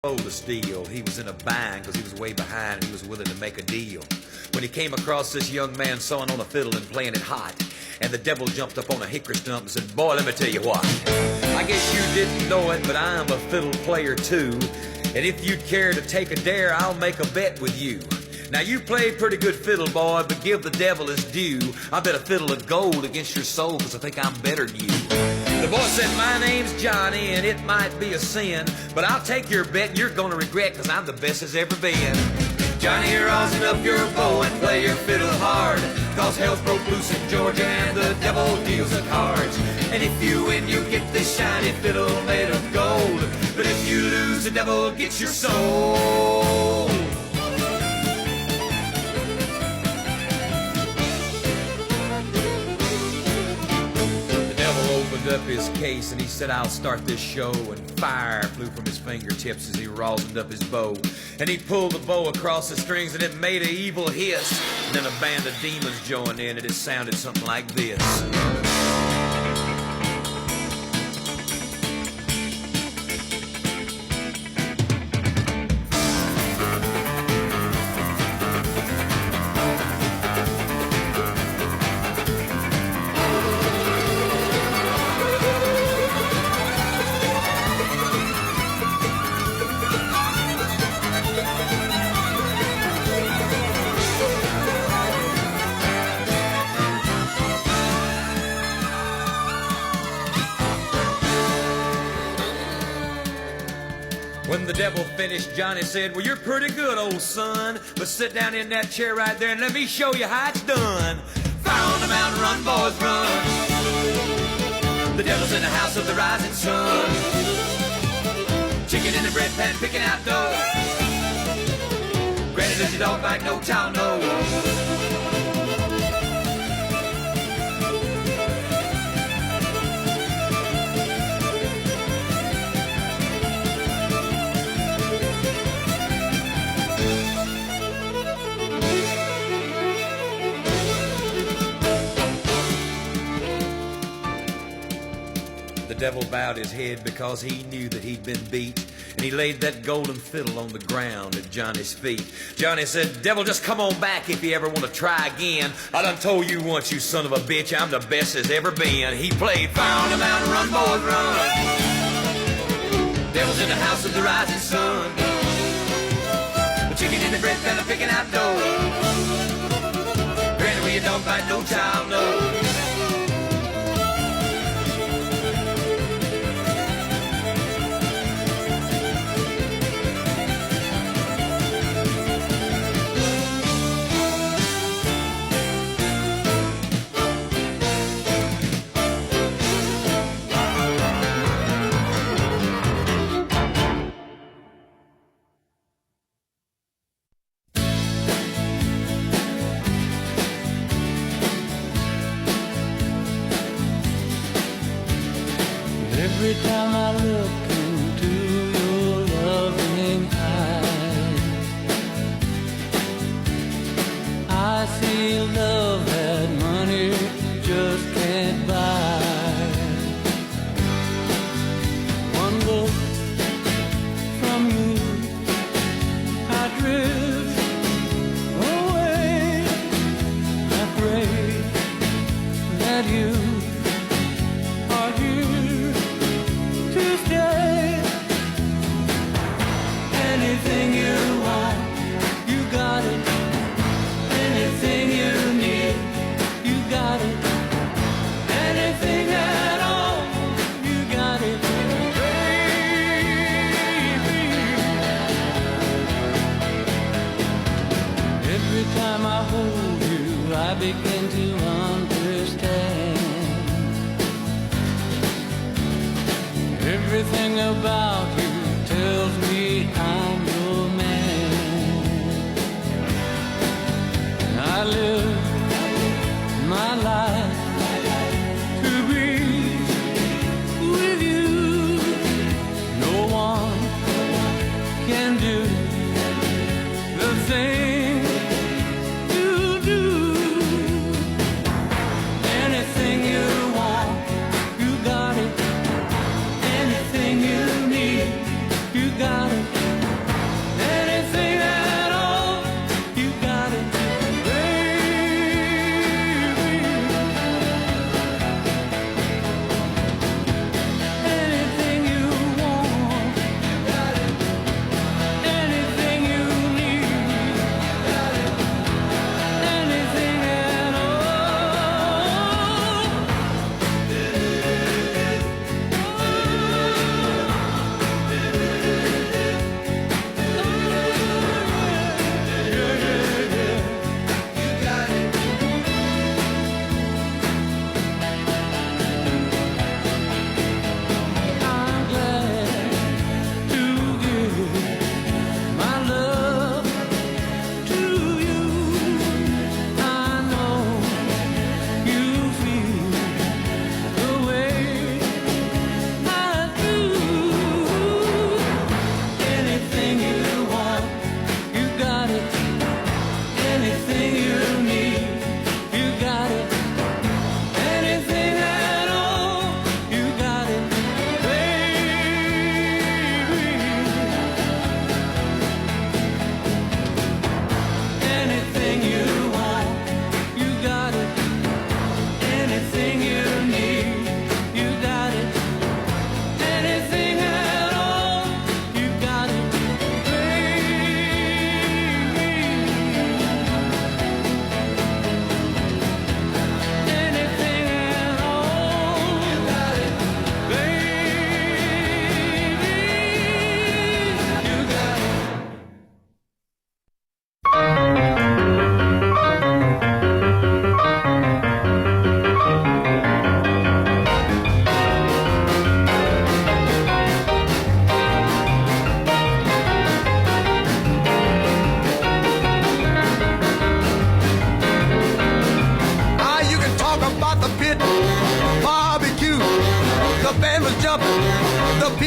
sold the steal. He was in a bind because he was way behind and he was willing to make a deal. When he came across this young man sawing on a fiddle and playing it hot, and the devil jumped up on a hickory stump and said, "Boy, let me tell you what. I guess you didn't know it, but I'm a fiddle player too. And if you'd care to take a dare, I'll make a bet with you. Now you played pretty good fiddle, boy, but give the devil his due. I bet a fiddle of gold against your soul, because I think I'm better than you." The boy said, "My name's Johnny, and it might be a sin, but I'll take your bet and you're gonna regret, because I'm the best as ever been. Johnny, rosin up your bow and play your fiddle hard, cause hell's broke loose in Georgia and the devil deals the cards. And if you win, you get this shiny fiddle made of gold, but if you lose, the devil gets your soul." Up his case and he said, "I'll start this show," and fire flew from his fingertips as he rosined up his bow, and he pulled the bow across the strings and it made an evil hiss, and then a band of demons joined in and it sounded something like this. When the devil finished, Johnny said, "Well, you're pretty good, old son, but sit down in that chair right there and let me show you how it's done. Fire on the mountain, run, boys, run. The devil's in the house of the rising sun. Chicken in the bread pan, picking out dough. Granny, does your dog bite? No child knows." The devil bowed his head because he knew that he'd been beat, and he laid that golden fiddle on the ground at Johnny's feet. Johnny said, "Devil, just come on back if you ever want to try again. I done told you once, you son of a bitch, I'm the best as ever been." He played "Fire on the Mountain, Run, Boys, Run. Devil's in the house of the rising sun. The chicken in the bread pan, picking out dough. Granny, where your dog bite, no child knows." Every time I look into your loving eyes, I see love that money just can't buy. One look from you, I drift away. I pray that you are here to stay. Anything you want, you got it. Anything you need, you got it. Anything at all, you got it, baby. Every time I hold you, I begin to understand. Everything about you tells me I'm your man. And I live my life to be with you. No one can do the thing you do. Anything you want, you got it. Anything you need, you got it.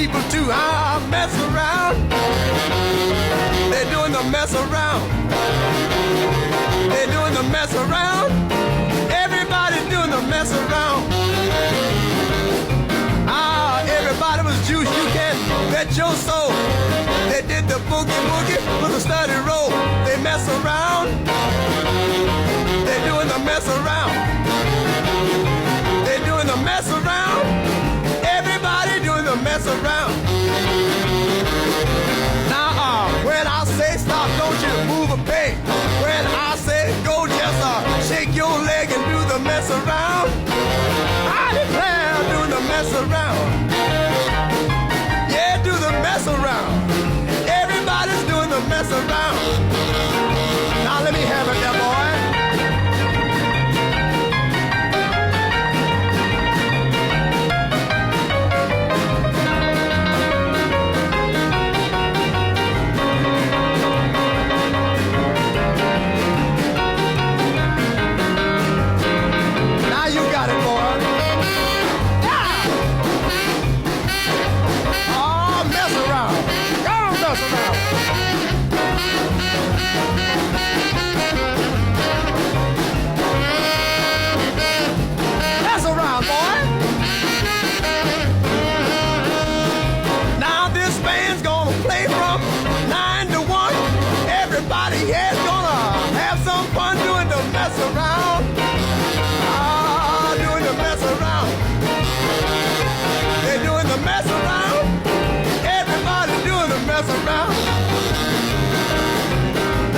people to mess around. They're doing the mess around. They're doing the mess around. Everybody's doing the mess around. Everybody was juice, you can bet your soul. They did the boogie woogie with a steady roll. They mess around. They're doing the mess around. They're doing the mess around. Everybody doing the mess around. Now, when I say stop, don't you move a peg. When I say go, just shake your leg and do the mess around. I declare doing the mess around. Yeah, do the mess around. Everybody's doing the mess around. Now let me have it there, boy. Now you got it, boy. Yeah. Oh, mess around. Go on, mess around. Mess around, boy. Now this band's gonna play from 9 to 1. Everybody here's gonna have some fun doing the mess around. Doing the mess around. They're doing the mess around. Everybody doing the mess around.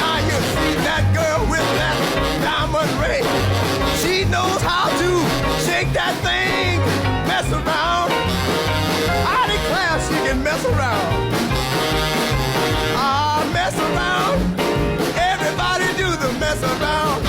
Now you see that girl with that diamond ring. She knows how to shake that thing, mess around. I declare she can mess around. Mess around. Everybody do the mess around.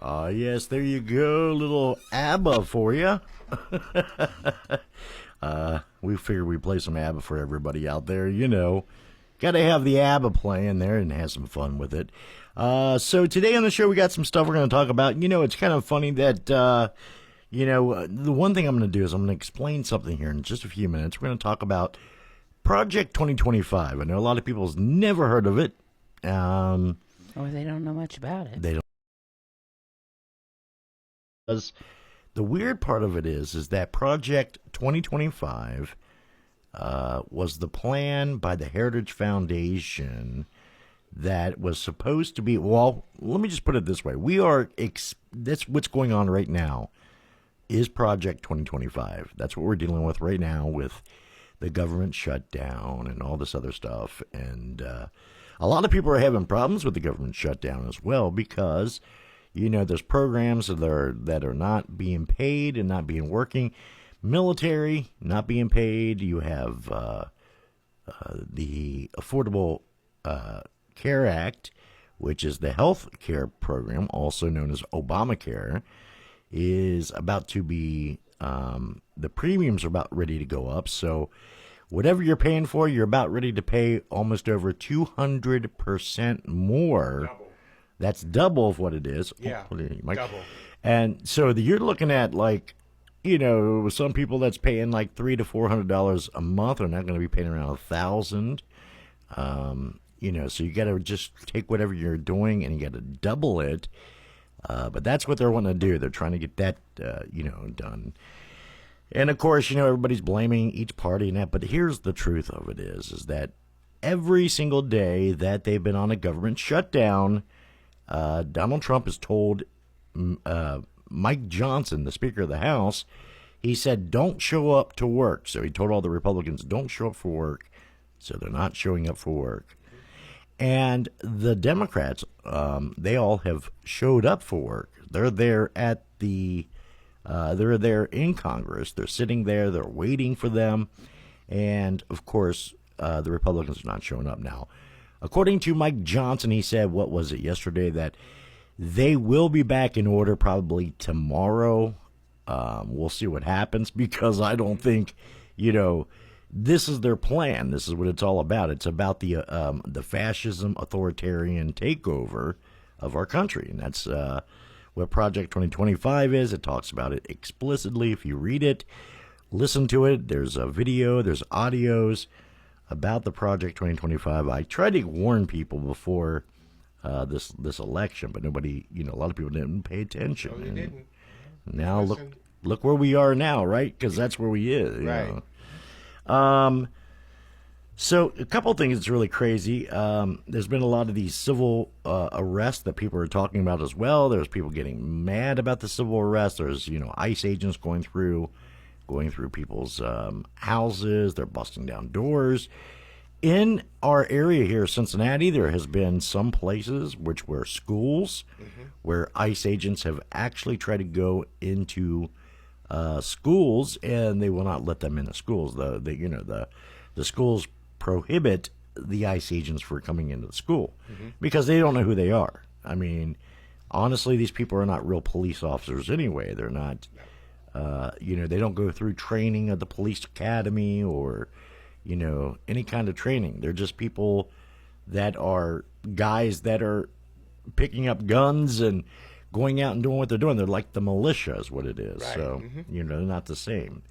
Yes, there you go. Little ABBA for you. We figured we'd play some ABBA for everybody out there. You know, got to have the ABBA playing there and have some fun with it. So today on the show, we got some stuff we're going to talk about. You know, it's kind of funny that, the one thing I'm going to do is I'm going to explain something here in just a few minutes. We're going to talk about Project 2025. I know a lot of people's never heard of it. Or they don't know much about it. They don't. Because the weird part of it is that Project 2025 was the plan by the Heritage Foundation that was supposed to be. Well, let me just put it this way: that's what's going on right now. Is Project 2025? That's what we're dealing with right now with the government shutdown and all this other stuff. And a lot of people are having problems with the government shutdown as well because, you know, there's programs that are not being paid and not being working. Military not being paid. You have the Affordable Care Act, which is the health care program, also known as Obamacare, is about to be, the premiums are about ready to go up. So whatever you're paying for, you're about ready to pay almost over 200% more. Double. That's double of what it is. Yeah, Mike. double. And so you're looking at, like, you know, some people that's paying like $300 to $400 a month are not going to be paying around $1,000. You know, so you got to just take whatever you're doing and you got to double it. But that's what they're wanting to do. They're trying to get that, done. And of course, you know, everybody's blaming each party and that. But here's the truth of it is that every single day that they've been on a government shutdown, Donald Trump has told Mike Johnson, the Speaker of the House, he said, don't show up to work. So he told all the Republicans, don't show up for work. So they're not showing up for work. And the Democrats, they all have showed up for work. They're there at they're there in Congress. They're sitting there. They're waiting for them. And, of course, the Republicans are not showing up now. According to Mike Johnson, he said, what was it yesterday, that they will be back in order probably tomorrow. We'll see what happens because I don't think, you know, this is their plan. This is what it's all about. It's about the fascism, authoritarian takeover of our country. And that's what Project 2025 is. It talks about it explicitly. If you read it, listen to it. There's a video, there's audios about the Project 2025. I tried to warn people before this election, but nobody, you know, a lot of people didn't pay attention. No, they didn't. Now Listen. look where we are now, right? Because that's where we is. Right. Know? So a couple of things that's really crazy. There's been a lot of these civil arrests that people are talking about as well. There's people getting mad about the civil arrests. There's, you know, ICE agents going through people's houses. They're busting down doors. In our area here, Cincinnati, there has been some places which were schools where ICE agents have actually tried to go into schools, and they will not let them in the schools. The schools prohibit the ICE agents for coming into the school because they don't know who they are. I mean, honestly, these people are not real police officers anyway. They're not, they don't go through training at the police academy or, you know, any kind of training. They're just people that are guys that are picking up guns and going out and doing what they're doing. They're like the militia is what it is. Right. So, you know, they're not the same.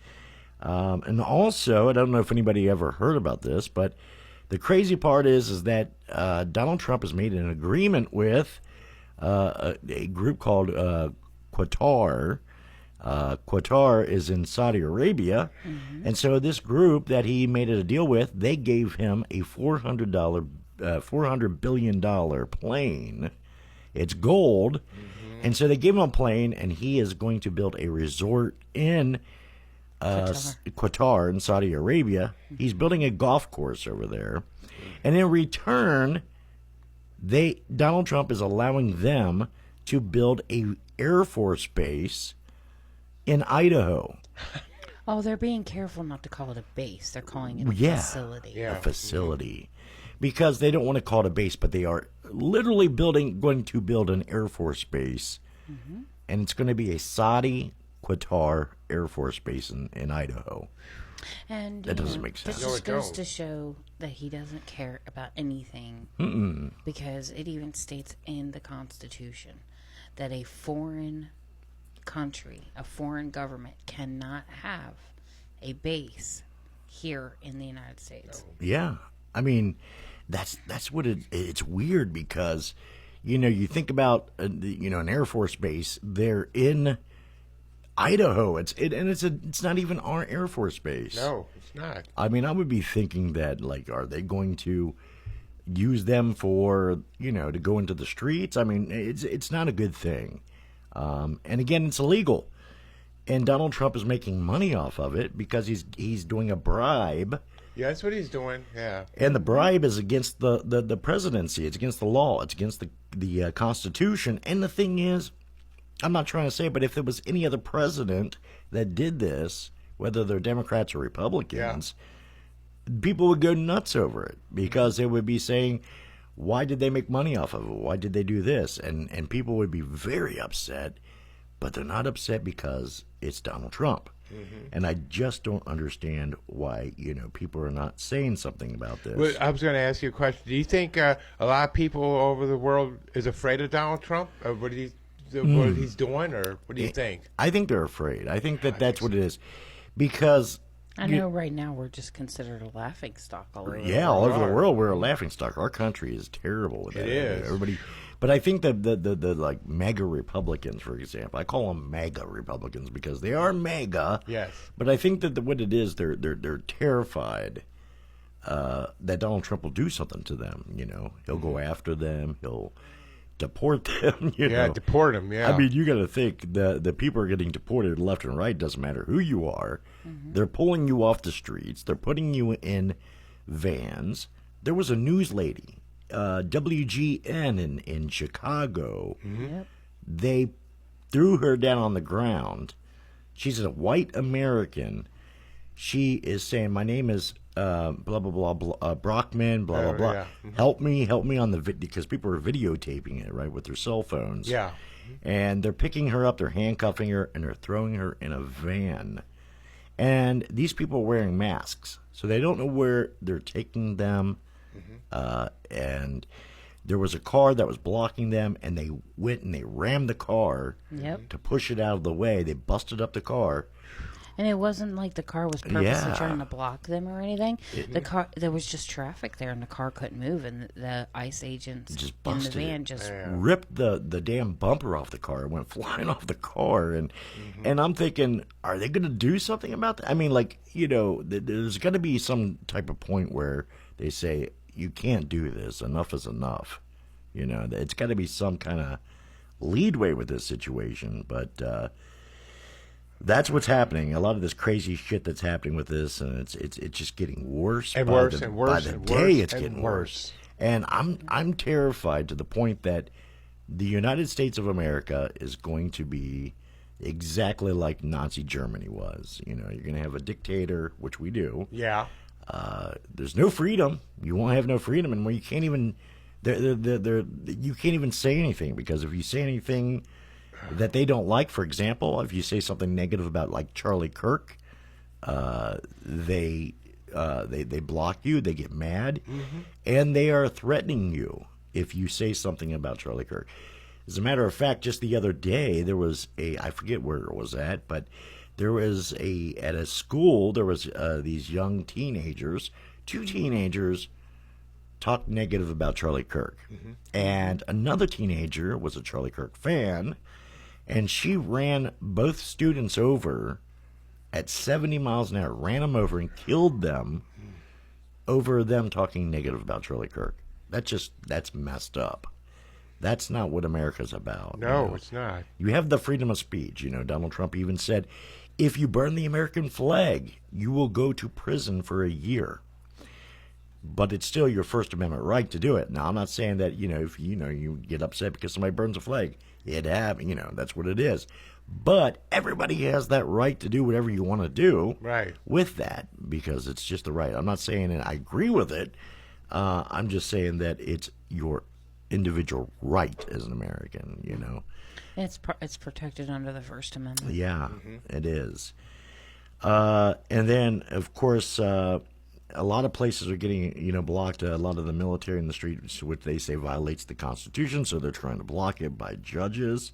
And also, I don't know if anybody ever heard about this, but the crazy part is that Donald Trump has made an agreement with a group called Qatar. Qatar is in Saudi Arabia. And so this group that he made a deal with, they gave him a $400 billion plane. It's gold. And so they gave him a plane, and he is going to build a resort in Qatar in Saudi Arabia. He's building a golf course over there. And in return, Donald Trump is allowing them to build a Air Force base in Idaho. Oh, they're being careful not to call it a base. They're calling it a facility. Yeah. A facility. Because they don't want to call it a base, but they are literally going to build an Air Force base and it's going to be a Saudi Qatar Air Force Base in Idaho. And That doesn't make sense. This No, just it goes don't. to show that he doesn't care about anything, because it even states in the Constitution that a foreign country, a foreign government, cannot have a base here in the United States. Yeah, I mean, that's what it's weird because, you think about an Air Force base. They're in Idaho. It's not even our Air Force base. No, it's not. I mean, I would be thinking that, like, are they going to use them for, to go into the streets? I mean, it's not a good thing. And again, it's illegal. And Donald Trump is making money off of it because he's doing a bribe. Yeah, that's what he's doing. Yeah. And the bribe is against the presidency. It's against the law. It's against the Constitution. And the thing is, I'm not trying to say, but if there was any other president that did this, whether they're Democrats or Republicans, people would go nuts over it because they would be saying, why did they make money off of it? Why did they do this? And people would be very upset, but they're not upset because it's Donald Trump. And I just don't understand why, people are not saying something about this. Well, I was going to ask you a question. Do you think a lot of people over the world is afraid of Donald Trump? What he's doing, or what do you think? I think they're afraid. I think that's what it is. Because I know right now we're just considered a laughing stock all over. yeah, all over the world we're a laughing stock. Our country is terrible with that. It is. Everybody, but I think that the like MAGA Republicans, for example, I call them MAGA Republicans because they are MAGA. Yes. But I think that what it is, they're terrified that Donald Trump will do something to them. He'll go after them. He'll deport them. Yeah, deport them. Yeah. I mean, you got to think the people are getting deported left and right. Doesn't matter who you are. They're pulling you off the streets. They're putting you in vans. There was a news lady, WGN in Chicago. Yep. They threw her down on the ground. She's a white American. She is saying, "My name is blah blah blah, Brockman, blah blah blah. yeah. Help me on the video," because people are videotaping it, right, with their cell phones. Yeah. And they're picking her up, they're handcuffing her, and they're throwing her in a van. And these people are wearing masks, so they don't know where they're taking them. And there was a car that was blocking them, and they went and they rammed the car Yep. to push it out of the way. They busted up the car. And it wasn't like the car was purposely Yeah. trying to block them or anything. The car, there was just traffic there, and the car couldn't move, and the ICE agents Just in the busted van it. just Ripped the damn bumper off the car. It went flying off the car. And I'm thinking, are they going to do something about that? I mean, like, there's got to be some type of point where they say, you can't do this. Enough is enough. It's got to be some kind of leadway with this situation. But that's what's happening. A lot of this crazy shit that's happening with this, and it's just getting worse And by worse the, and worse by the and day. worse It's and getting worse. worse. And I'm terrified to the point that the United States of America is going to be exactly like Nazi Germany was. You're going to have a dictator, which we do. Yeah. There's no freedom. You won't have no freedom, and where you can't even you can't even say anything, because if you say anything that they don't like, for example, if you say something negative about like Charlie Kirk, they block you. They get mad, and they are threatening you if you say something about Charlie Kirk. As a matter of fact, just the other day there was I forget where it was at, but there was at a school, there was these young teenagers, two teenagers talked negative about Charlie Kirk. And another teenager was a Charlie Kirk fan, and she ran both students over at 70 miles an hour, ran them over and killed them over them talking negative about Charlie Kirk. That's messed up. That's not what America's about. No, it's not. You have the freedom of speech. Donald Trump even said, if you burn the American flag, you will go to prison for a year. But it's still your First Amendment right to do it. Now, I'm not saying that, if you get upset because somebody burns a flag. That's what it is. But everybody has that right to do whatever you want to do with that, because it's just the right. I'm not saying that I agree with it. I'm just saying that it's individual right as an American, you know. And it's protected under the First Amendment. Yeah, it is. And then, of course, a lot of places are getting, blocked. A lot of the military in the streets, which they say violates the Constitution, so they're trying to block it by judges.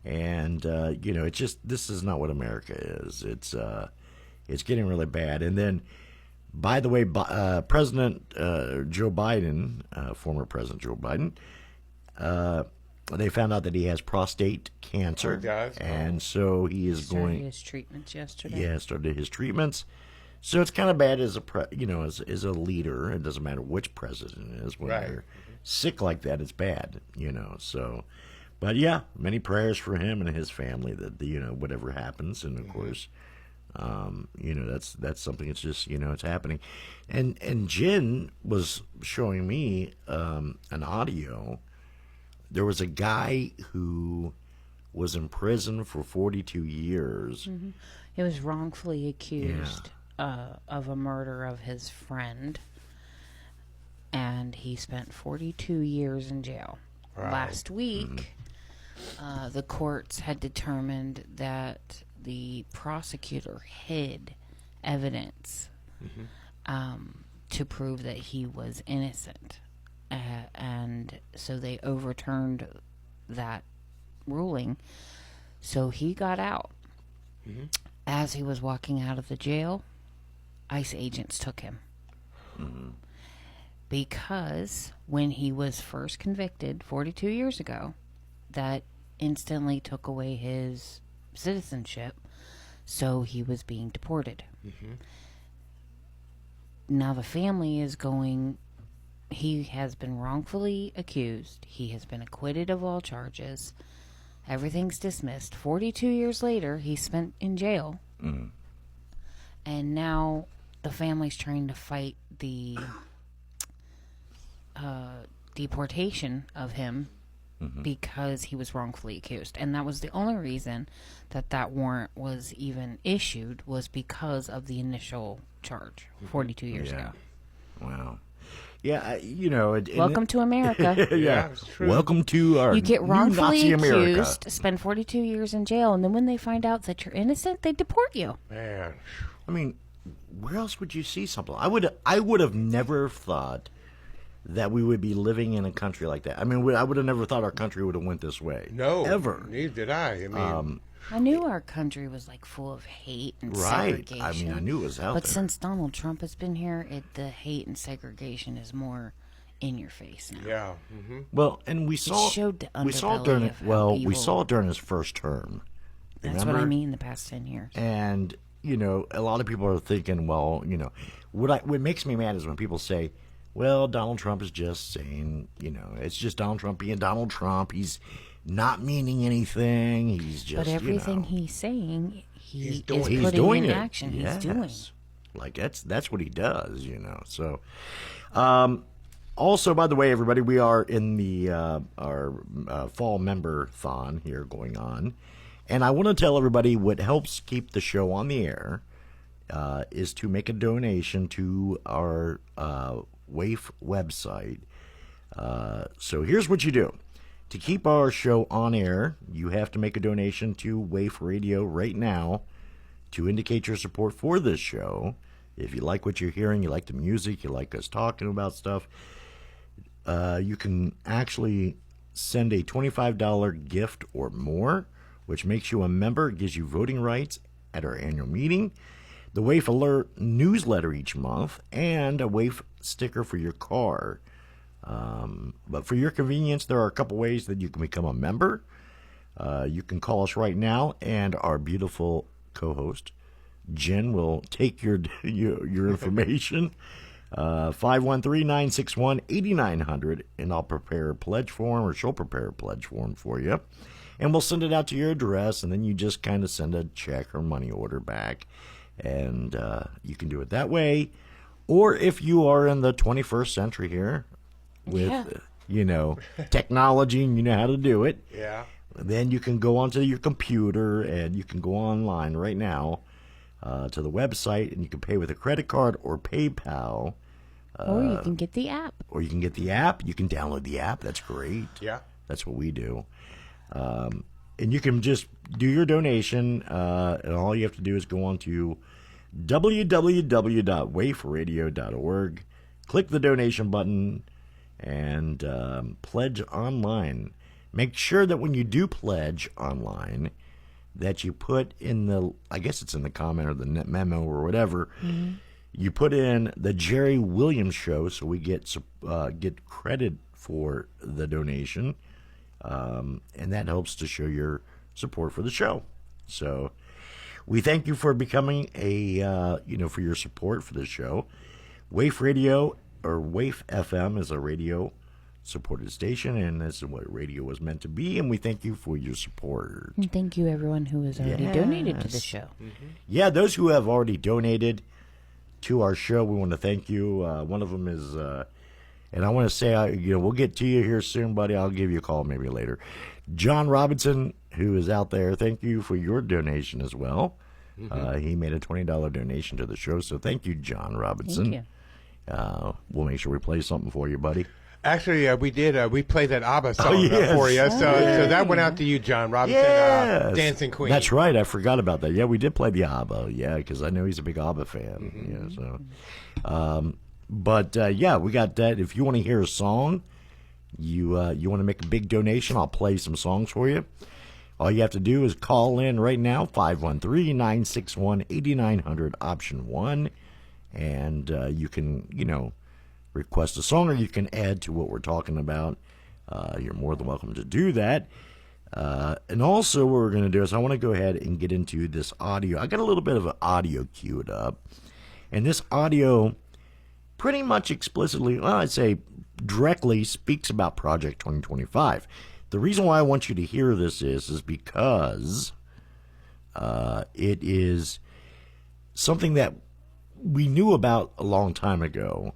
And it's just, this is not what America is. It's getting really bad. And then, by the way, President Joe Biden, former President Joe Biden, they found out that he has prostate cancer. Oh, he does? And so he is Started his treatments yesterday. Yeah, started his treatments. So it's kind of bad as as a leader. It doesn't matter which president it is. When Right. they're sick like that, it's bad, So, but yeah, many prayers for him and his family that whatever happens, and of course, that's something. It's just it's happening, and Jen was showing me an audio. There was a guy who was in prison for 42 years. He was wrongfully accused of a murder of his friend, and he spent 42 years in jail. Wow. Last week, the courts had determined that the prosecutor hid evidence to prove that he was innocent. And so they overturned that ruling. So he got out. As he was walking out of the jail, ICE agents took him. Because when he was first convicted 42 years ago, that instantly took away his citizenship, so he was being deported. Now the family is going... He has been wrongfully accused. He has been acquitted of all charges. Everything's dismissed. 42 years later, he's spent in jail. And now the family's trying to fight the deportation of him because he was wrongfully accused. And that was the only reason that warrant was even issued, was because of the initial charge 42 years ago. Wow. Yeah, Welcome to America. Yeah, it's true. Welcome to our You get new wrongfully Nazi America. accused, spend 42 years in jail, and then when they find out that you're innocent, they deport you. Man. I mean, where else would you see something? I would have never thought that we would be living in a country like that. I mean, I would have never thought our country would have went this way. No. Ever. Neither did I. I mean, I knew our country was like full of hate and Right. segregation. I mean, I knew it was out But there. since Donald Trump has been here, the hate and segregation is more in your face now. yeah. Well, and we saw showed the we saw underbelly during of how we evil- saw it during his first term. That's what I mean. The past 10 years. And a lot of people are thinking, well, what makes me mad is when people say, well, Donald Trump is just saying, it's just Donald Trump being Donald Trump. He's not meaning anything. He's just, But everything he's saying, He's is doing it. he's putting doing in it. action. Yes. He's doing. Like that's what he does, So, also, by the way, everybody, we are in the our fall member-thon here going on, and I want to tell everybody what helps keep the show on the air is to make a donation to our WAIF website. So here's what you do. To keep our show on air, you have to make a donation to WAIF Radio right now to indicate your support for this show. If you like what you're hearing, you like the music, you like us talking about stuff, you can actually send a $25 gift or more, which makes you a member. It gives you voting rights at our annual meeting, the WAIF Alert newsletter each month, and a WAIF sticker for your car. But for your convenience, there are a couple ways that you can become a member. You can call us right now, and our beautiful co-host, Jen, will take your information. 513-961-8900, and I'll prepare a pledge form, or she'll prepare a pledge form for you. And we'll send it out to your address, and then you just kind of send a check or money order back. And you can do it that way. Or if you are in the 21st century here with, technology and you know how to do it, Yeah. then you can go onto your computer and you can go online right now to the website, and you can pay with a credit card or PayPal. Or you can get the app. Or you can get the app. You can download the app. That's great. Yeah. That's what we do. And you can just do your donation, and all you have to do is go on to www.waferadio.org, click the donation button, and pledge online. Make sure that when you do pledge online, that you put in the, I guess it's in the comment or the memo or whatever, you put in the Jerry Williams Show, so we get credit for the donation, and that helps to show your support for the show. So we thank you for becoming for your support for the show. Waif Radio, or Waif FM, is a radio supported station, and this is what radio was meant to be, and we thank you for your support. And thank you, everyone who has already donated to the show. Yeah, those who have already donated to our show, we want to thank you. One of them is, and I want to say, we'll get to you here soon, buddy. I'll give you a call maybe later. John Robinson, who is out there, thank you for your donation as well. He made a $20 donation to the show, so thank you, John Robinson. Thank you. We'll make sure we play something for you, buddy. Actually, we did. We played that ABBA song yes. for you. So that went out to you, John Robinson, Yes. Dancing Queen. That's right. I forgot about that. Yeah, we did play the ABBA. Yeah, because I know he's a big ABBA fan. Yeah, so, we got that. If you want to hear a song, you want to make a big donation, I'll play some songs for you. All you have to do is call in right now, 513-961-8900, option 1, and you can, request a song, or you can add to what we're talking about. You're more than welcome to do that. And also what we're going to do is I want to go ahead and get into this audio. I got a little bit of an audio queued up. And this audio pretty much explicitly, I'd say directly speaks about Project 2025. The reason why I want you to hear this is because it is something that we knew about a long time ago,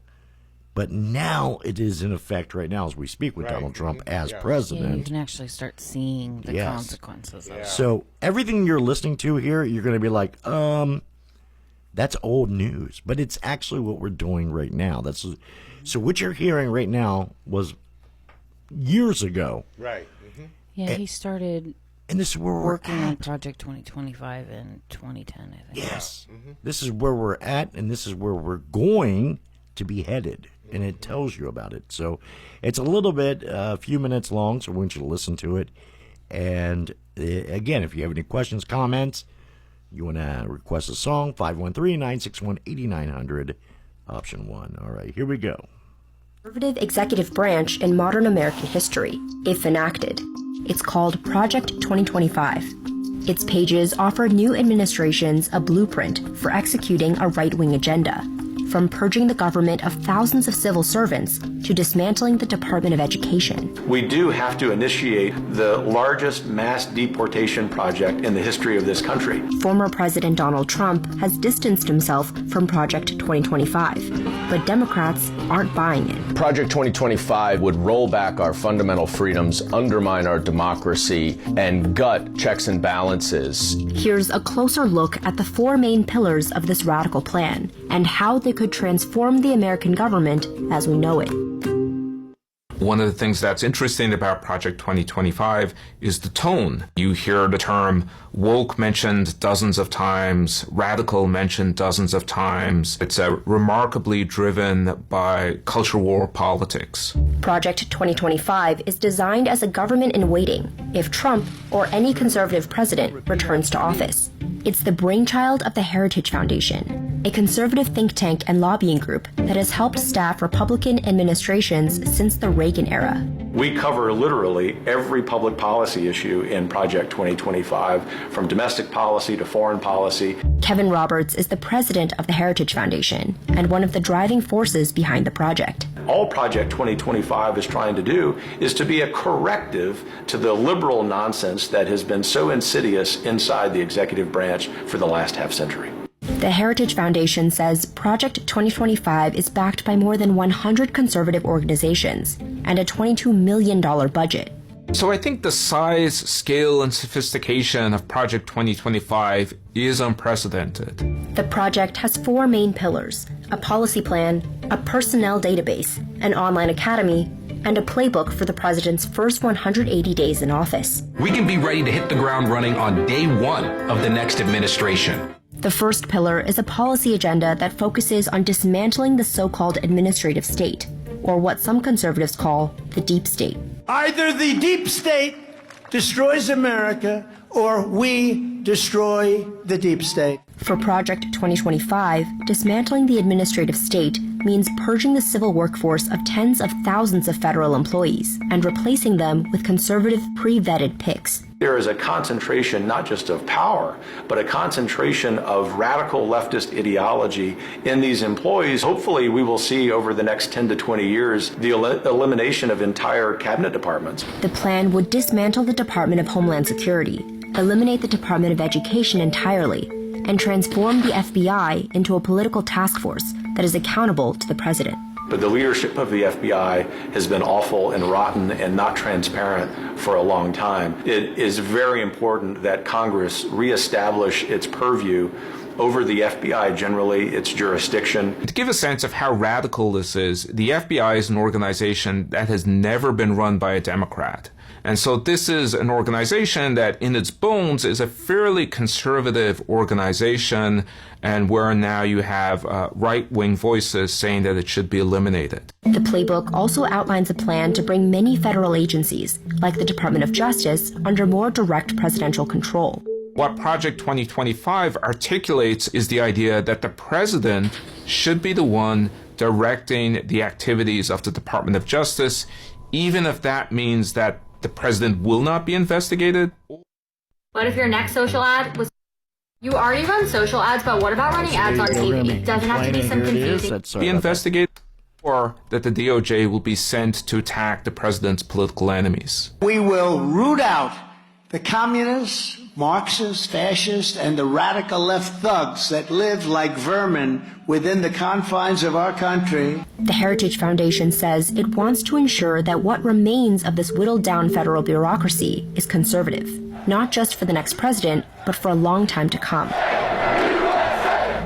but now it is in effect right now as we speak with Donald Trump as president. Yeah, you can actually start seeing the consequences of it. So everything you're listening to here, you're going to be like, that's old news. But it's actually what we're doing right now. So what you're hearing right now was years ago. Right. Yeah, he started And this is where we're working on at. Project 2025 in 2010, I think. Yes. This is where we're at, and this is where we're going to be headed. And it tells you about it. So it's a little bit, a few minutes long, so I want you to listen to it. And again, if you have any questions, comments, you want to request a song, 513-961-8900, option 1. All right, here we go. Conservative executive branch in modern American history, if enacted. It's called Project 2025. Its pages offer new administrations a blueprint for executing a right-wing agenda, from purging the government of thousands of civil servants to dismantling the Department of Education. We do have to initiate the largest mass deportation project in the history of this country. Former President Donald Trump has distanced himself from Project 2025, but Democrats aren't buying it. Project 2025 would roll back our fundamental freedoms, undermine our democracy, and gut checks and balances. Here's a closer look at the four main pillars of this radical plan and how they could transform the American government as we know it. One of the things that's interesting about Project 2025 is the tone. You hear the term woke mentioned dozens of times, radical mentioned dozens of times. It's remarkably driven by culture war politics. Project 2025 is designed as a government in waiting if Trump or any conservative president returns to office. It's the brainchild of the Heritage Foundation, a conservative think tank and lobbying group that has helped staff Republican administrations since the Reagan era. We cover literally every public policy issue in Project 2025, from domestic policy to foreign policy. Kevin Roberts is the president of the Heritage Foundation and one of the driving forces behind the project. All Project 2025 is trying to do is to be a corrective to the liberal nonsense that has been so insidious inside the executive branch for the last half century. The Heritage Foundation says Project 2025 is backed by more than 100 conservative organizations and a $22 million budget. So I think the size, scale, and sophistication of Project 2025 is unprecedented. The project has four main pillars: a policy plan, a personnel database, an online academy, and a playbook for the president's first 180 days in office. We can be ready to hit the ground running on day one of the next administration. The first pillar is a policy agenda that focuses on dismantling the so-called administrative state, or what some conservatives call the deep state. Either the deep state destroys America, or we destroy the deep state. For Project 2025, dismantling the administrative state means purging the civil workforce of tens of thousands of federal employees and replacing them with conservative, pre-vetted picks. There is a concentration not just of power, but a concentration of radical leftist ideology in these employees. Hopefully, we will see over the next 10 to 20 years the elimination of entire cabinet departments. The plan would dismantle the Department of Homeland Security, eliminate the Department of Education entirely, and transform the FBI into a political task force that is accountable to the president. But the leadership of the FBI has been awful and rotten and not transparent for a long time. It is very important that Congress reestablish its purview over the FBI generally, its jurisdiction. To give a sense of how radical this is, the FBI is an organization that has never been run by a Democrat. And so this is an organization that in its bones is a fairly conservative organization, and where now you have right-wing voices saying that it should be eliminated. The playbook also outlines a plan to bring many federal agencies, like the Department of Justice, under more direct presidential control. What Project 2025 articulates is the idea that the president should be the one directing the activities of the Department of Justice, even if that means that the president will not be investigated. What if your next social ad was... You already run social ads, but what about running ads on TV? Doesn't have to be some confusing... Be investigated, or that the DOJ will be sent to attack the president's political enemies. We will root out the communists, Marxists, fascists, and the radical left thugs that live like vermin within the confines of our country. The Heritage Foundation says it wants to ensure that what remains of this whittled-down federal bureaucracy is conservative, not just for the next president, but for a long time to come.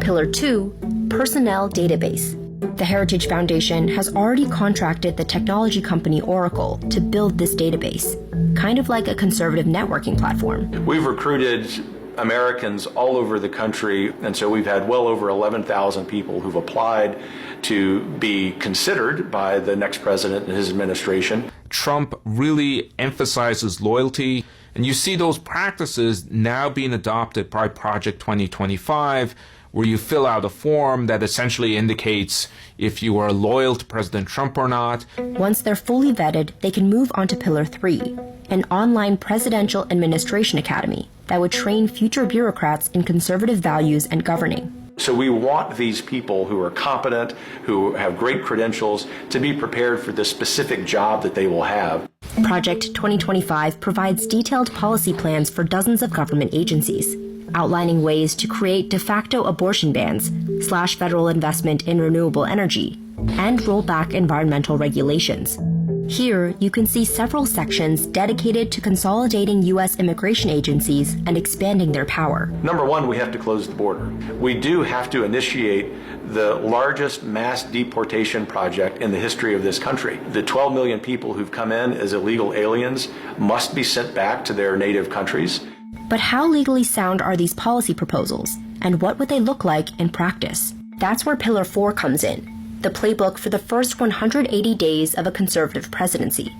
Pillar 2, Personnel Database. The Heritage Foundation has already contracted the technology company Oracle to build this database, kind of like a conservative networking platform. We've recruited Americans all over the country, and so we've had well over 11,000 people who've applied to be considered by the next president and his administration. Trump really emphasizes loyalty, and you see those practices now being adopted by Project 2025, where you fill out a form that essentially indicates if you are loyal to President Trump or not. Once they're fully vetted, they can move on to Pillar 3, an online presidential administration academy that would train future bureaucrats in conservative values and governing. So we want these people who are competent, who have great credentials, to be prepared for the specific job that they will have. Project 2025 provides detailed policy plans for dozens of government agencies, outlining ways to create de facto abortion bans, slash federal investment in renewable energy, and roll back environmental regulations. Here, you can see several sections dedicated to consolidating U.S. immigration agencies and expanding their power. Number one, we have to close the border. We do have to initiate the largest mass deportation project in the history of this country. The 12 million people who've come in as illegal aliens must be sent back to their native countries. But how legally sound are these policy proposals, and what would they look like in practice? That's where Pillar 4 comes in, the playbook for the first 180 days of a conservative presidency.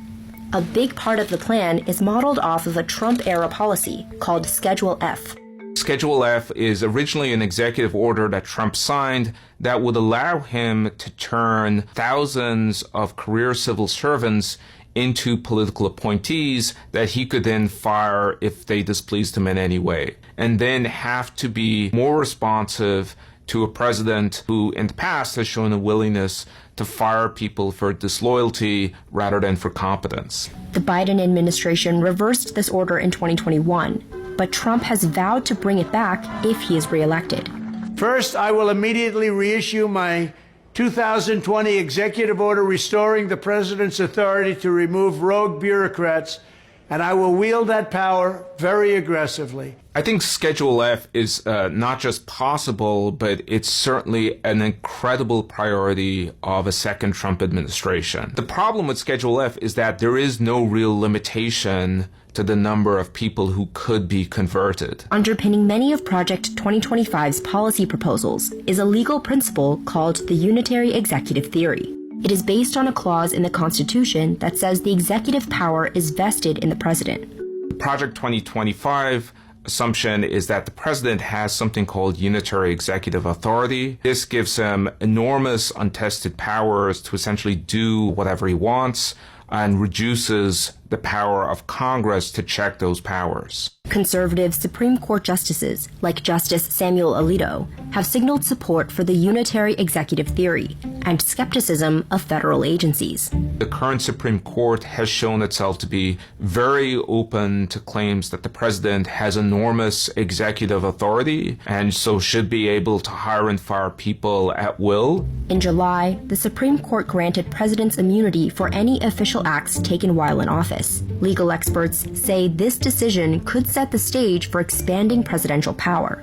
A big part of the plan is modeled off of a Trump-era policy called Schedule F. Schedule F is originally an executive order that Trump signed that would allow him to turn thousands of career civil servants into political appointees that he could then fire if they displeased him in any way, and then have to be more responsive to a president who in the past has shown a willingness to fire people for disloyalty rather than for competence. The Biden administration reversed this order in 2021, but Trump has vowed to bring it back if he is reelected. First, I will immediately reissue my 2020 executive order restoring the president's authority to remove rogue bureaucrats and I will wield that power very aggressively. I think Schedule F is not just possible, but it's certainly an incredible priority of a second Trump administration. The problem with Schedule F is that there is no real limitation to the number of people who could be converted. Underpinning many of Project 2025's policy proposals is a legal principle called the unitary executive theory. It is based on a clause in the Constitution that says the executive power is vested in the president. Project 2025 assumption is that the president has something called unitary executive authority. This gives him enormous untested powers to essentially do whatever he wants and reduces the power of Congress to check those powers. Conservative Supreme Court justices, like Justice Samuel Alito, have signaled support for the unitary executive theory and skepticism of federal agencies. The current Supreme Court has shown itself to be very open to claims that the president has enormous executive authority and so should be able to hire and fire people at will. In July, the Supreme Court granted presidents immunity for any official acts taken while in office. Legal experts say this decision could set the stage for expanding presidential power.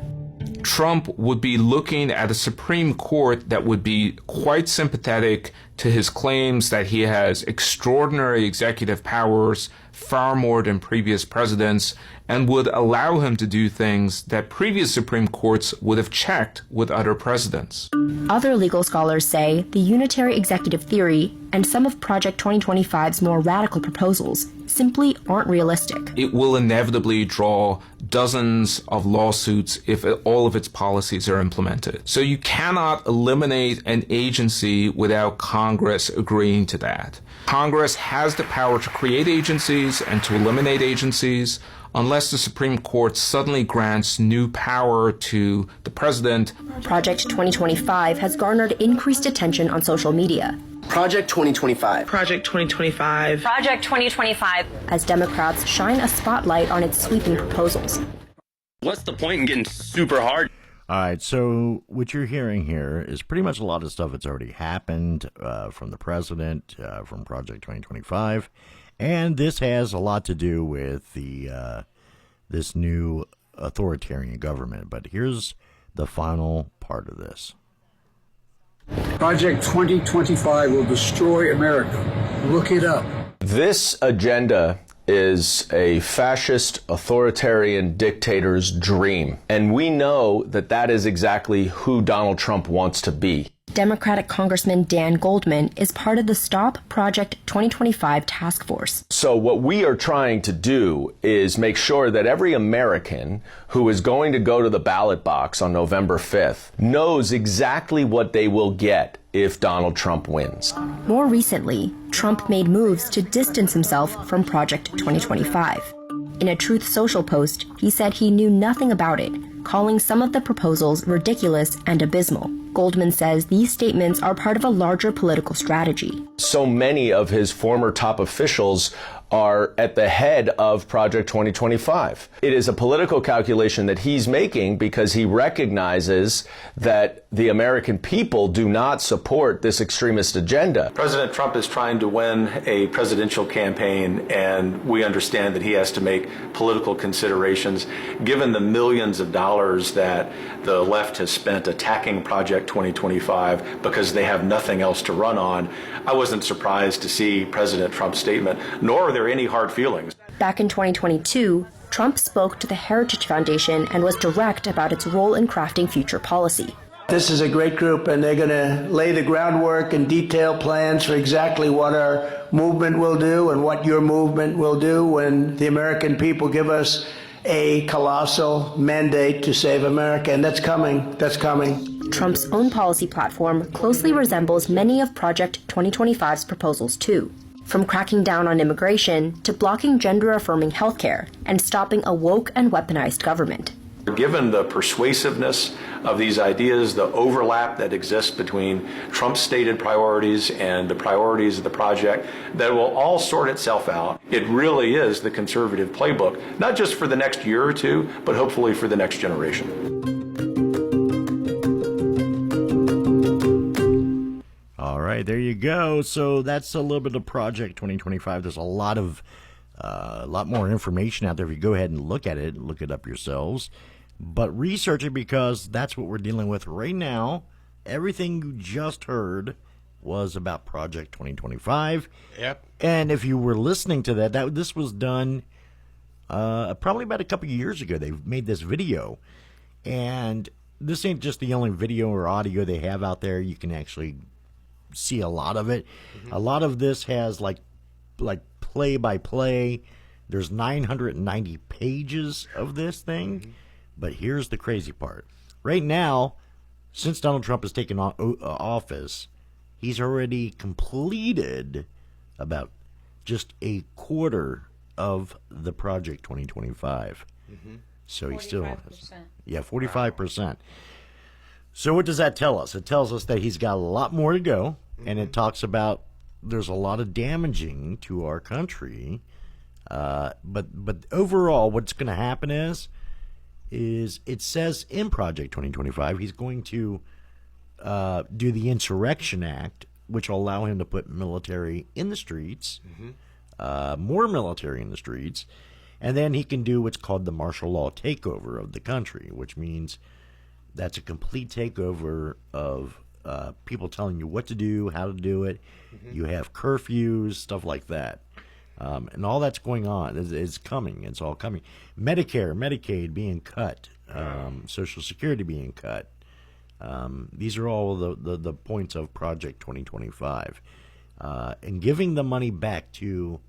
Trump would be looking at a Supreme Court that would be quite sympathetic to his claims that he has extraordinary executive powers, far more than previous presidents, and would allow him to do things that previous Supreme Courts would have checked with other presidents. Other legal scholars say the unitary executive theory and some of Project 2025's more radical proposals simply aren't realistic. It will inevitably draw dozens of lawsuits if all of its policies are implemented. So you cannot eliminate an agency without Congress agreeing to that. Congress has the power to create agencies and to eliminate agencies unless the Supreme Court suddenly grants new power to the president. Project 2025 has garnered increased attention on social media. Project 2025. Project 2025. Project 2025. As Democrats shine a spotlight on its sweeping proposals. What's the point in getting super hard? All right, so what you're hearing here is pretty much a lot of stuff that's already happened from the president, from Project 2025, and this has a lot to do with the this new authoritarian government. But here's the final part of this. Project 2025 will destroy America. Look it up. This agenda is a fascist authoritarian dictator's dream. And we know that that is exactly who Donald Trump wants to be. Democratic Congressman Dan Goldman is part of the Stop Project 2025 task force. So what we are trying to do is make sure that every American who is going to go to the ballot box on November 5th knows exactly what they will get if Donald Trump wins. More recently, Trump made moves to distance himself from Project 2025. In a Truth Social post, he said he knew nothing about it, calling some of the proposals ridiculous and abysmal. Goldman says these statements are part of a larger political strategy. So many of his former top officials are at the head of Project 2025. It is a political calculation that he's making because he recognizes that the American people do not support this extremist agenda. President Trump is trying to win a presidential campaign, and we understand that he has to make political considerations. Given the millions of dollars that the left has spent attacking Project 2025 because they have nothing else to run on, I wasn't surprised to see President Trump's statement, nor are there any hard feelings. Back in 2022, Trump spoke to the Heritage Foundation and was direct about its role in crafting future policy. This is a great group, and they're going to lay the groundwork and detail plans for exactly what our movement will do and what your movement will do when the American people give us a colossal mandate to save America. And that's coming. That's coming. Trump's own policy platform closely resembles many of Project 2025's proposals, too. From cracking down on immigration to blocking gender-affirming healthcare and stopping a woke and weaponized government. Given the persuasiveness of these ideas, the overlap that exists between Trump's stated priorities and the priorities of the project, that will all sort itself out. It really is the conservative playbook, not just for the next year or two, but hopefully for the next generation. All right, there you go. So that's a little bit of Project 2025. There's a lot of A lot more information out there if you go ahead and look at it, look it up yourselves. But research it, because that's what we're dealing with right now. Everything you just heard was about Project 2025. Yep. And if you were listening to that this was done probably about a couple of years ago. They made this video. And this ain't just the only video or audio they have out there. You can actually see a lot of it. A lot of this has like play by play. There's 990 pages of this thing. But here's the crazy part. Right now, since Donald Trump has taken office, he's already completed about just a quarter of the Project 2025. So he still has. Yeah, 45%. So what does that tell us? It tells us that he's got a lot more to go, and it talks about there's a lot of damaging to our country. But overall, what's going to happen is it says in Project 2025 he's going to do the Insurrection Act, which will allow him to put military in the streets, more military in the streets, and then he can do what's called the martial law takeover of the country, which means that's a complete takeover of people telling you what to do, how to do it. You have curfews, stuff like that. And all that's going on is coming. It's all coming. Medicare, Medicaid being cut, Social Security being cut. These are all the points of Project 2025. And giving the money back to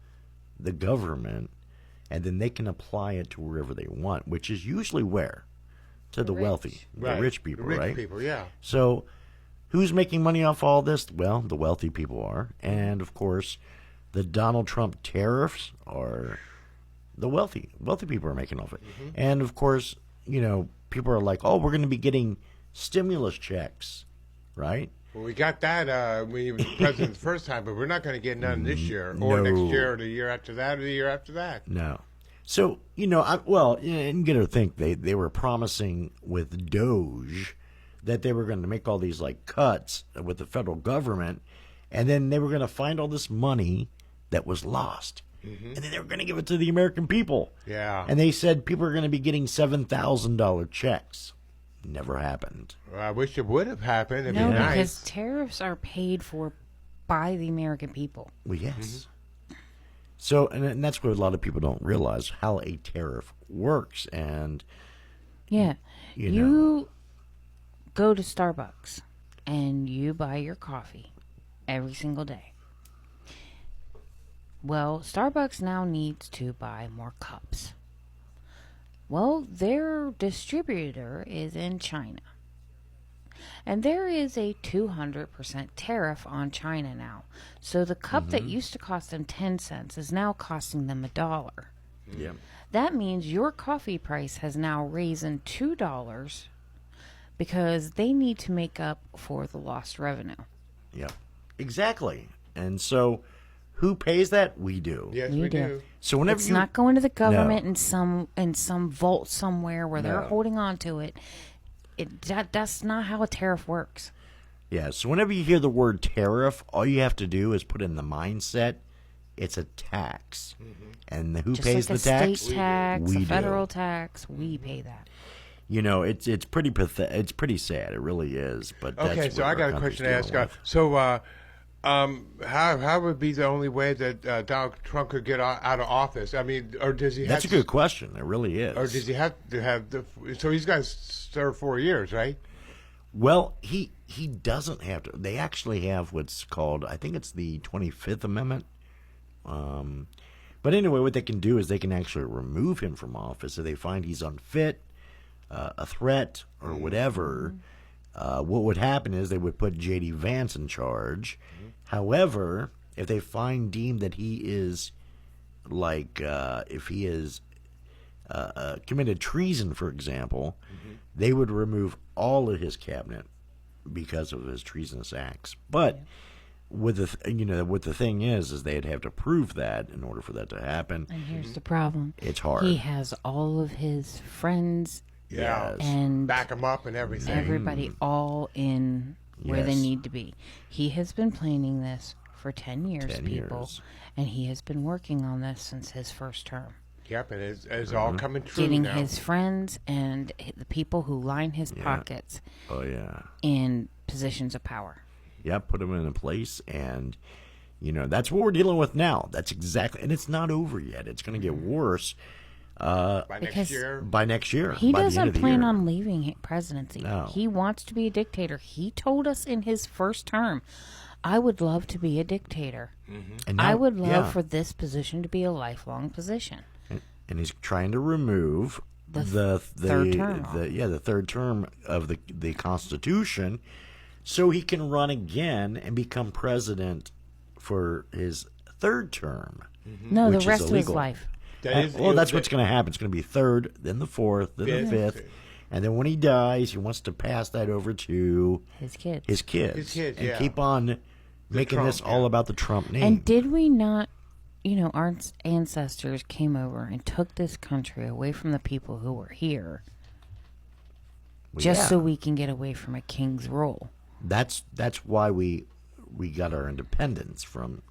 the government, and then they can apply it to wherever they want, which is usually where? To the wealthy, the rich people, the rich right? people, yeah. So who's making money off all this? Well, the wealthy people are. And, of course, the Donald Trump tariffs are the wealthy people are making off it. And, of course, people are like, oh, we're going to be getting stimulus checks, right? Well, we got that when he was president the first time, but we're not going to get none this year or next year or the year after that or the year after that. No. So, you get to think they were promising with Doge that they were going to make all these cuts with the federal government, and then they were going to find all this money that was lost. And then they were going to give it to the American people. Yeah. And they said people are going to be getting $7,000 checks. Never happened. Well, I wish it would have happened. It'd No, be nice. because tariffs are paid for by the American people. Well, yes. So, and that's what a lot of people don't realize, how a tariff works. And Yeah. You go to Starbucks and you buy your coffee every single day. Well, Starbucks now needs to buy more cups. Well, their distributor is in China. And there is a 200% tariff on China now. So the cup that used to cost them 10 cents is now costing them $1. Yeah. That means your coffee price has now risen $2 because they need to make up for the lost revenue. Yeah, exactly. And so who pays that? We do. Yes, we do. So whenever It's not going to the government No. in some vault somewhere where they're No. holding on to it. That's not how a tariff works. Yeah, so whenever you hear the word tariff, all you have to do is put in the mindset it's a tax. And who Just pays like the tax? state tax, We a do. federal tax, we pay that. It's pretty pathetic. It's pretty sad. It really is. But that's Okay, so what I our got a country's question to ask. dealing with. How would be the only way that Donald Trump could get out of office? I mean, or does he? That's a good question. It really is. Or does he have to have the? So he's got to serve 4 years, right? Well, he doesn't have to. They actually have what's called, I think it's the 25th Amendment. But anyway, what they can do is they can actually remove him from office if they find he's unfit, a threat, or whatever. What would happen is they would put J.D. Vance in charge. However, if they deem that he is if he is committed treason, for example, they would remove all of his cabinet because of his treasonous acts. But what the thing is they'd have to prove that in order for that to happen. And here's the problem. It's hard. He has all of his friends Yeah, and back him up and everything. everybody all in where they Yes. need to be. He has been planning this for 10 years, 10 people. years. And he has been working on this since his first term. Yep, and it's all coming true Getting now. his friends and the people who line his pockets Oh, yeah. in positions of power. Yeah, put them in a place, and, that's what we're dealing with now. That's exactly, and it's not over yet. It's going to get worse. By Because next year. By next year. He by the end doesn't of the plan year. on leaving presidency. No. He wants to be a dictator. He told us in his first term, I would love to be a dictator. And I now- would love yeah. for this position to be a lifelong position. And he's trying to remove the third term. the third term of the Constitution, so he can run again and become president for his third term. No, the which is rest of his illegal. life. That's what's going to happen. It's going to be third, then the fourth, then the fifth, and then when he dies, he wants to pass that over to His kids. His kids, His kids, and yeah. keep on making Trump, this all about the Trump name. And did we not, our ancestors came over and took this country away from the people who were here just so we can get away from a king's rule? That's why we got our independence from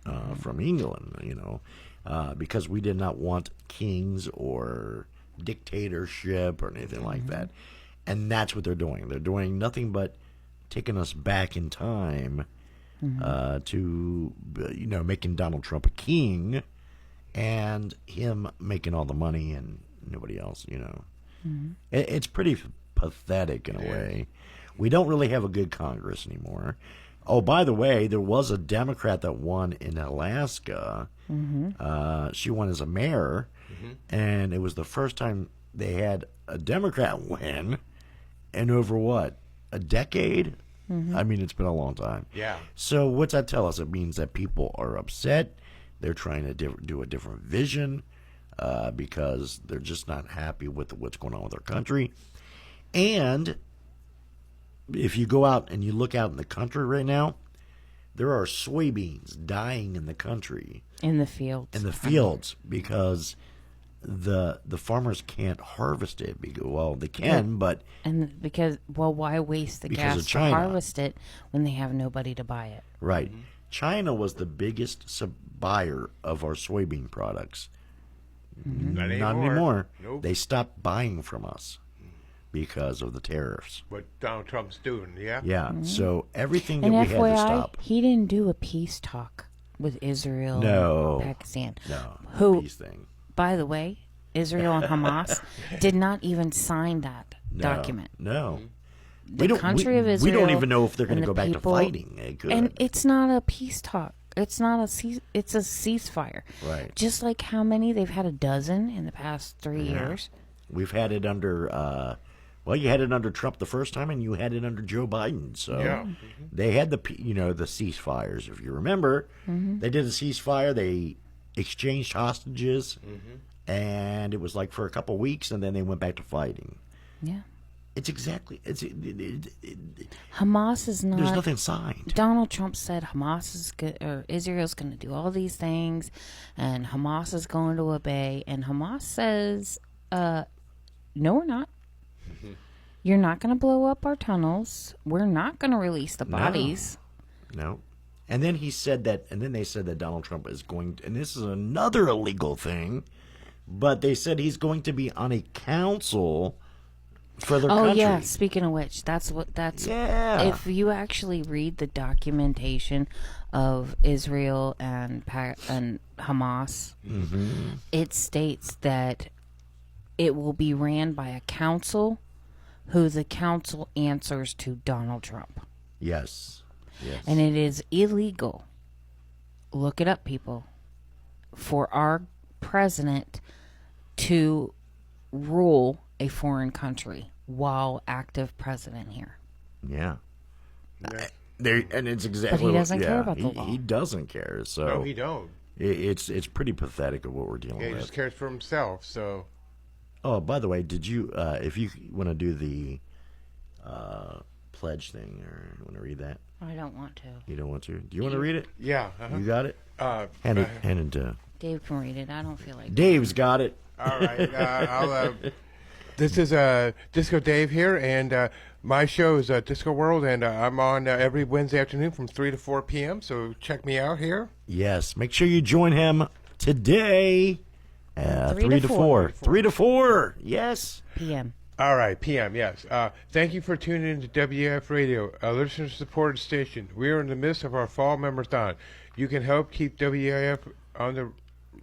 England, because we did not want kings or dictatorship or anything like that. And that's what they're doing. They're doing nothing but taking us back in time to making Donald Trump a king and him making all the money and nobody else. It's pretty pathetic in a way. We don't really have a good Congress anymore. Oh, by the way, there was a Democrat that won in Alaska. She won as a mayor, and it was the first time they had a Democrat win in over a decade? I mean, it's been a long time. Yeah. So what's that tell us? It means that people are upset. They're trying to do a different vision because they're just not happy with what's going on with our country. And if you go out and you look out in the country right now, there are soybeans dying in the country. In the fields. Because the farmers can't harvest it. Well, they can, but... And because, why waste the Because of gas to China. harvest it when they have nobody to buy it? Right. China was the biggest buyer of our soybean products. Not Not anymore. anymore. Nope. They stopped buying from us because of the tariffs. What Donald Trump's doing, yeah? Yeah. So everything that And we had to FYI, stop. he didn't do a peace talk with Israel No. and Pakistan. No. Who, Peace thing. by the way, Israel and Hamas did not even sign that No. document. No. The country of Israel. We don't even know if they're going and to go the back people- to fighting. They could. And it's not a peace talk. It's not it's a ceasefire. Right. Just like how many they've had 12 in the past 3 years. We've had it under, you had it under Trump the first time, and you had it under Joe Biden. So Yeah. they had the ceasefires. If you remember, they did a ceasefire. They exchanged hostages, and it was like for a couple weeks, and then they went back to fighting. Yeah. It's exactly. Hamas is not. There's nothing signed. Donald Trump said Hamas is good, or Israel's going to do all these things, and Hamas is going to obey. And Hamas says, "No, we're not. You're not going to blow up our tunnels. We're not going to release the bodies." No. And then he said that, and then they said that Donald Trump is going to, and this is another illegal thing, but they said he's going to be on a council for their country. Yeah. Speaking of which, that's. Yeah. If you actually read the documentation of Israel and Hamas, it states that it will be ran by a council, who the council answers to Donald Trump. Yes. Yes. And it is illegal. Look it up, people. For our president to rule a foreign country while active president here. Yeah. And it's exactly. But he doesn't yeah, care about the law. He doesn't care. So No, he don't. It's pretty pathetic of what we're dealing Yeah, he with. just cares for himself, so... Oh, by the way, did you, if you want to do the pledge thing, or you want to read that? I don't want to. You don't want to? Do you want to read it? Yeah. You got it? Hand it to... Dave can read it. I don't feel like Dave's got it. All right. This is Disco Dave here, and my show is Disco World, and I'm on every Wednesday afternoon from 3 to 4 p.m., so check me out here. Yes, make sure you join him today. 3 to 4. 3 to 4, yes. PM. All right, PM, yes. Thank you for tuning in to WAF Radio, a listener-supported station. We are in the midst of our fall member-thon. You can help keep WAF on the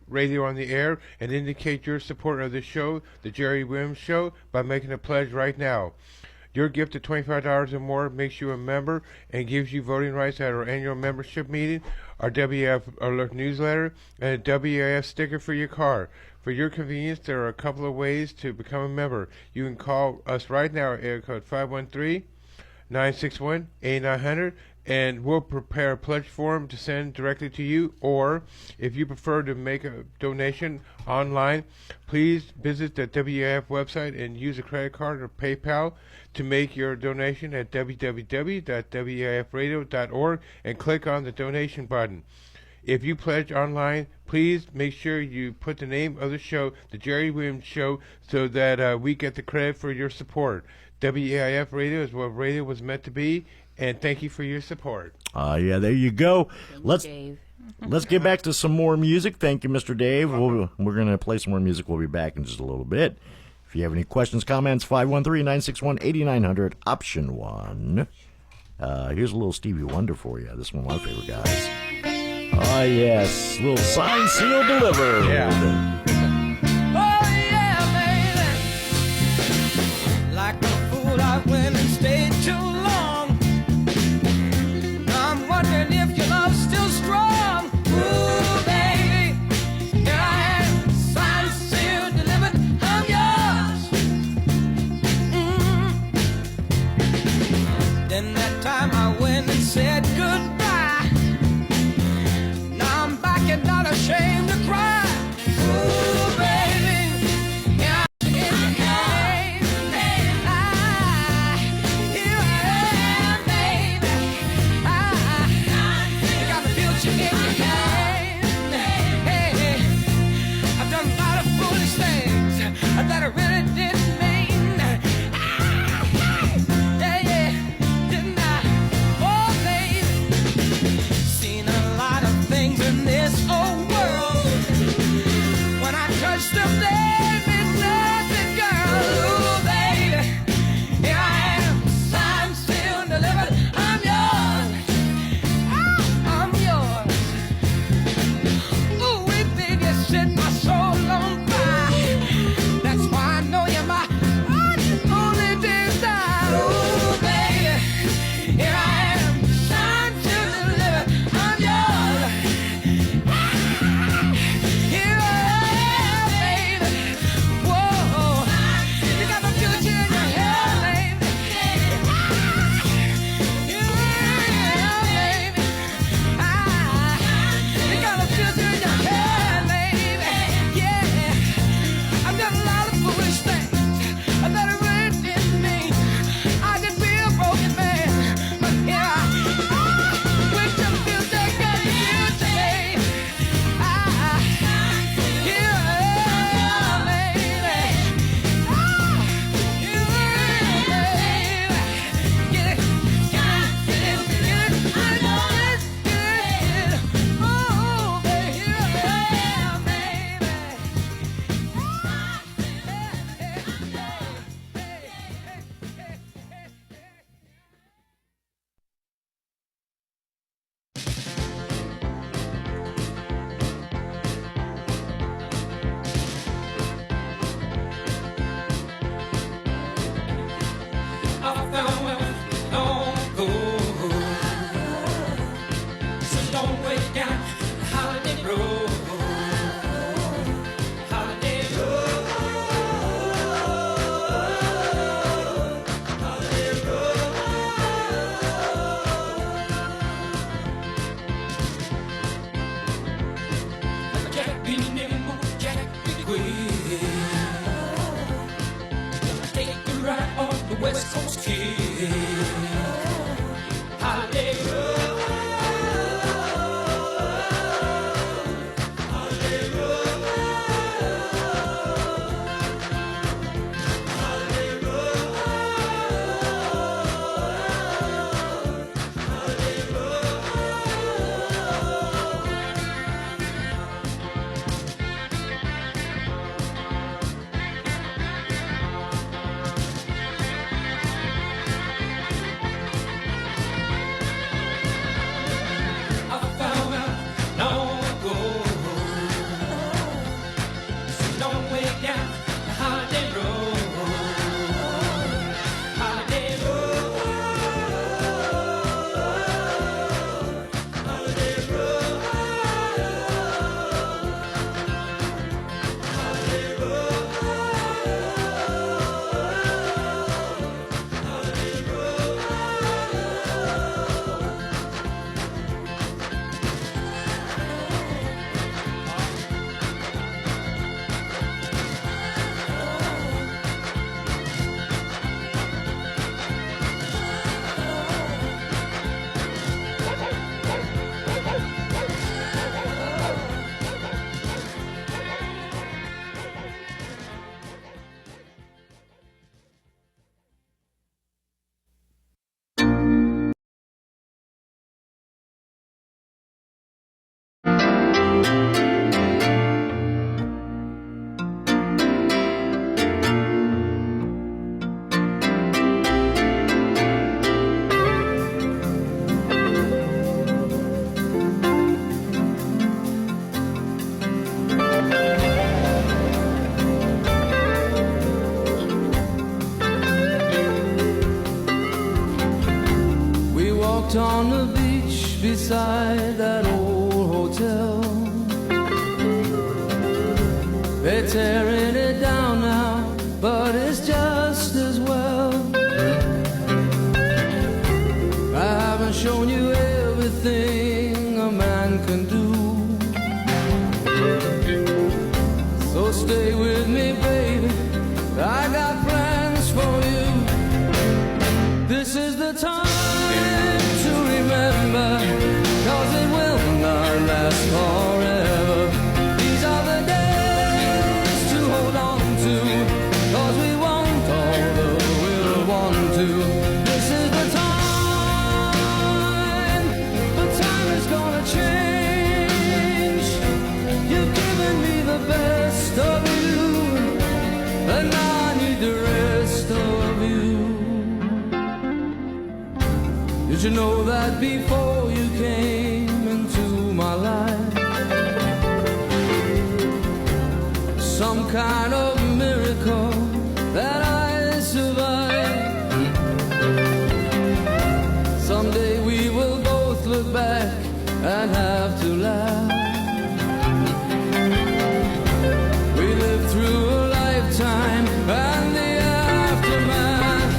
radio on the air and indicate your support of the show, The Jerry Williams Show, by making a pledge right now. Your gift of $25 or more makes you a member and gives you voting rights at our annual membership meeting, our WAF Alert newsletter, and a WAF sticker for your car. For your convenience, there are a couple of ways to become a member. You can call us right now at area code 513-961-8900, and we'll prepare a pledge form to send directly to you. Or, if you prefer to make a donation online, please visit the WAF website and use a credit card or PayPal to make your donation at www.wafradio.org and click on the donation button. If you pledge online, please make sure you put the name of the show, The Jerry Williams Show, so that we get the credit for your support. WAIF Radio is what radio was meant to be, and thank you for your support. Yeah, there you go. Let's get back to some more music. Thank you, Mr. Dave. We're going to play some more music. We'll be back in just a little bit. If you have any questions, comments, 513-961-8900, option 1. Here's a little Stevie Wonder for you. This is one of my favorite guys. Oh, yes. Little sign, seal, delivered. Yeah. Oh, yeah, baby. Like a fool, I went and stayed too long. I'm wondering if your love's still strong. Ooh, baby. Here I am, signed, sealed, delivered. I'm yours. Then that time I went and said goodbye. And not ashamed to cry. Ooh, baby, yeah, in your hand, here I am, baby. You got the future in your hand. Hey, I've done a lot of foolish things that I really didn't mean. Yeah, didn't I? Oh, baby, seen a lot of things in this old world. When I touch them, there is nothing, girl. Ooh, baby, here I am, signed, sealed, delivered. I'm yours. I'm yours. Ooh, baby, you set my soul on fire. That's why I know you're my only desire. Ooh, baby, here I am, signed, sealed, delivered. I'm yours. Here I am, baby. Whoa, you got the future in your hand, baby. You baby. You got the future in your hand, baby. Yeah, I've done a lot of foolish things that I really didn't mean. I could be a broken man, but here I with the future, got the future, baby. Here I am, baby. You baby. Get it, get it. I know it's good. Oh, baby, here I am, baby. I found where long ago. So don't wait down the holiday road. Holiday road. Holiday road. Jack be nimble, Jack be quick. Take a ride on the West Coast Kid. Holiday road. Holiday road. walked on the beach beside that old hotel. They're tearing it down now, but it's just as well. I haven't shown you everything a man can do, so stay with me, baby, I got plans for you. This is the time to remember, 'cause it will not last forever. These are the days to hold on to, 'cause we want all the we'll want to. This is the time, but time is gonna change. You've given me the best of you, and now I need the rest of you. Did you know that before you came into my life, some kind of miracle that I survived? Someday we will both look back and have to laugh. We lived through a lifetime and the aftermath.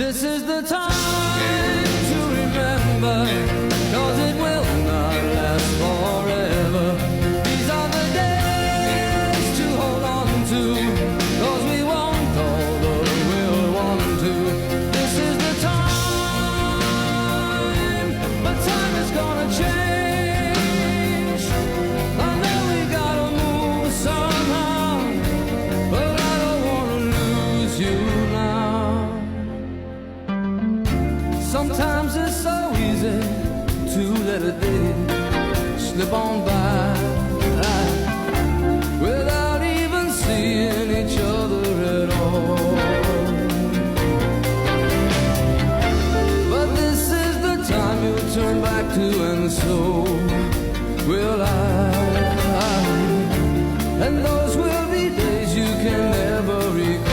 This is the time to remember, 'cause it will not last forever. These are the days to hold on to, 'cause we want all the we'll want to. This is the time, but time is gonna change. I know we gotta move somehow, but I don't wanna lose you now. Sometimes it's so easy to let a day slip on by without even seeing each other at all. But this is the time you'll turn back to, and so will I. And those will be days you can never recall.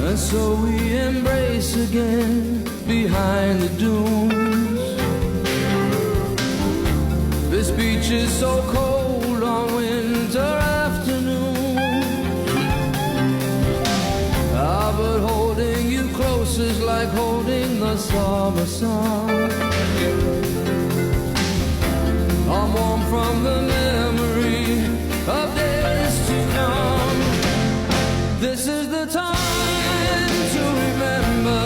And so we embrace again behind the dunes. This beach is so cold on winter afternoons. Ah, but holding you close is like holding the summer sun. I'm warm from the memory of days to come. This is the time to remember,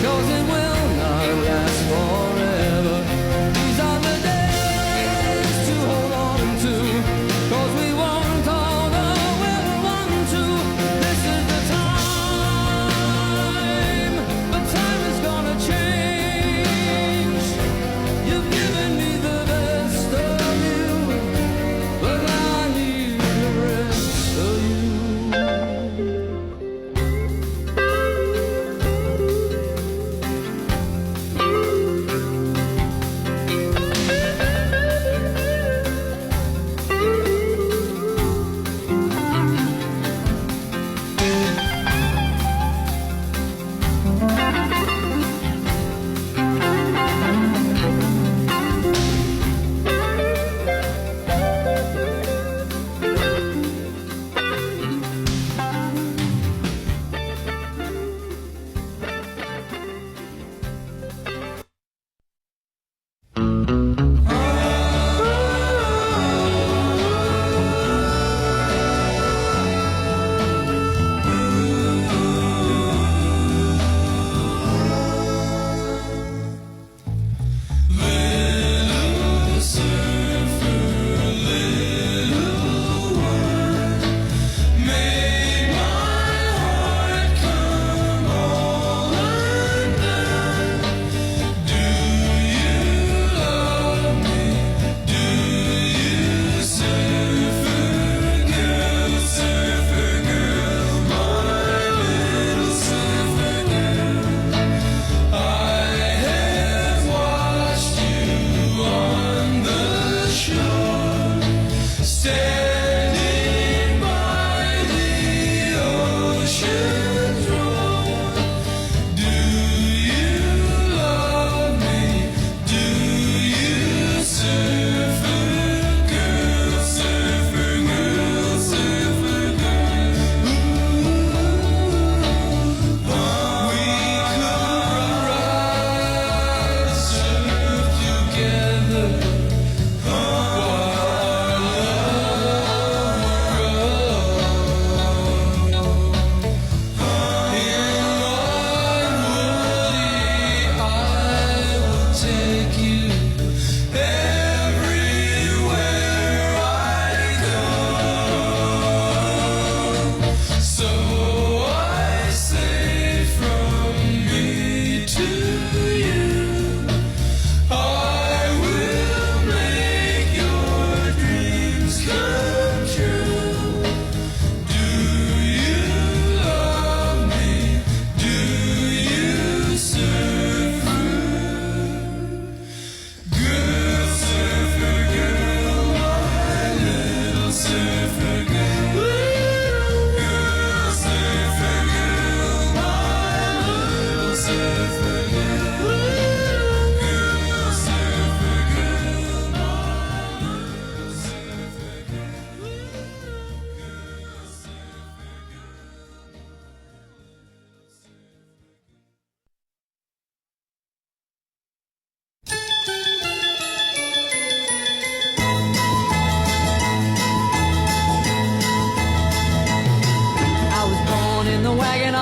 'cause it will not last forever. These are the days to hold on to, 'cause we want all the we'll want to. This is the time, but time is gonna change. You've given me the best of you,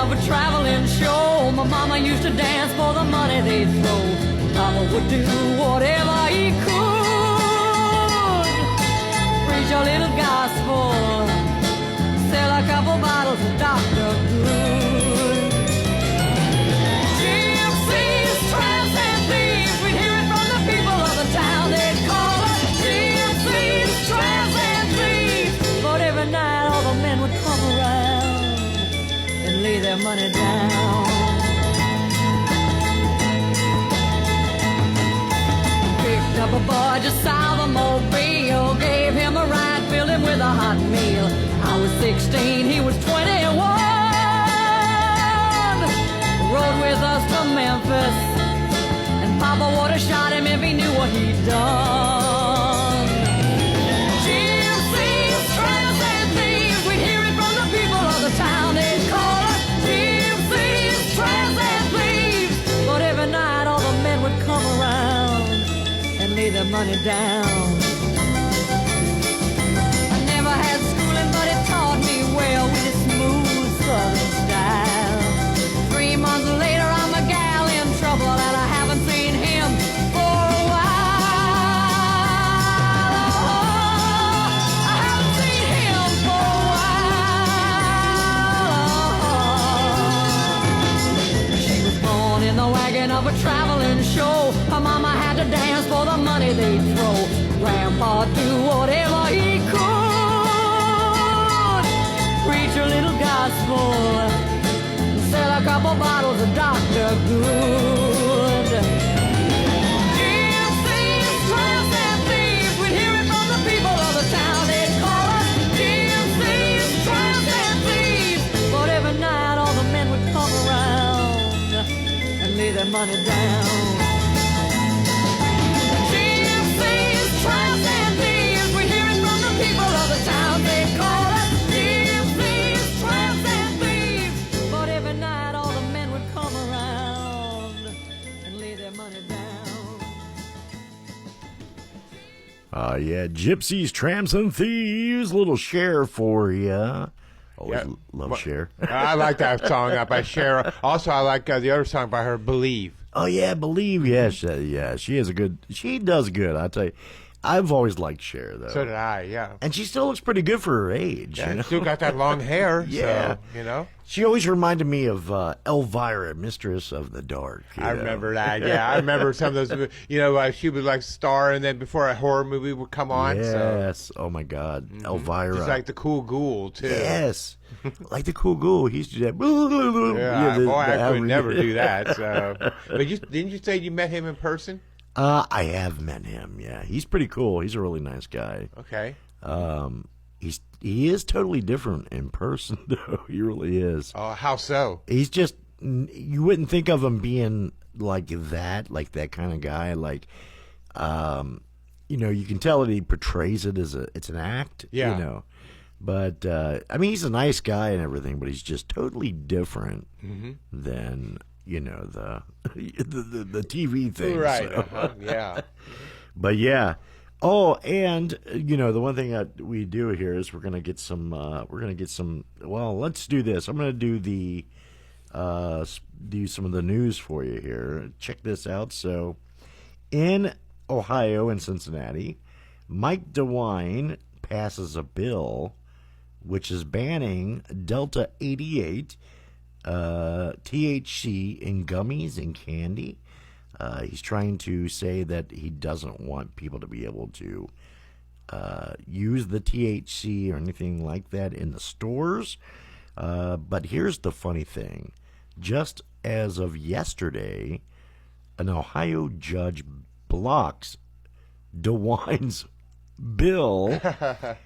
of a traveling show. My mama used to dance for the money they'd throw. Papa would do whatever he could. Preach a little gospel, sell a couple bottles of Dr. Good. Gypsies, tramps, and thieves, we'd hear it from the people of the town. They'd call us gypsies, tramps, and thieves. But every night all the men would come around and lay their money down. Picked up a boy just south of Mobile, gave him a ride, filled him with a hot meal. I was 16, he was 21. Rode with us to Memphis, and Papa would have shot him if he knew what he'd done. Gypsies, tramps, and thieves, we'd hear it from the people of the town. They'd call us gypsies, tramps, and thieves. But every night all the men would come around and lay their money down. I never had schooling, but it taught me well with its smooth southern style. 3 months later, I'm a gal in trouble, and I haven't seen him for a while. Oh, I haven't seen him for a while. She was born in the wagon of a traveling show. Her mama had to dance for the money they'd throw. Grandpa do whatever he could. Preach a little gospel, sell a couple bottles of Dr. Good. Gypsies, tramps, and thieves, we'd hear it from the people of the town. They'd call us gypsies, tramps, and thieves. But every night all the men would come around and lay their money down. Gypsies, tramps, and thieves, we'd hear it from the people of the town. They'd call us gypsies, tramps, and thieves. But every night all the men would come around and lay their money down. Yeah, gypsies, tramps, and thieves. Little Cher for you. Always love Cher. I like that song by Cher. Also, I like the other song by her, Believe. Oh yeah, Believe. Yes, yeah, she is a good. She does good. I tell you, I've always liked Cher though. So did I. Yeah. And she still looks pretty good for her age. Yeah, you know? still got that long hair. Yeah. So, you know. She always reminded me of Elvira, Mistress of the Dark. I remember that. Yeah, I remember some of those. You know, she would like star, and then before a horror movie would come on. Yes. So. Oh my God, Elvira. She's like the cool ghoul too. Yes. Like the cool ghoul. He used to do that. Yeah, boy, I could never do that. So. But didn't you say you met him in person? I have met him. Yeah, he's pretty cool. He's a really nice guy. Okay. He is totally different in person, though. He really is. Oh, how so? He's just, you wouldn't think of him being like that kind of guy. Like, you know, you can tell that he portrays it as it's an act. Yeah. You know, but I mean, he's a nice guy and everything, but he's just totally different than you know the TV thing. Right. So. Yeah. But yeah. Oh, and you know the one thing that we do here is we're gonna get some. Well, let's do this. I'm gonna do some of the news for you here. Check this out. So, in Ohio and Cincinnati, Mike DeWine passes a bill which is banning Delta 88 THC in gummies and candy. He's trying to say that he doesn't want people to be able to use the THC or anything like that in the stores. But here's the funny thing. Just as of yesterday, an Ohio judge blocks DeWine's bill,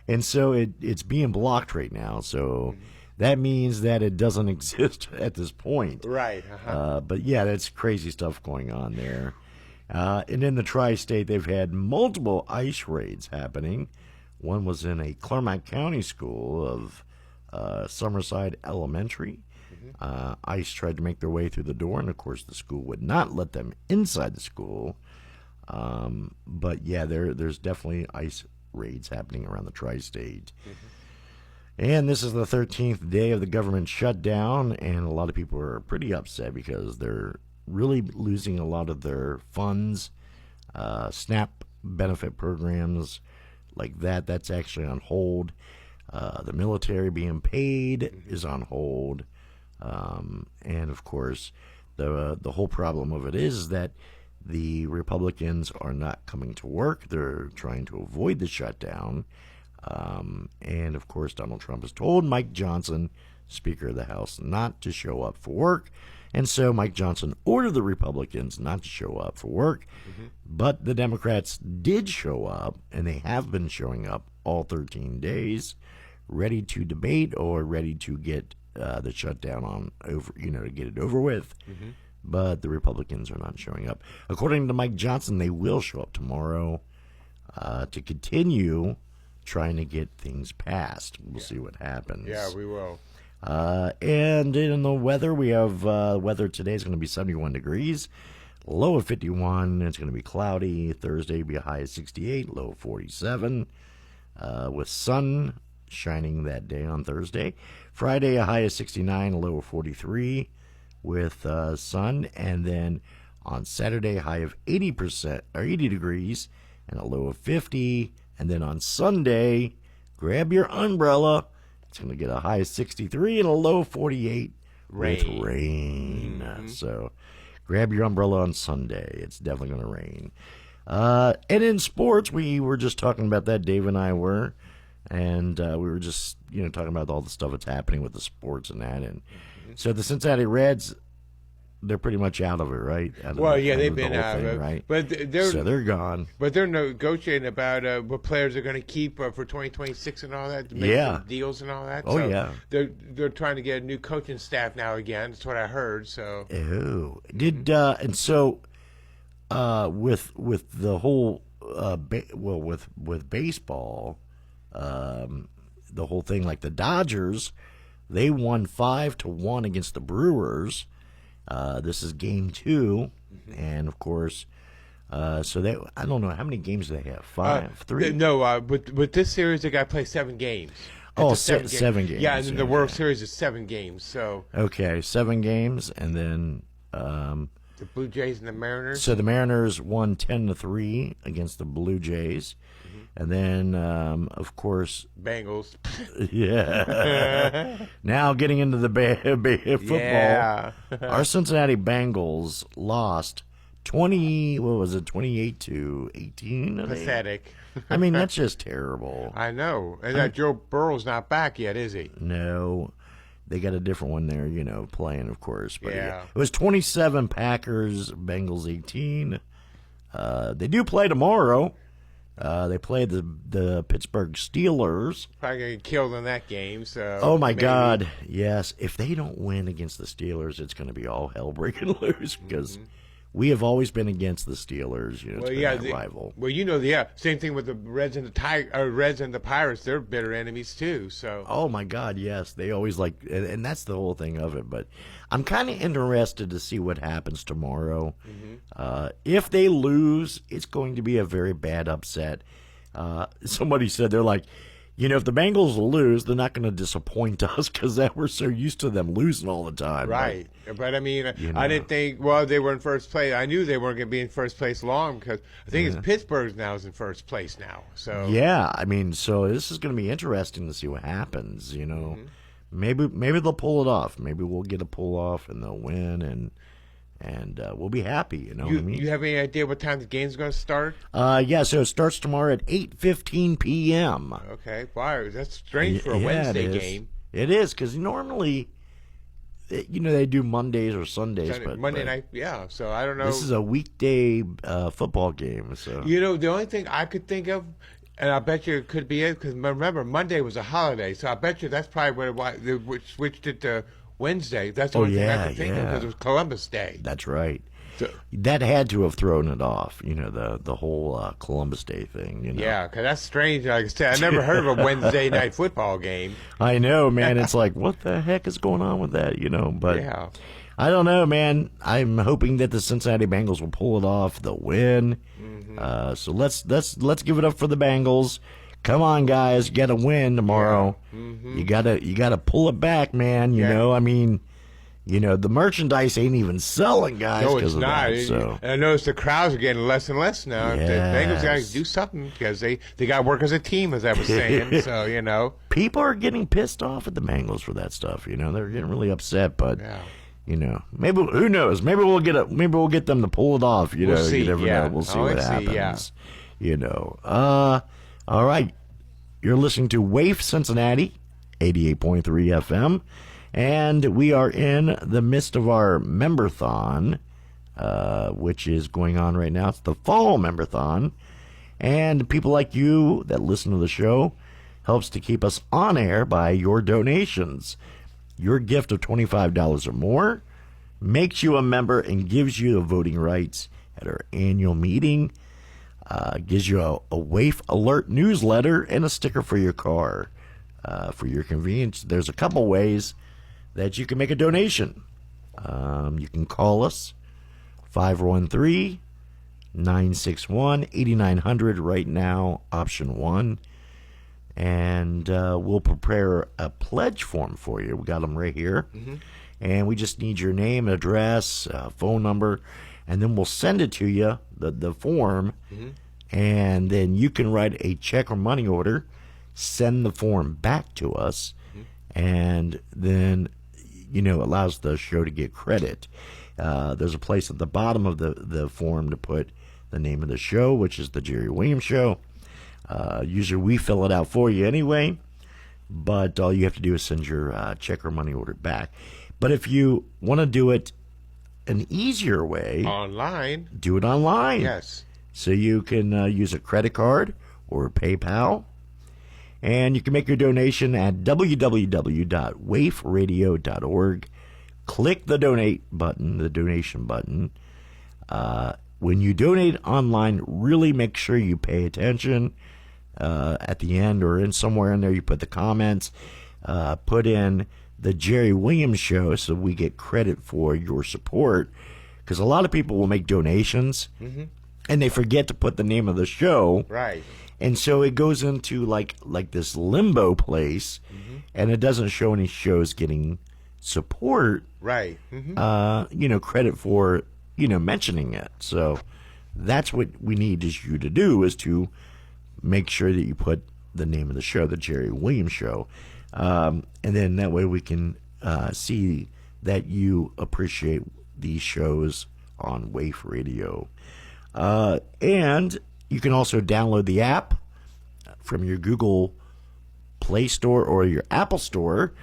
and so it's being blocked right now. So that means that it doesn't exist at this point. Right. But yeah, that's crazy stuff going on there. And in the tri-state, they've had multiple ICE raids happening. One was in a Clermont County school of Summerside Elementary. ICE tried to make their way through the door, and of course the school would not let them inside the school. But yeah, there's definitely ICE raids happening around the tri-state. And this is the 13th day of the government shutdown, and a lot of people are pretty upset because they're really losing a lot of their funds. SNAP benefit programs like that, that's actually on hold. The military being paid is on hold. And, of course, the whole problem of it is that the Republicans are not coming to work. They're trying to avoid the shutdown. And, of course, Donald Trump has told Mike Johnson, Speaker of the House, not to show up for work. And so Mike Johnson ordered the Republicans not to show up for work. But the Democrats did show up, and they have been showing up all 13 days, ready to debate or ready to get the shutdown on over, to get it over with. But the Republicans are not showing up. According to Mike Johnson, they will show up tomorrow to continue trying to get things passed. We'll see what happens. Yeah, we will. And in the weather, we have weather today is going to be 71 degrees, low of 51. It's going to be cloudy. Thursday will be a high of 68, low of 47, with sun shining that day on Thursday. Friday, a high of 69, a low of 43 with sun. And then on Saturday, a high of 80% or 80 degrees and a low of 50. And then on Sunday, grab your umbrella. It's going to get a high of 63 and a low of 48 with rain. So grab your umbrella on Sunday. It's definitely going to rain. And in sports, we were just talking about that, Dave and I were. And we were just, talking about all the stuff that's happening with the sports and that. And so the Cincinnati Reds, they're pretty much out of it, right? They've been out of it, right? But they're gone. But they're negotiating about what players are going to keep for 2026 and all that. To make some deals and all that. Oh, so yeah. They're trying to get a new coaching staff now again. That's what I heard. So. Oh, and so with the whole with baseball, the whole thing, like the Dodgers, they won 5-1 against the Brewers. This is game 2, and of course, so I don't know how many games do they have. 5, 3. No, with this series they got to play 7 games. Seven games. Yeah, and then the World Series is 7 games. So okay, 7 games, and then the Blue Jays and the Mariners. So the Mariners won 10-3 against the Blue Jays. And then, of course, Bengals. Yeah. Now getting into the football. Yeah. Our Cincinnati Bengals lost 28-18. Pathetic. I mean, that's just terrible. I know. And that Joe Burrow's not back yet, is he? No. They got a different one there, playing, of course. But yeah. It was 27 Packers, Bengals 18. They do play tomorrow. They play the Pittsburgh Steelers. Probably going to get killed in that game. So. Oh, my God. Yes. If they don't win against the Steelers, it's going to be all hell breaking loose because we have always been against the Steelers. It's been that rival. Well, same thing with the Reds and the Pirates. They're bitter enemies, too. So. Oh, my God, yes. They always and that's the whole thing of it. But I'm kind of interested to see what happens tomorrow. If they lose, it's going to be a very bad upset. Somebody said they're like, if the Bengals lose, they're not going to disappoint us because we're so used to them losing all the time. Right. But I mean, I didn't think, they were in first place. I knew they weren't going to be in first place long because I think it's Pittsburgh now is in first place now. So. Yeah. I mean, so this is going to be interesting to see what happens, Maybe they'll pull it off. Maybe we'll get a pull off and they'll win and we'll be happy. What I mean? You have any idea what time the game's going to start? Yeah. So it starts tomorrow at 8:15 p.m. Okay. Wow, that's strange for a Wednesday game. It is because normally, they do Mondays or Sundays, but Monday night. Yeah. So I don't know. This is a weekday football game. So the only thing I could think of. And I bet you it could be it because remember Monday was a holiday, so I bet you that's probably why they switched it to Wednesday. That's the only thing I could think of because it was Columbus Day. That's right. So, that had to have thrown it off, the whole Columbus Day thing. Yeah, because that's strange. Like I said, I never heard of a Wednesday night football game. I know, man. It's like, what the heck is going on with that? But yeah. I don't know, man. I'm hoping that the Cincinnati Bengals will pull it off. They'll win. So let's give it up for the Bengals. Come on, guys, you got to win tomorrow. Yeah. Mm-hmm. You gotta pull it back, man. You know, I mean, you know, the merchandise ain't even selling, guys. No, it's of not. That, so. And I notice the crowds are getting less and less now. Yes. The Bengals got to do something because they got to work as a team, as I was saying. So, you know. People are getting pissed off at the Bengals for that stuff. You know, they're getting really upset. But, you know, maybe, who knows? Maybe we'll get them to pull it off. You know, we'll see. You never know. We'll see what happens. You know. All right. You're listening to WAFE Cincinnati, 88.3 FM. And we are in the midst of our Memberthon, which is going on right now. It's the Fall Memberthon. And people like you that listen to the show helps to keep us on air by your donations. Your gift of $25 or more makes you a member and gives you the voting rights at our annual meeting. Gives you a WAFE alert newsletter and a sticker for your car. For your convenience, there's a couple ways that you can make a donation. You can call us, 513-961-8900 right now, option 1. And we'll prepare a pledge form for you. We got them right here. Mm-hmm. And we just need your name, address, phone number, and then we'll send it to you, the form, and then you can write a check or money order, send the form back to us, and then, you know, allows the show to get credit. There's a place at the bottom of the form to put the name of the show, which is The Jerry Williams Show. Usually we fill it out for you anyway, but all you have to do is send your check or money order back. But if you want to do it an easier way, online, do it online. Yes. So you can use a credit card or PayPal, and you can make your donation at www.waferadio.org. Click the donate button, the donation button. When you donate online, really make sure you pay attention. At the end or in somewhere in there, you put the comments, put in the Jerry Williams Show so we get credit for your support. Because a lot of people will make donations and they forget to put the name of the show. Right. And so it goes into like this limbo place, and it doesn't show any shows getting support. Right. You know, credit for, you know, mentioning it. So that's what we need you to do, is to make sure that you put the name of the show, the Jerry Williams Show. And then that way we can see that you appreciate these shows on WAFE Radio. And you can also download the app from your Google Play Store or your Apple Store.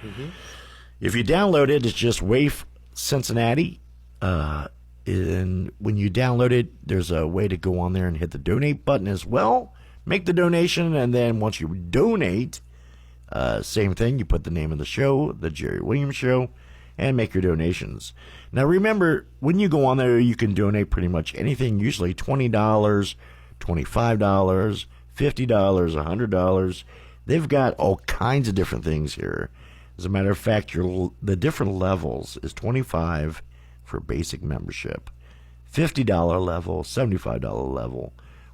If you download it, it's just WAFE Cincinnati. And when you download it, there's a way to go on there and hit the donate button as well. Make the donation, and then once you donate, same thing, you put the name of the show, The Jerry Williams Show, and make your donations. Now remember, when you go on there, you can donate pretty much anything, usually $20, $25, $50, $100. They've got all kinds of different things here. As a matter of fact, the different levels is $25 for basic membership, $50 level, $75 level,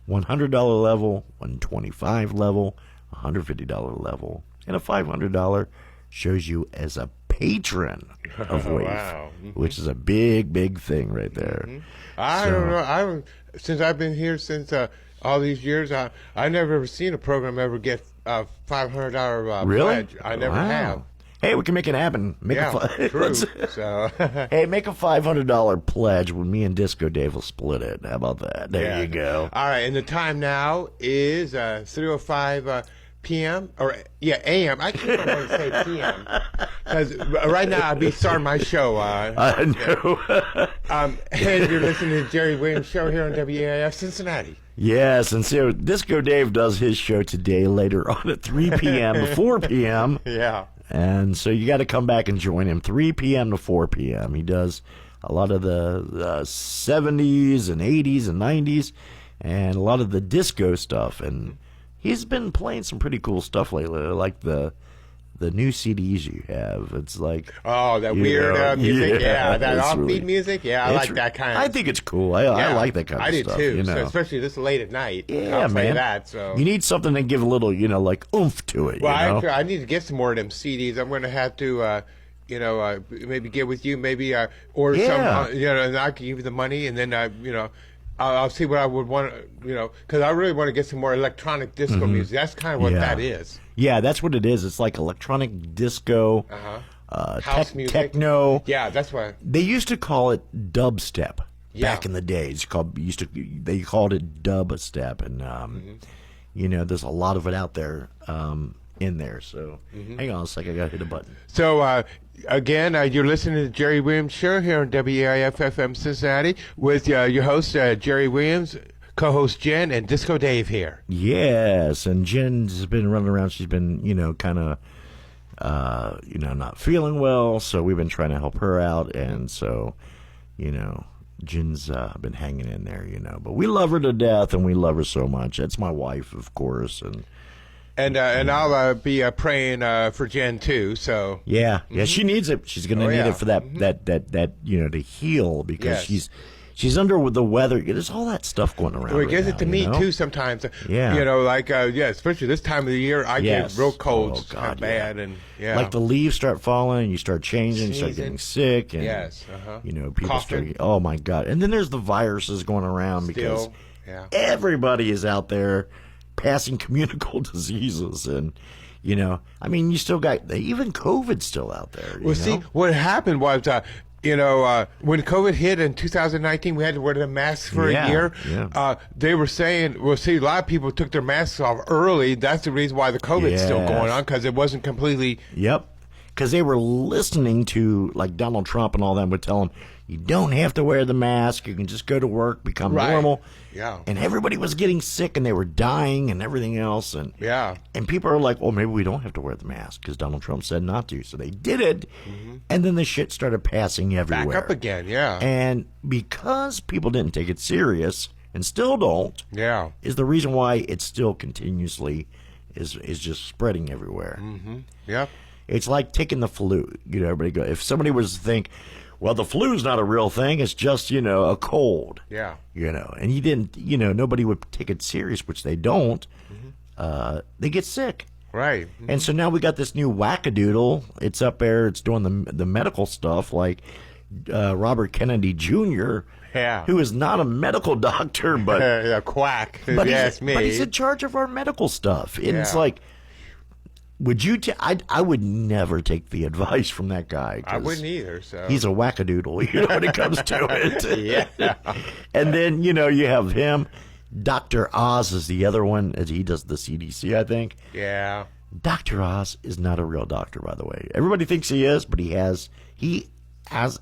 $100 level, $125 level, $150 level, and a $500 shows you as a patron of WAFE, Wow. which is a big, big thing right there. I don't know. Since I've been here since all these years, I never ever seen a program ever get a $500 Really? pledge. I never Wow. have. Hey, we can make it happen. True. So, hey, make a $500 pledge when me and Disco Dave will split it. How about that? There you go. All right, and the time now is 3:05 p.m. or a.m. I keep on wanting to say p.m. because right now I'll be starting my show. I know. And you're listening to Jerry Williams Show here on WAIF Cincinnati. Yes, and so Disco Dave does his show today later on at 3 p.m. to 4 p.m. Yeah. And so you got to come back and join him 3 p.m. to 4 p.m. He does a lot of the 70s and 80s and 90s and a lot of the disco stuff. And he's been playing some pretty cool stuff lately, like the the new CDs you have. It's like that you weird know, music, that it's offbeat really- music. Yeah, I it's like re- that kind. I think it's cool. I like that kind of I do stuff. too. You know? So especially this late at night. Yeah, I'll play man. that. So you need something to give a little, like oomph to it. well, you know? I need to get some more of them CDs. I'm going to have to. Maybe get with you, maybe order Yeah. some, and I can give you the money, and then, I'll see what I would want, because I really want to get some more electronic disco music. That's kind of what that is. Yeah, that's what it is. It's like electronic disco, House music. techno. Yeah, that's why. They used to call it dubstep back in the days. They called it dubstep, and there's a lot of it out there in there. So hang on a second, I got to hit a button. So, again, you're listening to the Jerry Williams Show here on WAIF-FM Cincinnati with your host, Jerry Williams, co-host Jen, and Disco Dave here. Yes, and Jen's been running around. She's been, kind of, not feeling well. So we've been trying to help her out, and so, Jen's been hanging in there, But we love her to death, and we love her so much. That's my wife, of course, And I'll be praying for Jen too. So yeah, she needs it. She's gonna need it for that to heal because she's under the weather. There's all that stuff going around. Well, it gives right it to now, me too sometimes. Yeah. Especially this time of the year, I get real colds, kind of bad, and like the leaves start falling, and you start changing, you start getting sick, and people Coughing. start. Oh my God! And then there's the viruses going around because everybody is out there passing communicable diseases, and you still got even COVID's still out there. Well, see, what happened was, when COVID hit in 2019, we had to wear the masks for a year. Yeah. They were saying, a lot of people took their masks off early. That's the reason why the COVID's still going on, because it wasn't completely. Yep. Because they were listening to, like, Donald Trump and all them would tell them, you don't have to wear the mask. You can just go to work, become normal. Yeah. And everybody was getting sick, and they were dying and everything else. And people are like, well, maybe we don't have to wear the mask because Donald Trump said not to. So they did it, and then the shit started passing everywhere. Back up again, yeah. And because people didn't take it serious, and still don't, is the reason why it still continuously is just spreading everywhere. Yep. It's like taking the flu. Everybody go. If somebody was to think, well, the flu's not a real thing. It's just, a cold. Yeah. And you didn't, nobody would take it serious, which they don't. They get sick. Right. And so now we got this new wackadoodle. It's up there. It's doing the medical stuff like Robert Kennedy Jr., who is not a medical doctor, but a quack. But Yes, me. But he's in charge of our medical stuff. And it's like, would you? I would never take the advice from that guy. I wouldn't either. So he's a wackadoodle, when it comes to it. Yeah. And then you have him. Dr. Oz is the other one. He does the CDC, I think. Yeah. Dr. Oz is not a real doctor, by the way. Everybody thinks he is, but he has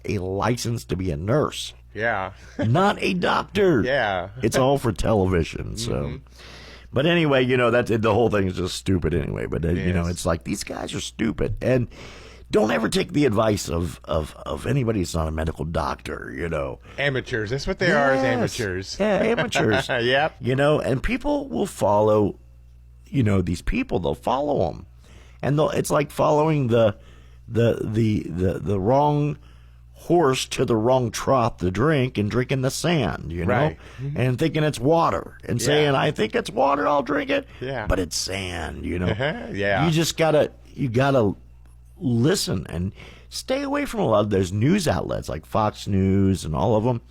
a license to be a nurse. Yeah. Not a doctor. Yeah. It's all for television. So. But anyway, that's the whole thing is just stupid anyway. But it's like these guys are stupid, and don't ever take the advice of anybody that's not a medical doctor. Amateurs. That's what they are, is amateurs. Yeah, amateurs. Yep. And people will follow. These people, they'll follow them, and it's like following the wrong horse to the wrong trough to drink and drinking the sand, Right. and thinking it's water and saying, I think it's water, I'll drink it. Yeah. But it's sand, Yeah. You just gotta listen and stay away from a lot of those news outlets like Fox News and all of them.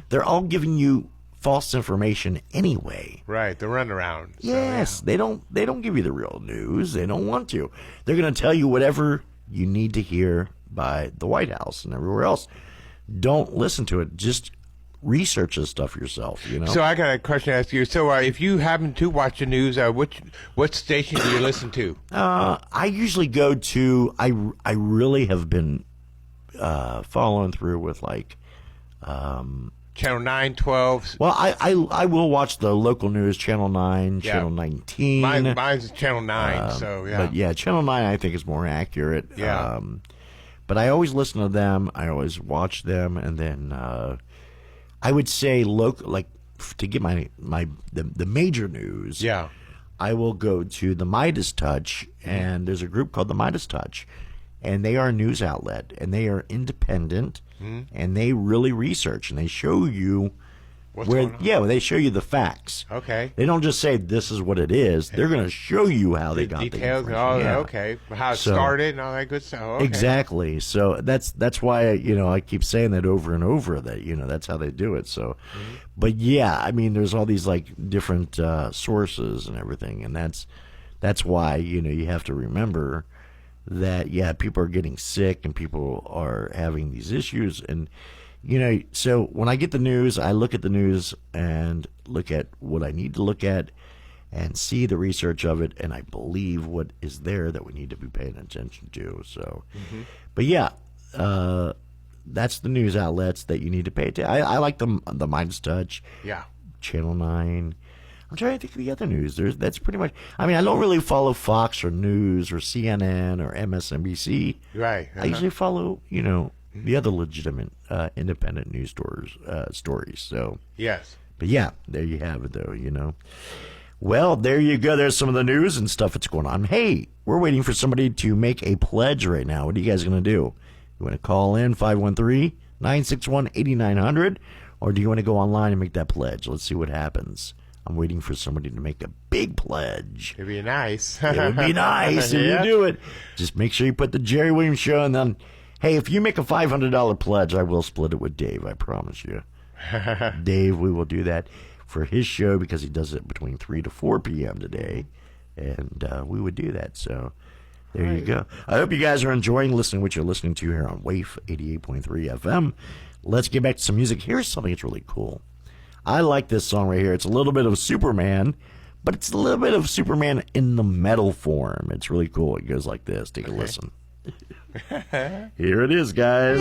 They're all giving you false information anyway. Right, the runaround. Yes, they don't give you the real news. They don't want to. They're going to tell you whatever you need to hear by the White House and everywhere else. Don't listen to it. Just research this stuff yourself. So I got a question to ask you. So if you happen to watch the news, what station do you listen to? I usually go to. I really have been following through with like. Channel 9, 12. Well, I will watch the local news, Channel 9, Channel 19. Mine's Channel 9, so yeah. But yeah, Channel 9 I think is more accurate. Yeah. But I always listen to them. I always watch them, and then I would say to get the major news. Yeah. I will go to the Midas Touch, and there's a group called the Midas Touch, and they are a news outlet, and they are independent, and they really research, and they show you What's going on? Yeah, they show you the facts. Okay. They don't just say this is what it is. They're going to show you how they got the details. information. Okay. How it started and all that good stuff. Okay. Exactly. So that's why I keep saying that over and over, that that's how they do it. So, but yeah, I mean, there's all these like different sources and everything, and that's why you have to remember that people are getting sick and people are having these issues. And so when I get the news, I look at the news and look at what I need to look at and see the research of it, and I believe what is there that we need to be paying attention to. So, but yeah, that's the news outlets that you need to pay attention. I like the Midas Touch, Channel 9. I'm trying to think of the other news. That's pretty much. I mean, I don't really follow Fox or News or CNN or MSNBC. Right. I usually follow, the other legitimate independent news stories. So yes. But yeah, there you have it, though. Well, there you go. There's some of the news and stuff that's going on. Hey, we're waiting for somebody to make a pledge right now. What are you guys going to do? You want to call in 513-961-8900, or do you want to go online and make that pledge? Let's see what happens. I'm waiting for somebody to make a big pledge. It'd be nice. It would be nice if you do it. Just make sure you put the Jerry Williams Show, and then, hey, if you make a $500 pledge, I will split it with Dave, I promise you. Dave, we will do that for his show because he does it between 3 to 4 p.m. today, and we would do that. So there you go. I hope you guys are enjoying listening to what you're listening to here on WAIF 88.3 FM. Let's get back to some music. Here's something that's really cool. I like this song right here. It's a little bit of Superman, but it's a little bit of Superman in the metal form. It's really cool. It goes like this. Take a listen. Here it is, guys.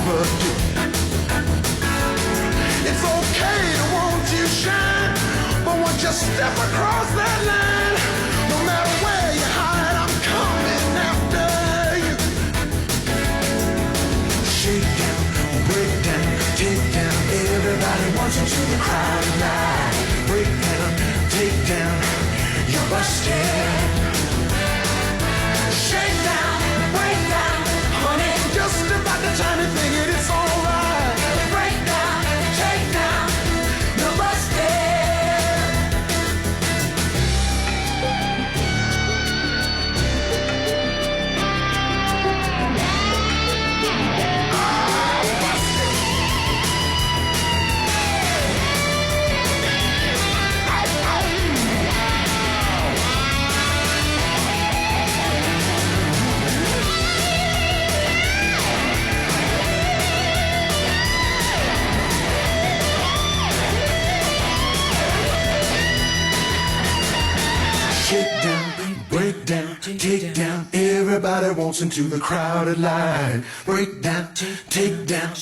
overdo. It's okay to want you shine, but once you step across that line, no matter where you hide, I'm coming after you. Shake down, break down, take down. Everybody wants you to the crowd line. Break down, take down. You're busted. Shake down, break down, honey. Just about the time you think it's alright. Break down, take down. You're busted. Shake down, break down, take down. Everybody wants into the crowded line. Break down, take down.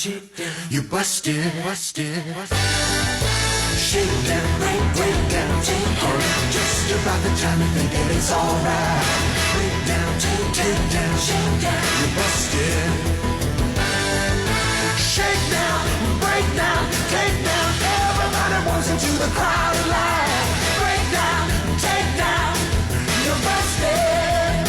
You busted, busted. Shake down, break down, hurry. Just about the time you think that it's alright. Break down, take down. You busted. Shake down, break down, take down. Everybody wants into the crowded line. Break down, take down. You're busted.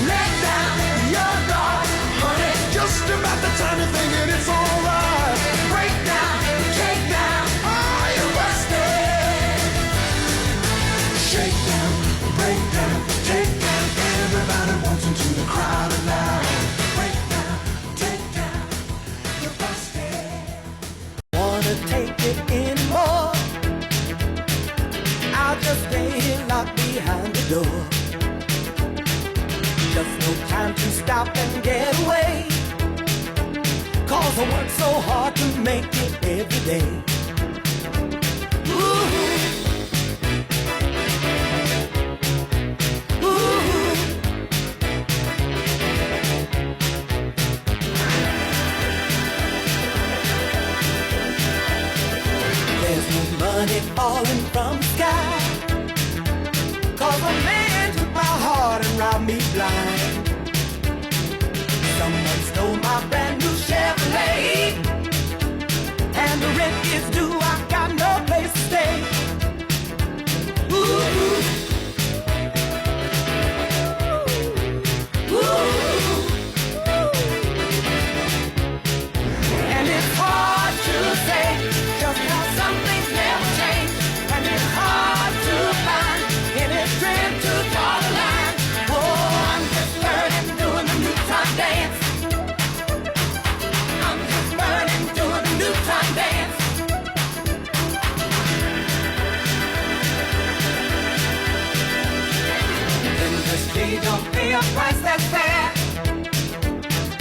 Let down your guard, honey. Just about the time you're thinking it's alright. Break down, take down. Oh, you're busted. Shake down, break down, take down. Everybody wants into the crowded line. Break down, take down. You're busted. Wanna take it anymore? I'll just stay here locked behind the door. Just no time to stop and get away. 'Cause I work so hard to make it every day. Ooh. Ooh. There's no money falling from the sky. 'Cause a man took my heart and robbed me blind. Someone stole my brand new Chevrolet, and the rent is due, I got no place to stay. Ooh. Ooh. And it's hard to say just how some things never change, and it's hard to find any strength to draw the line. Oh, I'm just learning, doing the new time dance. I'm just learning, doing the new time dance. Industry don't pay a price that's fair.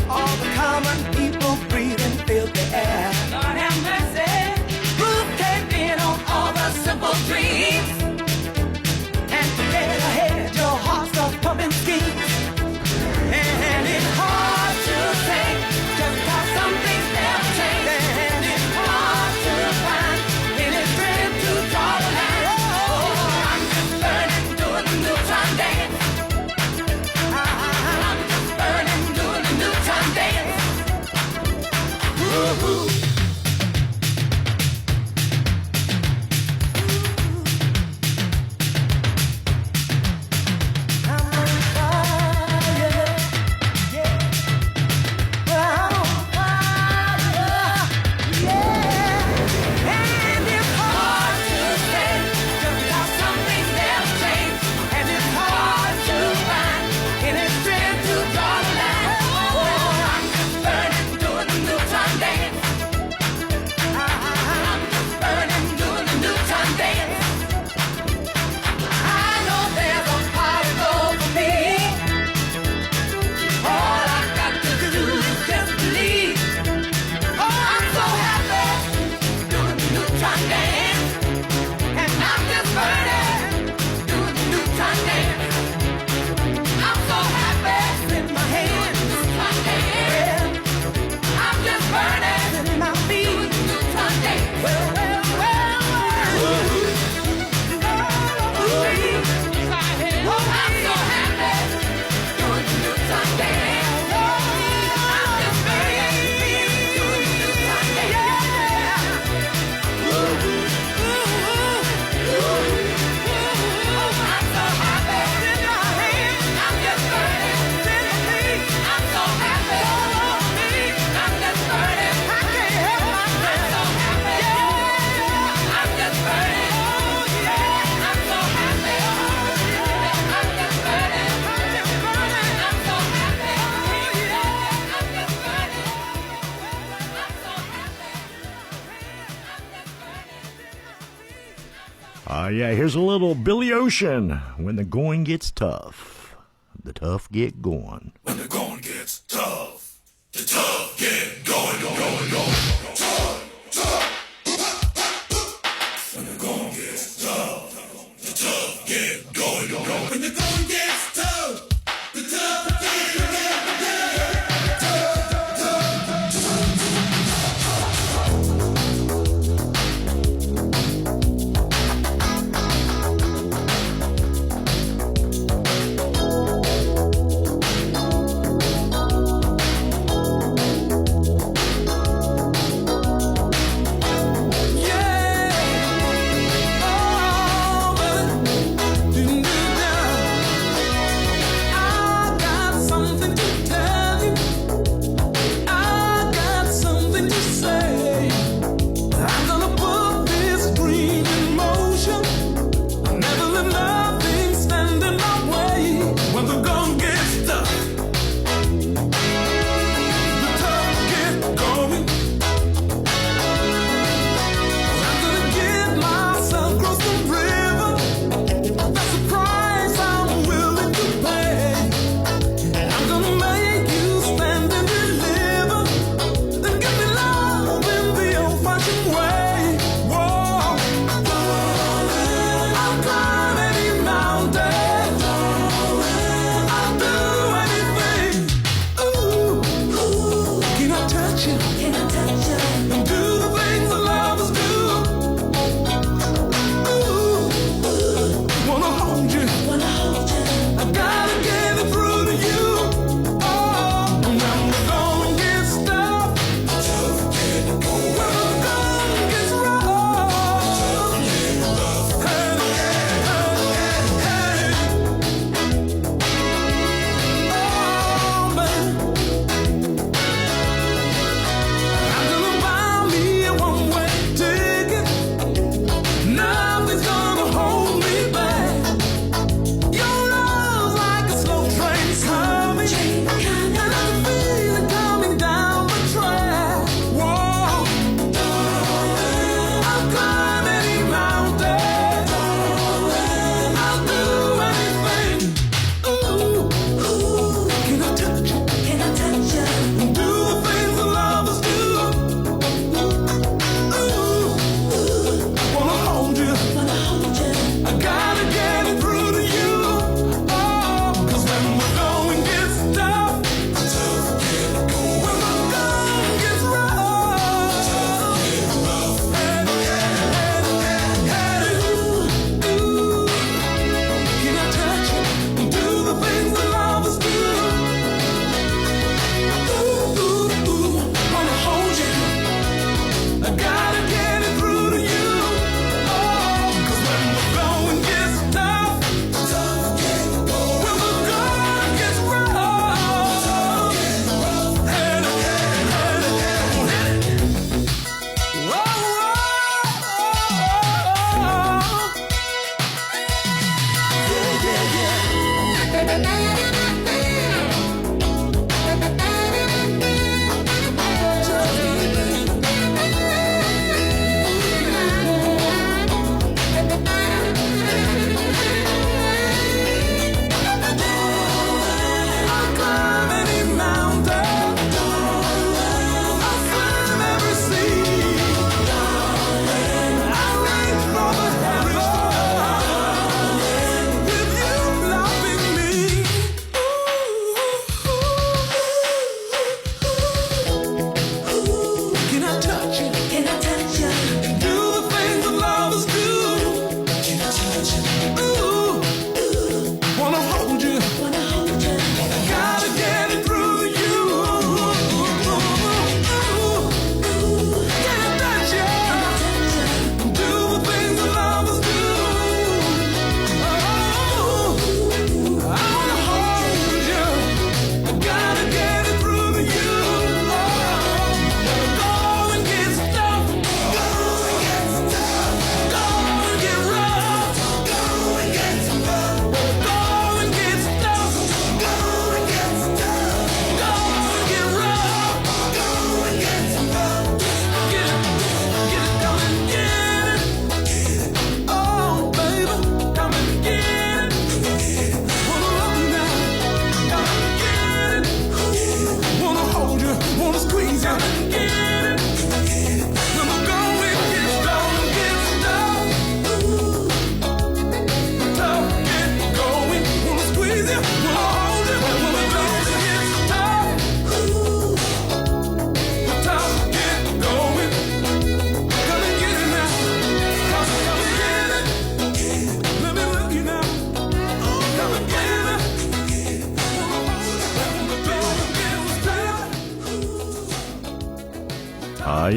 All the common people breathe and fill the air. Lord have mercy. Roof caved in on all the simple dreams. And to get ahead, your heart starts pumping schemes. And it's hard to say just how some things never change. And it's hard to find any strength to draw the line. Oh, I'm just learning, doing the new time dance. I'm just learning, doing the new time dance. Ooh. Yeah, here's a little Billy Ocean. When the going gets tough, the tough get going. When the going gets tough, the tough get going, going, going. Tough, tough. When the going gets tough, the tough get going, going. When the going gets tough, the tough get going.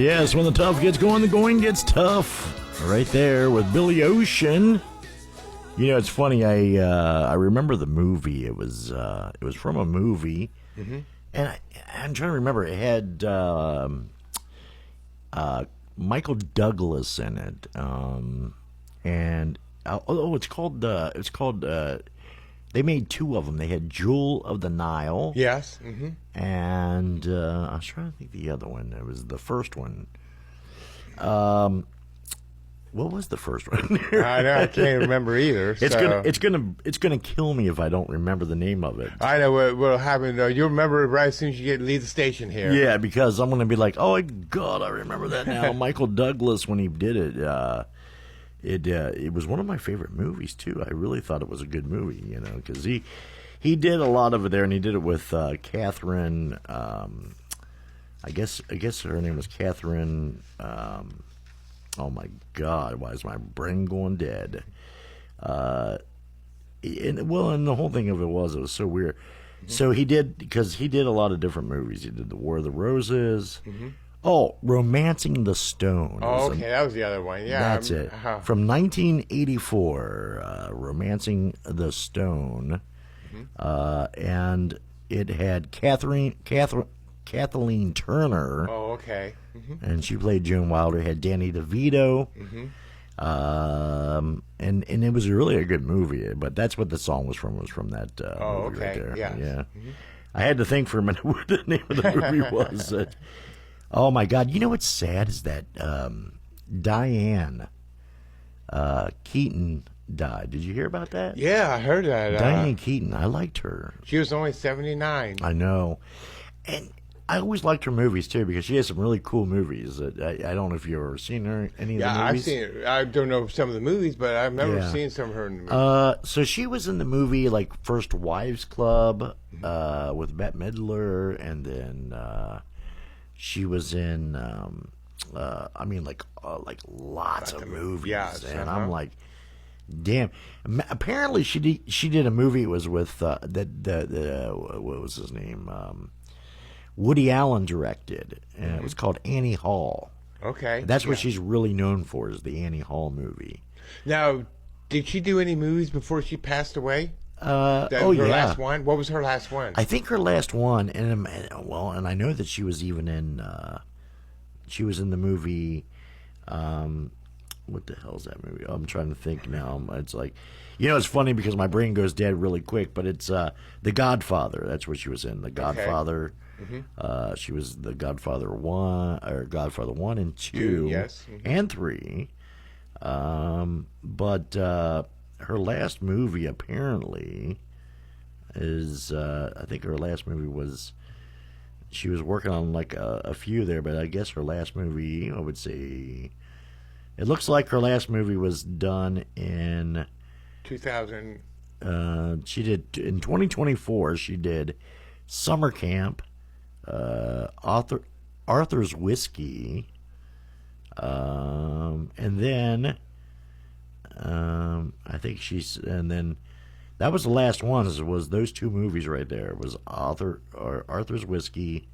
Yes, when the tough gets going, the going gets tough. Right there with Billy Ocean. You know, it's funny. I remember the movie. It was from a movie, and I'm trying to remember. It had Michael Douglas in it, and it's called. They made two of them. They had Jewel of the Nile. Yes. And I was trying to think the other one. It was the first one. What was the first one? I know, I can't remember either. It's gonna kill me if I don't remember the name of it. I know what'll happen. You'll remember it right as soon as you leave the station here. Yeah, because I'm gonna be like, oh my God, I remember that now. Michael Douglas, when he did it, it was one of my favorite movies too. I really thought it was a good movie, you know, because he did a lot of it there, and he did it with Catherine. I guess her name was Catherine. Oh my God! Why is my brain going dead? And the whole thing of it was so weird. So he did a lot of different movies. He did The War of the Roses. Oh, Romancing the Stone. Oh, okay, that was the other one. Yeah, that's it. From 1984, Romancing the Stone, and it had Kathleen Turner. Oh, okay. And she played Joan Wilder. It had Danny DeVito. And it was really a good movie. But that's what the song was from. Was from that movie right there. Yeah. I had to think for a minute what the name of the movie was. Oh my God! You know what's sad is that Diane Keaton died. Did you hear about that? Yeah, I heard that. Diane Keaton. I liked her. She was only 79. I know, and I always liked her movies too because she has some really cool movies. I don't know if you've ever seen her any of the movies. Yeah, I've seen her. I don't know some of the movies, but I remember seeing some of her in the movies. So she was in the movie like First Wives Club with Bette Midler, and then she was in like lots of movies. Yeah, and I'm like, damn. Apparently she did a movie. It was with what was his name? Woody Allen directed, and it was called Annie Hall. Okay. That's what she's really known for, is the Annie Hall movie. Now, did she do any movies before she passed away? Her last one? What was her last one? I think her last one, and I know that she was even in, she was in the movie, what the hell's that movie? I'm trying to think now. It's like, it's funny because my brain goes dead really quick, but it's The Godfather. That's what she was in, The Godfather. She was the Godfather 1 and 2, yes. and 3. But her last movie apparently is I think her last movie was, she was working on like a few there, but I guess her last movie, I would say, it looks like her last movie was done in 2000. She did in 2024. She did Summer Camp, Arthur's Whiskey, and then I think and then that was the last one. Was those two movies right there? It was Arthur's Whiskey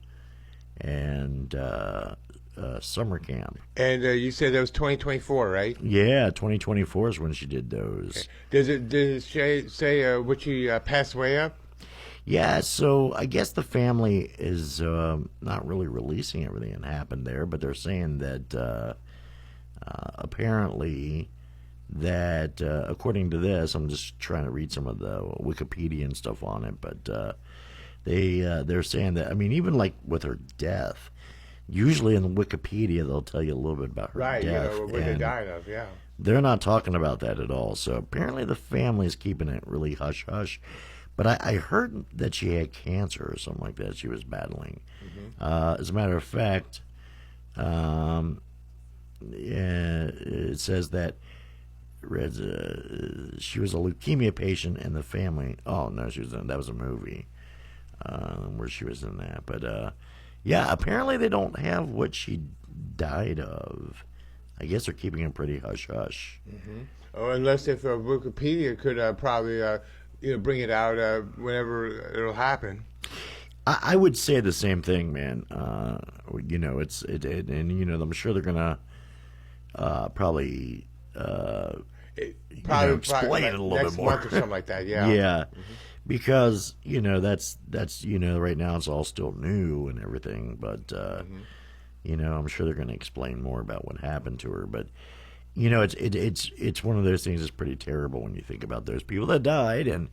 and Summer Camp. And you said that was 2024, right? Yeah, 2024 is when she did those. Okay. Did it say would she pass away of? Yeah, so I guess the family is not really releasing everything that happened there, but they're saying that apparently that according to this, I'm just trying to read some of the Wikipedia and stuff on it, but they're saying that, I mean, even like with her death, usually in Wikipedia they'll tell you a little bit about her death. Right, what they died of, yeah. They're not talking about that at all, so apparently the family is keeping it really hush-hush. But I heard that she had cancer or something like that she was battling. As a matter of fact, it says that she was a leukemia patient and the family... Oh, no, that was a movie where she was in that. But, yeah, apparently they don't have what she died of. I guess they're keeping it pretty hush-hush. Oh, unless if Wikipedia could probably... bring it out whenever it'll happen. I would say the same thing, man. You know, and you know, I'm sure they're gonna probably explain it a little next bit more month or something like that. Yeah. Yeah, because you know that's you know right now it's all still new and everything, but you know I'm sure they're gonna explain more about what happened to her, but. You know, it's one of those things that's pretty terrible when you think about those people that died, and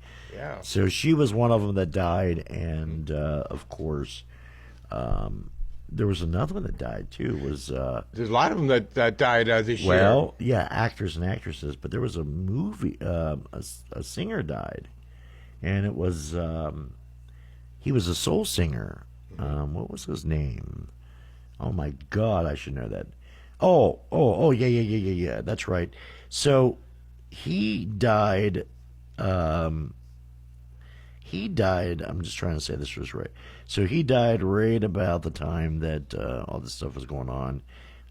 so she was one of them that died, and of course, there was another one that died too. Was there's a lot of them that died this year. Well, yeah, actors and actresses, but there was a movie, a singer died, and it was he was a soul singer. What was his name? Oh my God, I should know that. Oh, yeah. That's right. So he died. I'm just trying to say this was right. So he died right about the time that all this stuff was going on.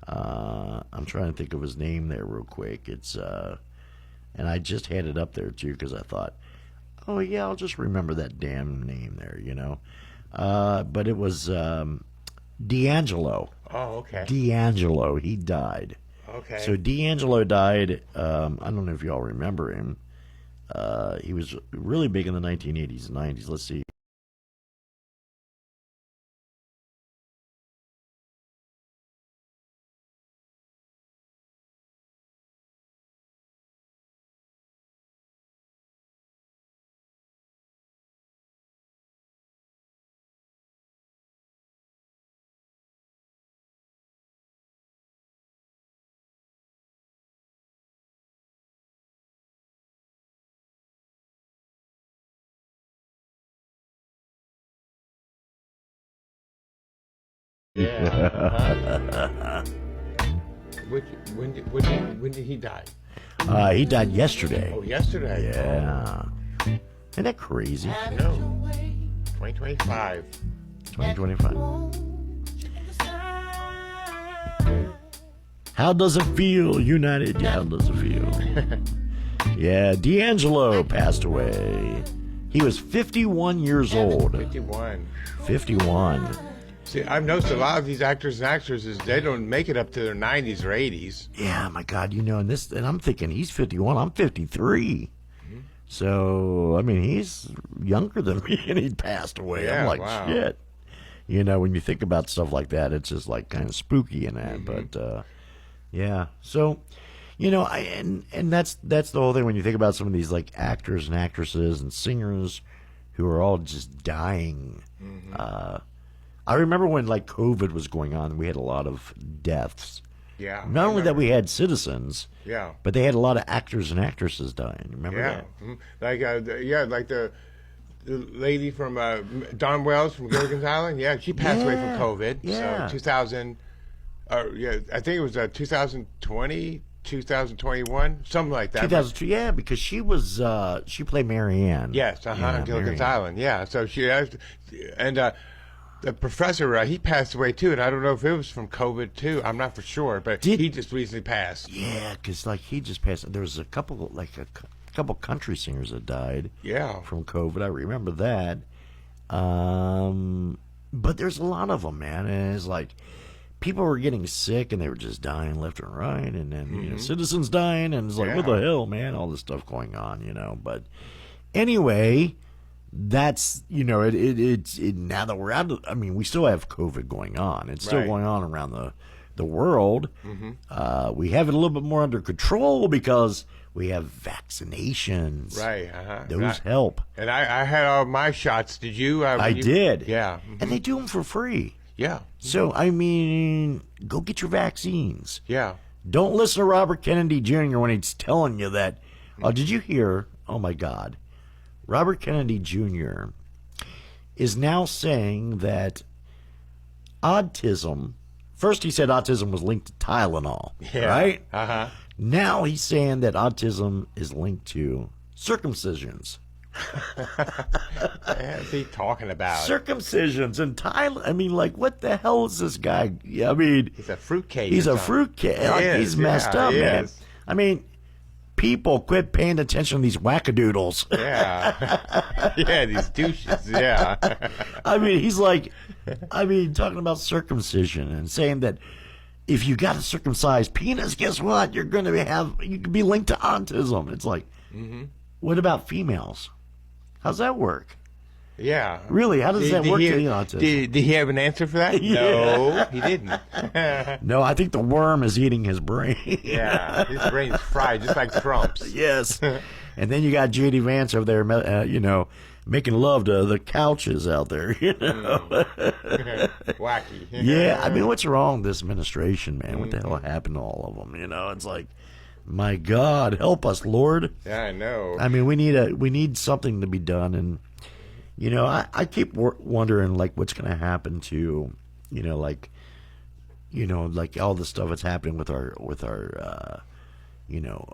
I'm trying to think of his name there real quick. It's and I just had it up there too because I thought, oh yeah, I'll just remember that damn name there, you know. But it was D'Angelo. Oh, okay. D'Angelo, he died. Okay. So D'Angelo died. I don't know if y'all remember him. He was really big in the 1980s and 90s. Let's see. Yeah. When did he die? He died yesterday. Oh, yesterday. Yeah. Isn't that crazy? No. 2025. 2025. How does it feel, United? Yeah, how does it feel? Yeah, D'Angelo passed away. He was 51 years old. 51. See, I've noticed a lot of these actors and actresses, they don't make it up to their 90s or 80s. Yeah, my God, you know, and I'm thinking he's 51, I'm 53. So, I mean, he's younger than me, and he passed away. Yeah, I'm like, wow. shit. You know, when you think about stuff like that, it's just like kind of spooky and that. But, yeah. So, you know, and that's the whole thing when you think about some of these like actors and actresses and singers who are all just dying. I remember when like COVID was going on, we had a lot of deaths. Yeah. Not only that we had citizens, Yeah. but they had a lot of actors and actresses dying. Remember that? Like like the lady from Dawn Wells from Gilligan's Island. Yeah, she passed away from COVID. Yeah. So 2000. I think it was 2020, 2021, something like that. 2002, yeah, because she was she played Mary Ann. Yes, Yeah, on Gilligan's Mary Ann. Island. Yeah. So she and. The professor, he passed away too, and I don't know if it was from COVID too. I'm not for sure, but he just recently passed. Yeah, because like he just passed. There was a couple country singers that died. Yeah. From COVID. I remember that. But there's a lot of them, man, and it's like people were getting sick and they were just dying left and right, and then you know, citizens dying, and it's like what the hell, man, all this stuff going on, you know. But anyway. That's, you know, it's now that we're out of, I mean, we still have COVID going on. It's still going on around the world. We have it a little bit more under control because we have vaccinations. Right. Those help. And I had all my shots. Did you? I did. Yeah. And they do them for free. Yeah. So, I mean, go get your vaccines. Yeah. Don't listen to Robert Kennedy Jr. when he's telling you that. Oh, did you hear? Oh, my God. Robert Kennedy Jr. is now saying that autism, first he said autism was linked to Tylenol, right? Now he's saying that autism is linked to circumcisions. What's he talking about? Circumcisions and Tylenol. I mean, like, what the hell is this guy? I mean, he's a fruitcake. He's a fruitcake. Like, he's messed up, man. I mean, people quit paying attention to these wackadoodles. Yeah. Yeah, these douches, yeah. I mean, he's like, talking about circumcision and saying that if you got a circumcised penis, guess what? You could be linked to autism. It's like, what about females? How's that work? Yeah. Really, how does that work to the autism? Did he have an answer for that? Yeah. No, he didn't. No, I think the worm is eating his brain. Yeah, his brain's fried, just like Trump's. Yes. And then you got J.D. Vance over there, making love to the couches out there, Wacky. Yeah, I mean, what's wrong with this administration, man? What the hell happened to all of them? It's like, my God, help us, Lord. Yeah, I know. I mean, we need something to be done, and I keep wondering like what's going to happen to, like all the stuff that's happening with our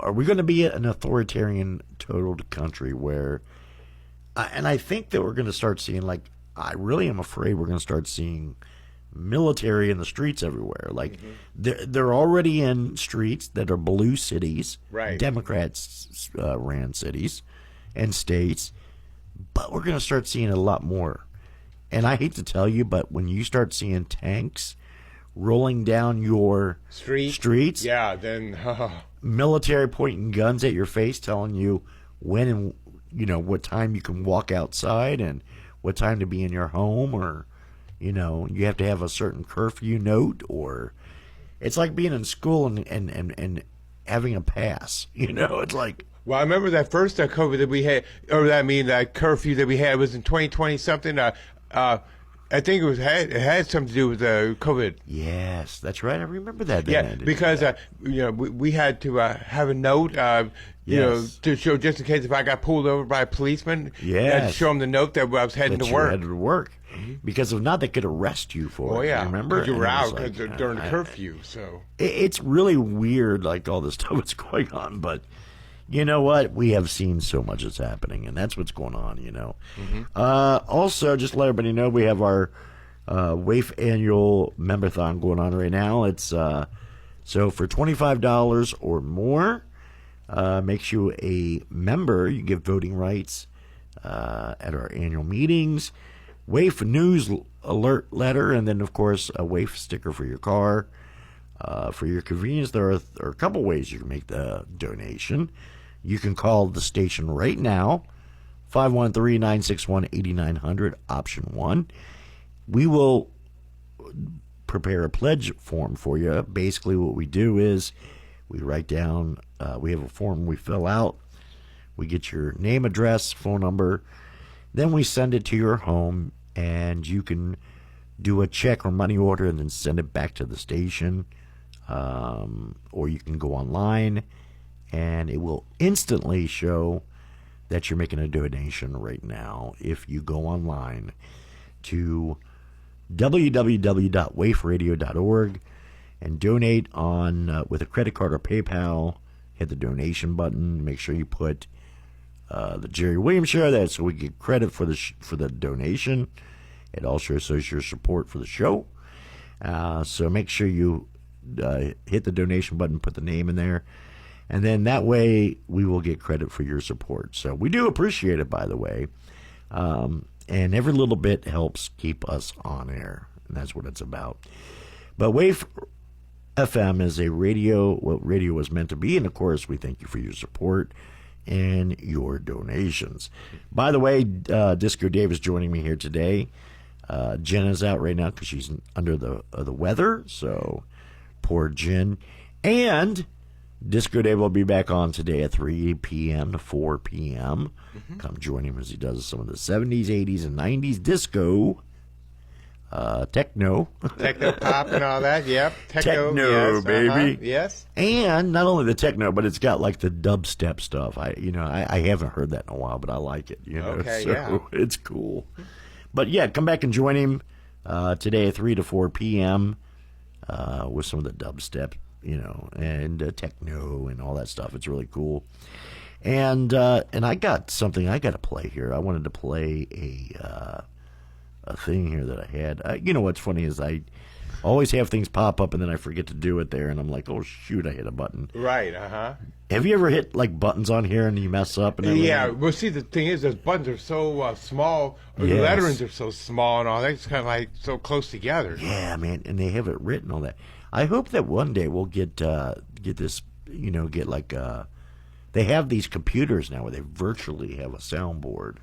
are we going to be an authoritarian total country where, and I think that we're going to start seeing, like, I really am afraid we're going to start seeing military in the streets everywhere. Like, they're already in streets that are blue cities. Right. Democrats ran cities and states, but we're going to start seeing it a lot more. And I hate to tell you, but when you start seeing tanks rolling down your streets, yeah, then military pointing guns at your face, telling you when and what time you can walk outside and what time to be in your home, or you have to have a certain curfew note, or it's like being in school and having a pass. It's like. Well, I remember that first COVID that we had, that curfew that we had was in 2020 something. I think it had something to do with COVID. Yes, that's right. I remember that. Yeah, because we had to have a note, to show, just in case if I got pulled over by a policeman. Yeah, to show them the note that I was heading to work. Headed to work, because if not, they could arrest you for it. Oh yeah, remember? You were out like, during the curfew. So it's really weird, like all this stuff that's going on, but. You know what? We have seen so much that's happening, and that's what's going on, Also, just to let everybody know, we have our WAIF annual memberthon going on right now. It's so for $25 or more, makes you a member. You get voting rights at our annual meetings, WAIF news alert letter, and then, of course, a WAIF sticker for your car. For your convenience, there are a couple ways you can make the donation. You can call the station right now, 513-961-8900, option 1. We will prepare a pledge form for you. Basically, what we do is we write down, we have a form we fill out. We get your name, address, phone number. Then we send it to your home, and you can do a check or money order and then send it back to the station. Or you can go online, and it will instantly show that you're making a donation right now if you go online to www.waifradio.org and donate on with a credit card or PayPal. Hit the donation button. Make sure you put the Jerry Williams Show there, so we get credit for the donation. It also shows your support for the show. So make sure you hit the donation button, put the name in there, and then that way we will get credit for your support. So we do appreciate it, by the way, and every little bit helps keep us on air, and that's what it's about. But WAIF FM is a radio, what radio was meant to be, and of course we thank you for your support and your donations. By the way, Disco Dave is joining me here today. Jen is out right now because she's under the weather, so poor Jen. And Disco Dave will be back on today at 3 p.m. to 4 p.m. Come join him as he does some of the 70s, 80s, and 90s disco, techno. Techno pop and all that, yep. Techno, yes, baby. Yes. And not only the techno, but it's got like the dubstep stuff. I haven't heard that in a while, but I like it. Okay, so yeah. It's cool. But yeah, come back and join him today at 3 to 4 p.m. With some of the dubstep, and techno and all that stuff. It's really cool. And I got something I got to play here. I wanted to play a thing here that I had. What's funny is I always have things pop up and then I forget to do it there, and I'm like, oh shoot, I hit a button. Right. Uh-huh. Have you ever hit like buttons on here and you mess up? And Yeah. Well, see, the thing is, those buttons are so small. Or the letterings are so small and all that. It's kind of like so close together. Yeah, man, and they have it written all that. I hope that one day we'll get this. Get like they have these computers now where they virtually have a soundboard.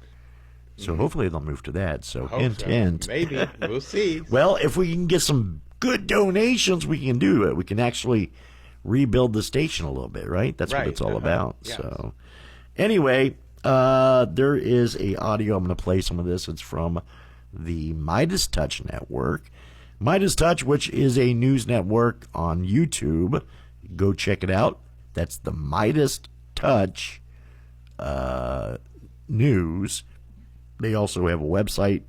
So hopefully they'll move to that. So hint. Maybe. We'll see. Well, if we can get some good donations, we can do it. We can actually rebuild the station a little bit, right? That's what it's all about. Yes. So anyway, there is a audio. I'm going to play some of this. It's from the Midas Touch Network. Midas Touch, which is a news network on YouTube. Go check it out. That's the Midas Touch News. They also have a website,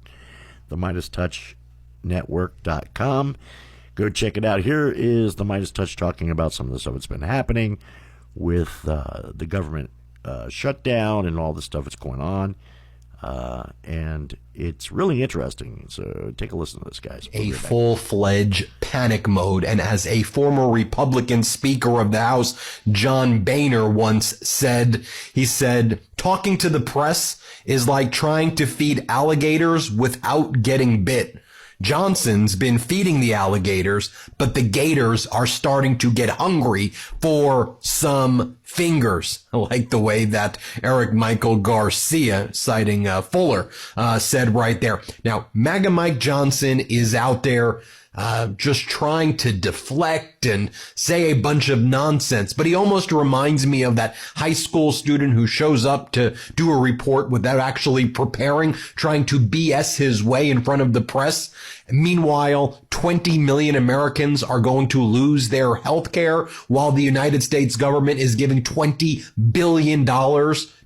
the MidasTouchNetwork.com. Go check it out. Here is the Midas Touch talking about some of the stuff that's been happening with the government shutdown and all the stuff that's going on. And it's really interesting. So take a listen to this, guys. A full-fledged panic mode. And as a former Republican Speaker of the House, John Boehner, once said, he said, talking to the press is like trying to feed alligators without getting bit. Johnson's been feeding the alligators, but the gators are starting to get hungry for some fingers. I like the way that Eric Michael Garcia, citing Fuller, said right there. Now, MAGA Mike Johnson is out there just trying to deflect and say a bunch of nonsense. But he almost reminds me of that high school student who shows up to do a report without actually preparing, trying to BS his way in front of the press. Meanwhile, 20 million Americans are going to lose their health care while the United States government is giving $20 billion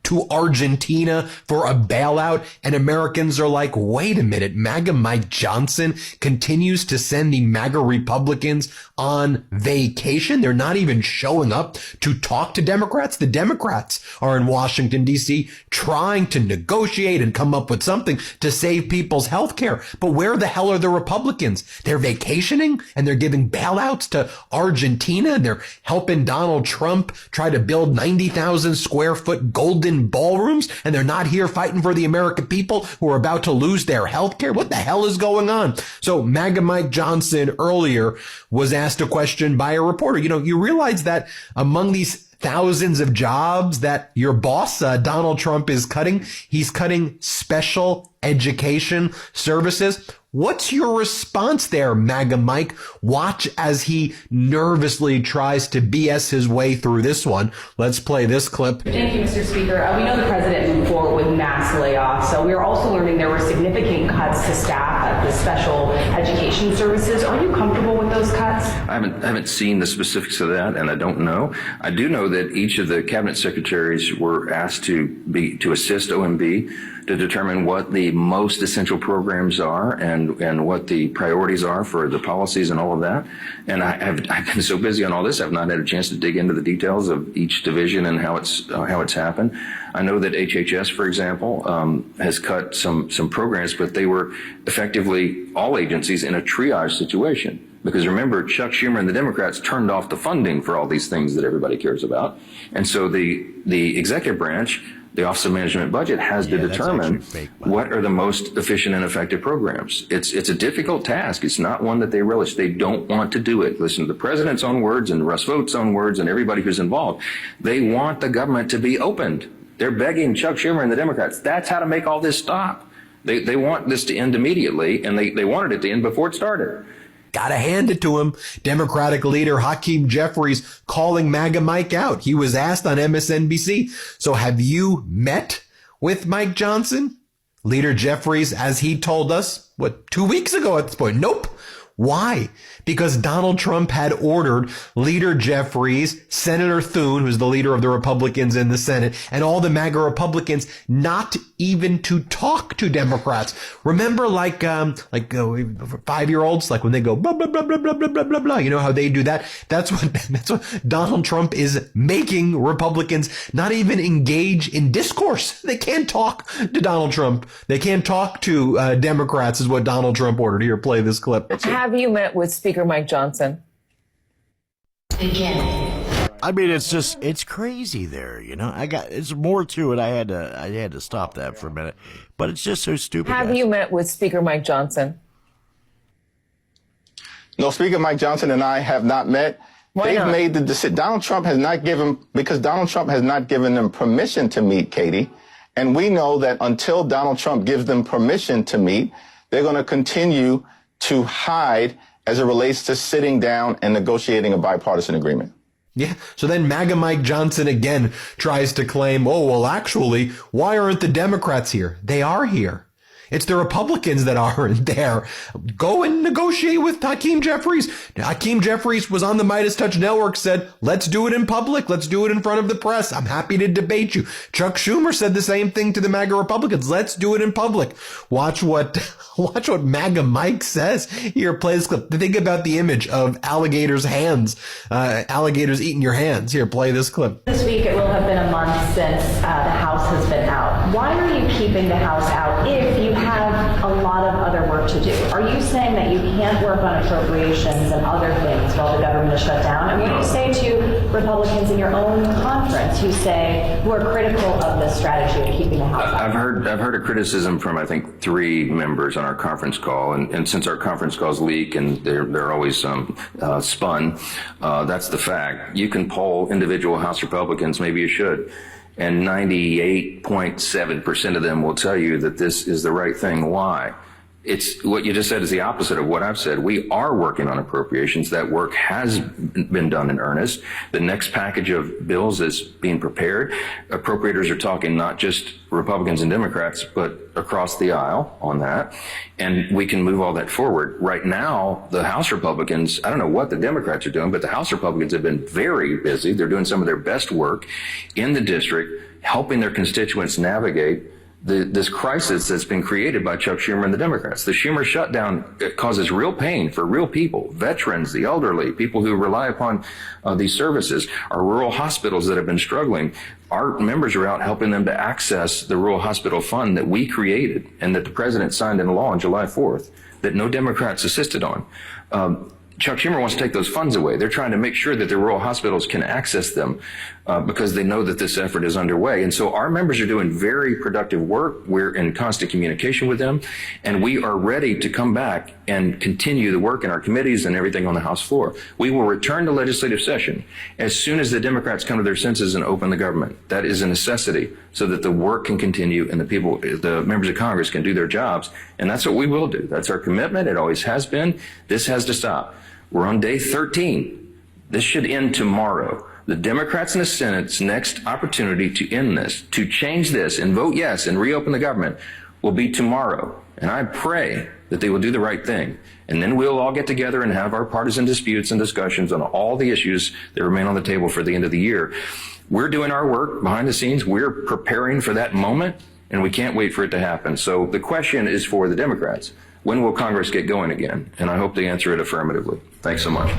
to Argentina for a bailout, and Americans are like, wait a minute, MAGA Mike Johnson continues to send the MAGA Republicans on vacation. They're not even showing up to talk to Democrats. The Democrats are in Washington, D.C. trying to negotiate and come up with something to save people's health care. But where the hell are the Republicans? They're vacationing and they're giving bailouts to Argentina. They're helping Donald Trump try to build 90,000 square foot golden ballrooms, and they're not here fighting for the American people who are about to lose their health care. What the hell is going on? So MAGA Mike Johnson earlier was asked a question by a reporter. You realize that among these thousands of jobs that your boss, Donald Trump, is cutting, he's cutting special education services. What's your response there, MAGA Mike? Watch as he nervously tries to BS his way through this one. Let's play this clip. Thank you, Mr. Speaker. We know the president moved forward with mass layoffs. So we are also learning there were significant cuts to staff at the special education services. Are you comfortable with those cuts? I haven't seen the specifics of that, and I don't know. I do know that each of the cabinet secretaries were asked to assist OMB to determine what the most essential programs are and what the priorities are for the policies and all of that. And I've been so busy on all this, I've not had a chance to dig into the details of each division and how it's happened. I know that HHS, for example, has cut some programs, but they were effectively all agencies in a triage situation. Because remember, Chuck Schumer and the Democrats turned off the funding for all these things that everybody cares about. And so the executive branch, the Office of Management and Budget, has to determine what are the most efficient and effective programs. It's a difficult task. It's not one that they relish. They don't want to do it. Listen to the president's own words and Russ Vought's own words and everybody who's involved. They want the government to be opened. They're begging Chuck Schumer and the Democrats. That's how to make all this stop. They want this to end immediately, and they wanted it to end before it started. Gotta hand it to him. Democratic leader Hakeem Jeffries calling MAGA Mike out. He was asked on MSNBC. So have you met with Mike Johnson? Leader Jeffries, as he told us, 2 weeks ago at this point? Nope. Why? Because Donald Trump had ordered Leader Jeffries, Senator Thune, who's the leader of the Republicans in the Senate, and all the MAGA Republicans not even to talk to Democrats. Remember, like 5-year-olds, like when they go blah blah blah blah blah blah blah blah blah. You know how they do that? That's what Donald Trump is making Republicans not even engage in discourse. They can't talk to Donald Trump. They can't talk to Democrats. Is what Donald Trump ordered. Here, play this clip. Have Have you met with Speaker Mike Johnson? I mean, it's crazy there, you know. It's more to it. I had to stop that for a minute, but it's just so stupid. Have you met with Speaker Mike Johnson? No, Speaker Mike Johnson and I have not met. Why not? Made the decision. Donald Trump has not given them permission to meet, Katie. And we know that until Donald Trump gives them permission to meet, they're going to continue to hide as it relates to sitting down and negotiating a bipartisan agreement. Yeah. So then MAGA Mike Johnson again tries to claim, oh, well, actually, why aren't the Democrats here? They are here. It's the Republicans that aren't there. Go and negotiate with Hakeem Jeffries. Hakeem Jeffries was on the Midas Touch Network, said, let's do it in public. Let's do it in front of the press. I'm happy to debate you. Chuck Schumer said the same thing to the MAGA Republicans. Let's do it in public. Watch what MAGA Mike says. Here, play this clip. Think about the image of alligators' hands, alligators eating your hands. Here, play this clip. This week it will have been a month since the House has been out. Why are you keeping the House out if you have a lot of other work to do? Are you saying that you can't work on appropriations and other things while the government is shut down? And what do you say to Republicans in your own conference who are critical of this strategy of keeping the House out? I've heard a criticism from, I think, 3 members on our conference call, and since our conference calls leak and they're always spun, that's the fact. You can poll individual House Republicans, maybe you should, and 98.7% of them will tell you that this is the right thing. Why? It's what you just said is the opposite of what I've said. We are working on appropriations. That work has been done in earnest. The next package of bills is being prepared. Appropriators are talking not just Republicans and Democrats, but across the aisle on that. And we can move all that forward. Right now, the House Republicans, I don't know what the Democrats are doing, but the House Republicans have been very busy. They're doing some of their best work in the district, helping their constituents navigate this crisis that's been created by Chuck Schumer and the Democrats. The Schumer shutdown causes real pain for real people, veterans, the elderly, people who rely upon these services, our rural hospitals that have been struggling. Our members are out helping them to access the rural hospital fund that we created and that the president signed into law on July 4th that no Democrats assisted on. Chuck Schumer wants to take those funds away. They're trying to make sure that the rural hospitals can access them because they know that this effort is underway. And so our members are doing very productive work. We're in constant communication with them, and we are ready to come back and continue the work in our committees and everything on the House floor. We will return to legislative session as soon as the Democrats come to their senses and open the government. That is a necessity so that the work can continue and the members of Congress can do their jobs. And that's what we will do. That's our commitment. It always has been. This has to stop. We're on day 13. This should end tomorrow. The Democrats in the Senate's next opportunity to end this, to change this and vote yes and reopen the government will be tomorrow. And I pray that they will do the right thing. And then we'll all get together and have our partisan disputes and discussions on all the issues that remain on the table for the end of the year. We're doing our work behind the scenes. We're preparing for that moment, and we can't wait for it to happen. So the question is for the Democrats. When will Congress get going again? And I hope they answer it affirmatively. Thanks so much.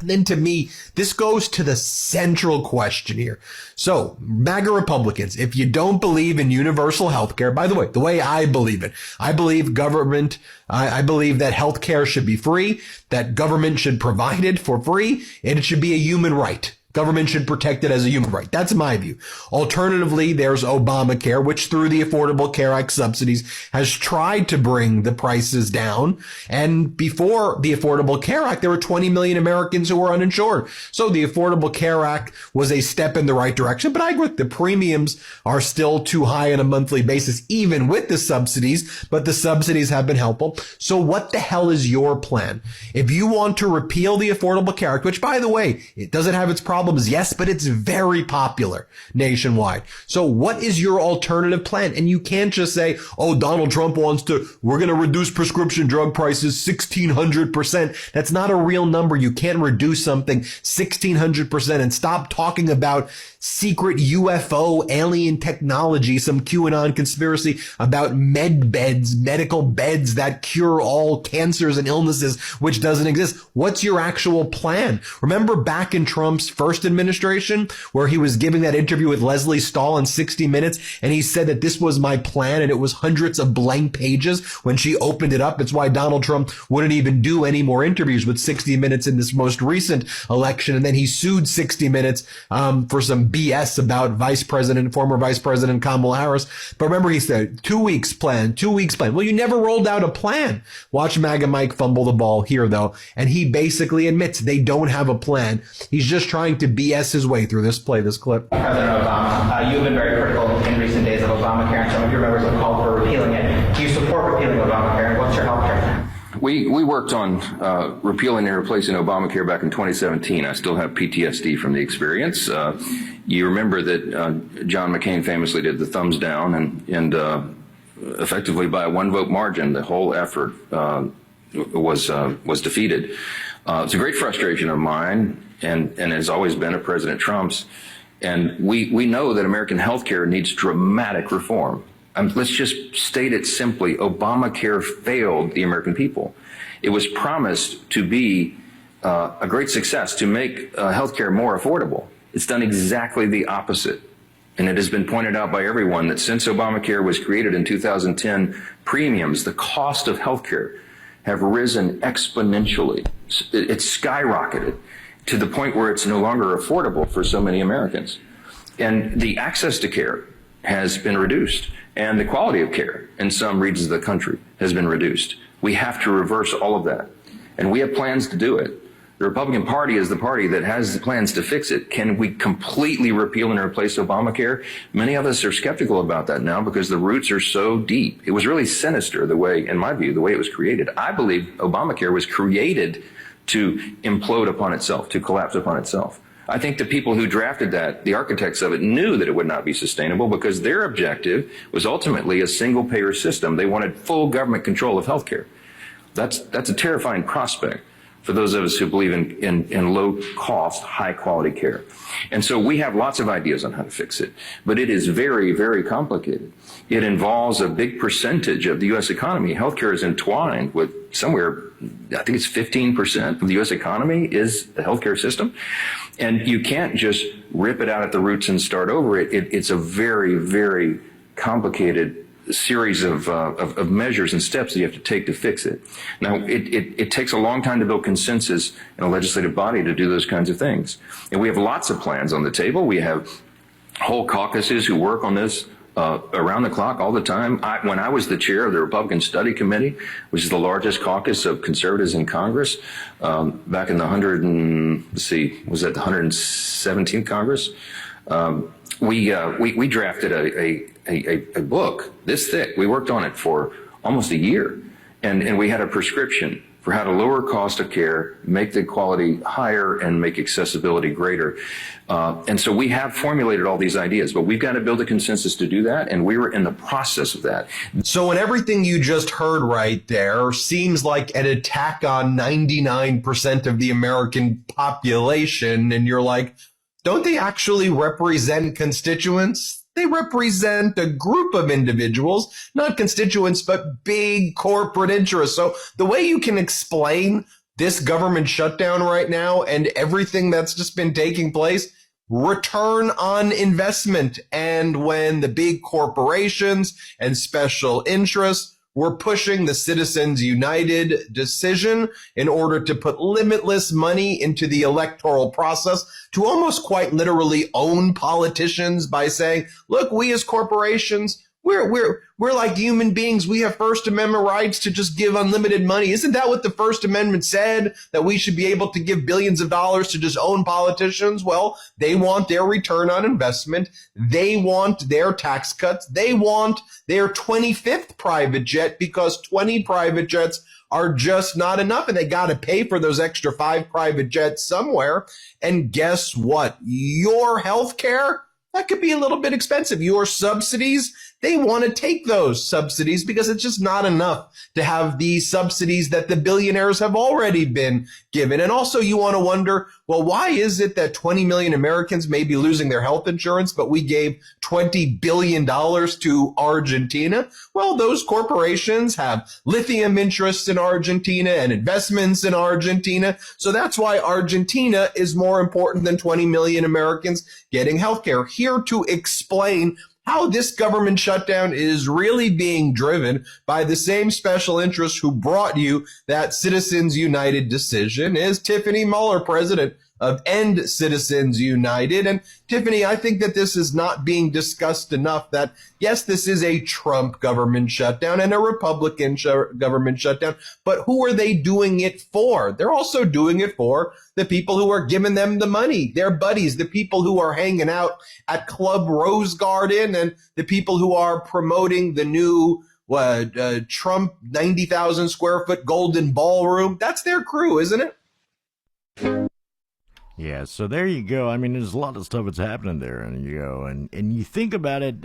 And then to me, this goes to the central question here. So, MAGA Republicans, if you don't believe in universal health care, by the way I believe it, I believe government, I believe that health care should be free, that government should provide it for free, and it should be a human right. Government should protect it as a human right. That's my view. Alternatively, there's Obamacare, which through the Affordable Care Act subsidies has tried to bring the prices down. And before the Affordable Care Act, there were 20 million Americans who were uninsured. So the Affordable Care Act was a step in the right direction. But I agree, the premiums are still too high on a monthly basis, even with the subsidies. But the subsidies have been helpful. So what the hell is your plan? If you want to repeal the Affordable Care Act, which, by the way, it doesn't have its problems, yes, but it's very popular nationwide. So what is your alternative plan? And you can't just say, oh, Donald Trump we're going to reduce prescription drug prices 1,600%. That's not a real number. You can't reduce something 1,600% and stop talking about secret UFO alien technology, some QAnon conspiracy about medical beds that cure all cancers and illnesses, which doesn't exist. What's your actual plan? Remember back in Trump's first first administration, where he was giving that interview with Leslie Stahl in 60 Minutes, and he said that this was my plan, and it was hundreds of blank pages when she opened it up. It's why Donald Trump wouldn't even do any more interviews with 60 Minutes in this most recent election, and then he sued 60 Minutes for some BS about former Vice President Kamala Harris. But remember, he said, 2 weeks plan. Well, you never rolled out a plan. Watch MAGA Mike fumble the ball here, though, and he basically admits they don't have a plan. He's just trying to BS his way through this. Play this clip. President Obama, you've been very critical in recent days of Obamacare, and some of your members have called for repealing it. Do you support repealing Obamacare, and what's your health care plan? We worked on repealing and replacing Obamacare back in 2017. I still have PTSD from the experience. You remember that John McCain famously did the thumbs down, and effectively by a one-vote margin, the whole effort was defeated. It's a great frustration of mine, and has always been of President Trump's. And we know that American healthcare needs dramatic reform. Let's just state it simply. Obamacare failed the American people. It was promised to be a great success, to make healthcare more affordable. It's done exactly the opposite. And it has been pointed out by everyone that since Obamacare was created in 2010, premiums, the cost of healthcare, have risen exponentially. It's skyrocketed to the point where it's no longer affordable for so many Americans. And the access to care has been reduced, and the quality of care in some regions of the country has been reduced. We have to reverse all of that, and we have plans to do it. The Republican Party is the party that has the plans to fix it. Can we completely repeal and replace Obamacare? Many of us are skeptical about that now because the roots are so deep. It was really sinister the way, in my view, the way it was created. I believe Obamacare was created to implode upon itself, to collapse upon itself. I think the people who drafted that, the architects of it, knew that it would not be sustainable because their objective was ultimately a single-payer system. They wanted full government control of healthcare. That's a terrifying prospect for those of us who believe in low-cost, high-quality care. And so we have lots of ideas on how to fix it, but it is very, very complicated. It involves a big percentage of the U.S. economy. Healthcare is entwined with somewhere, I think it's 15% of the U.S. economy is the healthcare system. And you can't just rip it out at the roots and start over it. It's a very, very complicated series of measures and steps that you have to take to fix it. Now, it takes a long time to build consensus in a legislative body to do those kinds of things. And we have lots of plans on the table. We have whole caucuses who work on this around the clock all the time. When I was the chair of the Republican Study Committee, which is the largest caucus of conservatives in Congress, back in the 117th Congress, we drafted a book this thick. We worked on it for almost a year, and we had a prescription for how to lower cost of care, make the quality higher, and make accessibility greater. And so we have formulated all these ideas, but we've got to build a consensus to do that, and we were in the process of that. So when everything you just heard right there seems like an attack on 99% of the American population, and you're like, don't they actually represent constituents? They represent a group of individuals, not constituents, but big corporate interests. So the way you can explain this government shutdown right now and everything that's just been taking place, return on investment. And when the big corporations and special interests were pushing the Citizens United decision in order to put limitless money into the electoral process, to almost quite literally own politicians by saying, look, we as corporations, we're like human beings. We have First Amendment rights to just give unlimited money. Isn't that what the First Amendment said? That we should be able to give billions of dollars to just own politicians? Well, they want their return on investment. They want their tax cuts. They want their 25th private jet, because 20 private jets are just not enough, and they got to pay for those extra 5 private jets somewhere. And guess what? Your health care, that could be a little bit expensive. Your subsidies, they want to take those subsidies because it's just not enough to have the subsidies that the billionaires have already been given. And also you want to wonder, well, why is it that 20 million Americans may be losing their health insurance, but we gave $20 billion to Argentina? Well, those corporations have lithium interests in Argentina and investments in Argentina. So that's why Argentina is more important than 20 million Americans getting health care. Here to explain how this government shutdown is really being driven by the same special interests who brought you that Citizens United decision is Tiffany Muller, president of End Citizens United. And Tiffany, I think that this is not being discussed enough, that yes, this is a Trump government shutdown and a Republican government shutdown, but who are they doing it for? They're also doing it for the people who are giving them the money, their buddies, the people who are hanging out at Club Rose Garden, and the people who are promoting the new Trump 90,000 square foot golden ballroom. That's their crew, isn't it? Yeah, so there you go. I mean, there's a lot of stuff that's happening there, and you go and you think about it,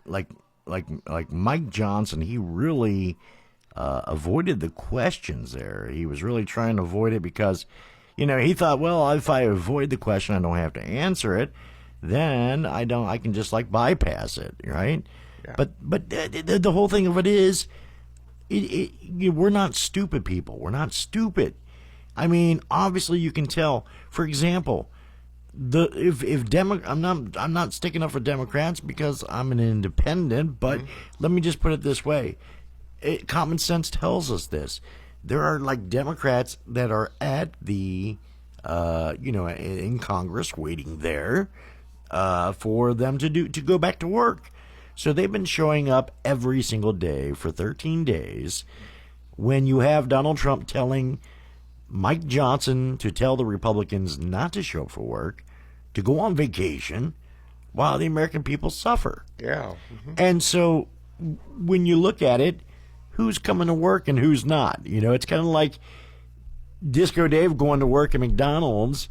like Mike Johnson, he really avoided the questions there. He was really trying to avoid it because, you know, he thought, well, if I avoid the question, I don't have to answer it. Then I can just like bypass it, right? Yeah. But the whole thing of it is, we're not stupid people. We're not stupid. I mean, obviously you can tell. For example, I'm not sticking up for Democrats because I'm an independent, but let me just put it this way. Common sense tells us this. There are like Democrats that are at the in Congress waiting there for them to go back to work. So they've been showing up every single day for 13 days. When you have Donald Trump telling Mike Johnson to tell the Republicans not to show up for work, to go on vacation, while the American people suffer. Yeah. And so when you look at it, who's coming to work and who's not? You know, it's kind of like Disco Dave going to work at McDonald's,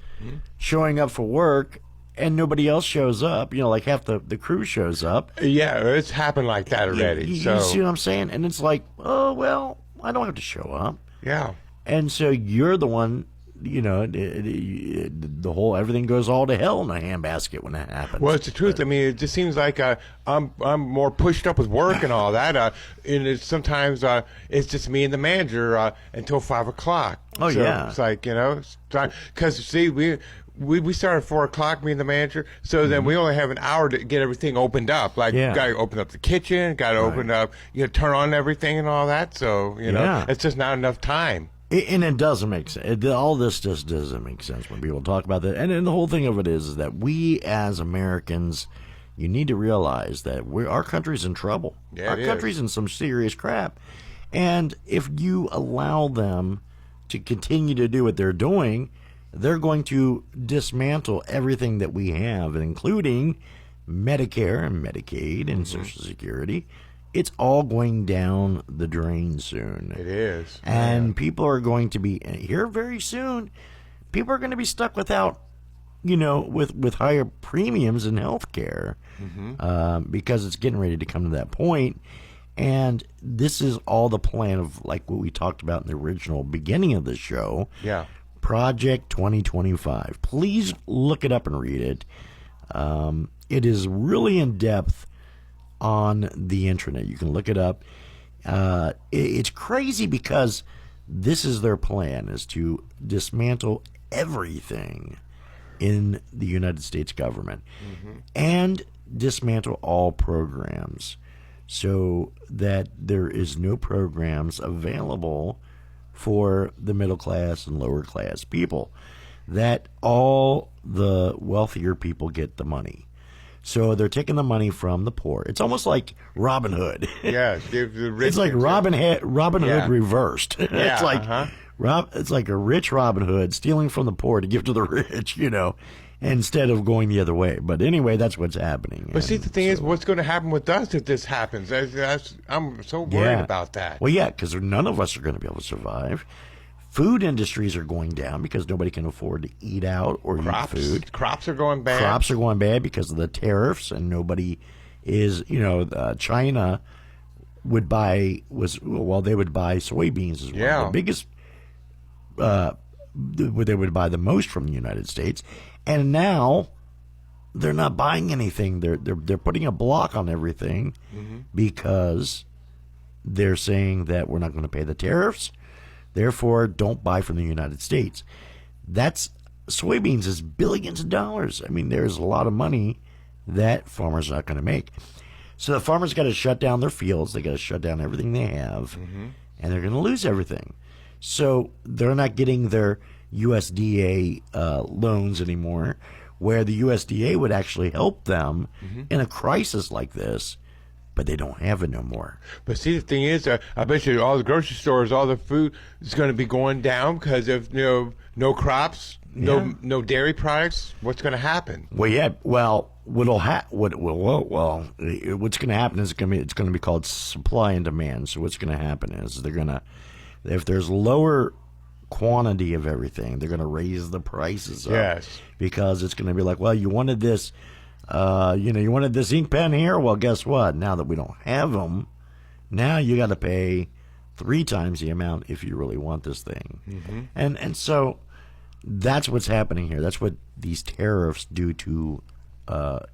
showing up for work, and nobody else shows up. You know, like half the crew shows up. Yeah, it's happened like that already. You see what I'm saying? And it's like, oh, well, I don't have to show up. Yeah. And so you're the one, you know, the whole everything goes all to hell in a handbasket when that happens. Well, it's the truth. I mean, it just seems like I'm more pushed up with work and all that. And it's sometimes it's just me and the manager until 5 o'clock. Oh, so yeah. It's like, you know, because see, we start at 4 o'clock, me and the manager. So then we only have an hour to get everything opened up. Like, got to open up the kitchen, got to open up, turn on everything and all that. So, you know, it's just not enough time. And it doesn't make sense. All this just doesn't make sense when people talk about that. And then the whole thing of it is that we as Americans, you need to realize that our country's in trouble. Yeah, our country's in some serious crap. And if you allow them to continue to do what they're doing, they're going to dismantle everything that we have, including Medicare and Medicaid and Social Security. It's all going down the drain soon. It is. And people are going to be, here very soon, people are going to be stuck without, you know, with higher premiums in health care because it's getting ready to come to that point. And this is all the plan of, like what we talked about in the original beginning of the show. Yeah. Project 2025. Please look it up and read it. It is really in depth on the internet. You can look it up. It's crazy because this is their plan, is to dismantle everything in the United States government and dismantle all programs so that there is no programs available for the middle class and lower class people, that all the wealthier people get the money. So they're taking the money from the poor. It's almost like Robin Hood. Yeah, give the rich. It's like Robin Hood reversed. Yeah, it's like it's like a rich Robin Hood stealing from the poor to give to the rich, you know, instead of going the other way. But anyway, that's what's happening. But see, the thing is, what's going to happen with us if this happens? I'm so worried about that. Well, yeah, because none of us are going to be able to survive. Food industries are going down because nobody can afford to eat out or eat food. Crops are going bad. Crops are going bad because of the tariffs, and nobody is, China would buy they would buy soybeans as well. Yeah. The biggest, they would buy the most from the United States, and now they're not buying anything. They're putting a block on everything because they're saying that we're not going to pay the tariffs. Therefore, don't buy from the United States. Soybeans is billions of dollars. I mean, there's a lot of money that farmers are not going to make. So the farmers got to shut down their fields. They got to shut down everything they have, and they're going to lose everything. So they're not getting their USDA loans anymore, where the USDA would actually help them in a crisis like this, but they don't have it no more. But see, the thing is, I bet you all the grocery stores, all the food is going to be going down because of no crops, no dairy products. What's going to happen? Well, yeah. Well, what's going to happen is it's going to be called supply and demand. So what's going to happen is if there's lower quantity of everything, they're going to raise the prices up. Yes. Because it's going to be like, well, you wanted this, you wanted this ink pen here. Well, guess what? Now that we don't have them, now you got to pay 3 times the amount if you really want this thing. And so that's what's happening here. That's what these tariffs do to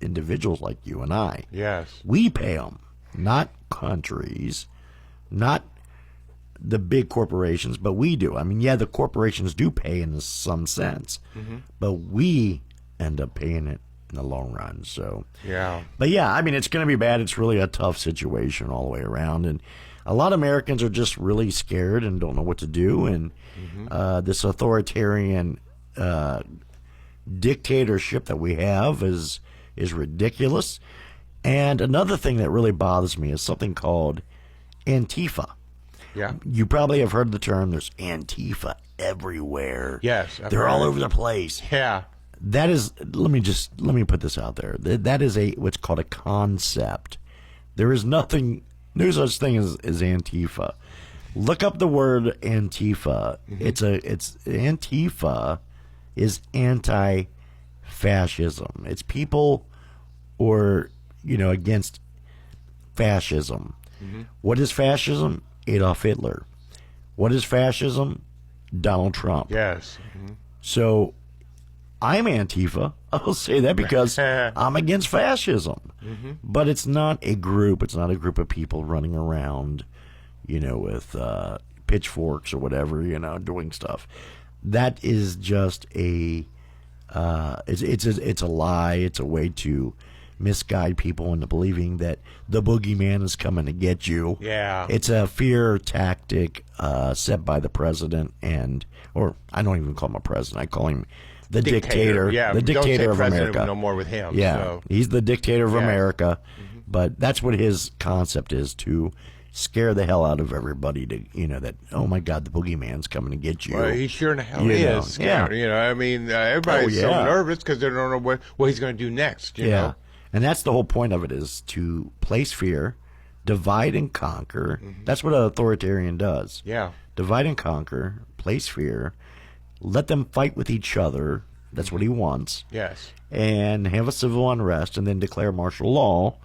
individuals like you and I. Yes. We pay them, not countries, not the big corporations, but we do. I mean, yeah, the corporations do pay in some sense, but we end up paying it in the long run. So, yeah. But yeah, I mean, it's going to be bad. It's really a tough situation all the way around, and a lot of Americans are just really scared and don't know what to do. And this authoritarian dictatorship that we have is ridiculous. And another thing that really bothers me is something called Antifa. Yeah. You probably have heard the term. There's Antifa everywhere. Yes. They're all over the place. Yeah. That is, let me put this out there. That is what's called a concept. There is no such thing as Antifa. Look up the word Antifa. It's Antifa is anti-fascism. It's people against fascism. What is fascism? Adolf Hitler. What is fascism? Donald Trump. Yes. So I'm Antifa. I'll say that because I'm against fascism. But it's not a group. It's not a group of people running around, with pitchforks or whatever, doing stuff. That is just it's a lie. It's a way to misguide people into believing that the boogeyman is coming to get you. Yeah. It's a fear tactic set by the president or I don't even call him a president. I call him the dictator. Yeah, the don't say dictator of president America. No more with him. Yeah, So. he's the dictator of America. But that's what his concept is, to scare the hell out of everybody that oh my God, the boogeyman's coming to get you. Well, he sure in the hell is scared. I mean, everybody's so nervous because they don't know what he's going to do next. You know? And that's the whole point of it, is to place fear, divide and conquer. That's what an authoritarian does. Yeah. Divide and conquer, place fear, let them fight with each other. That's what he wants. Yes. And have a civil unrest and then declare martial law.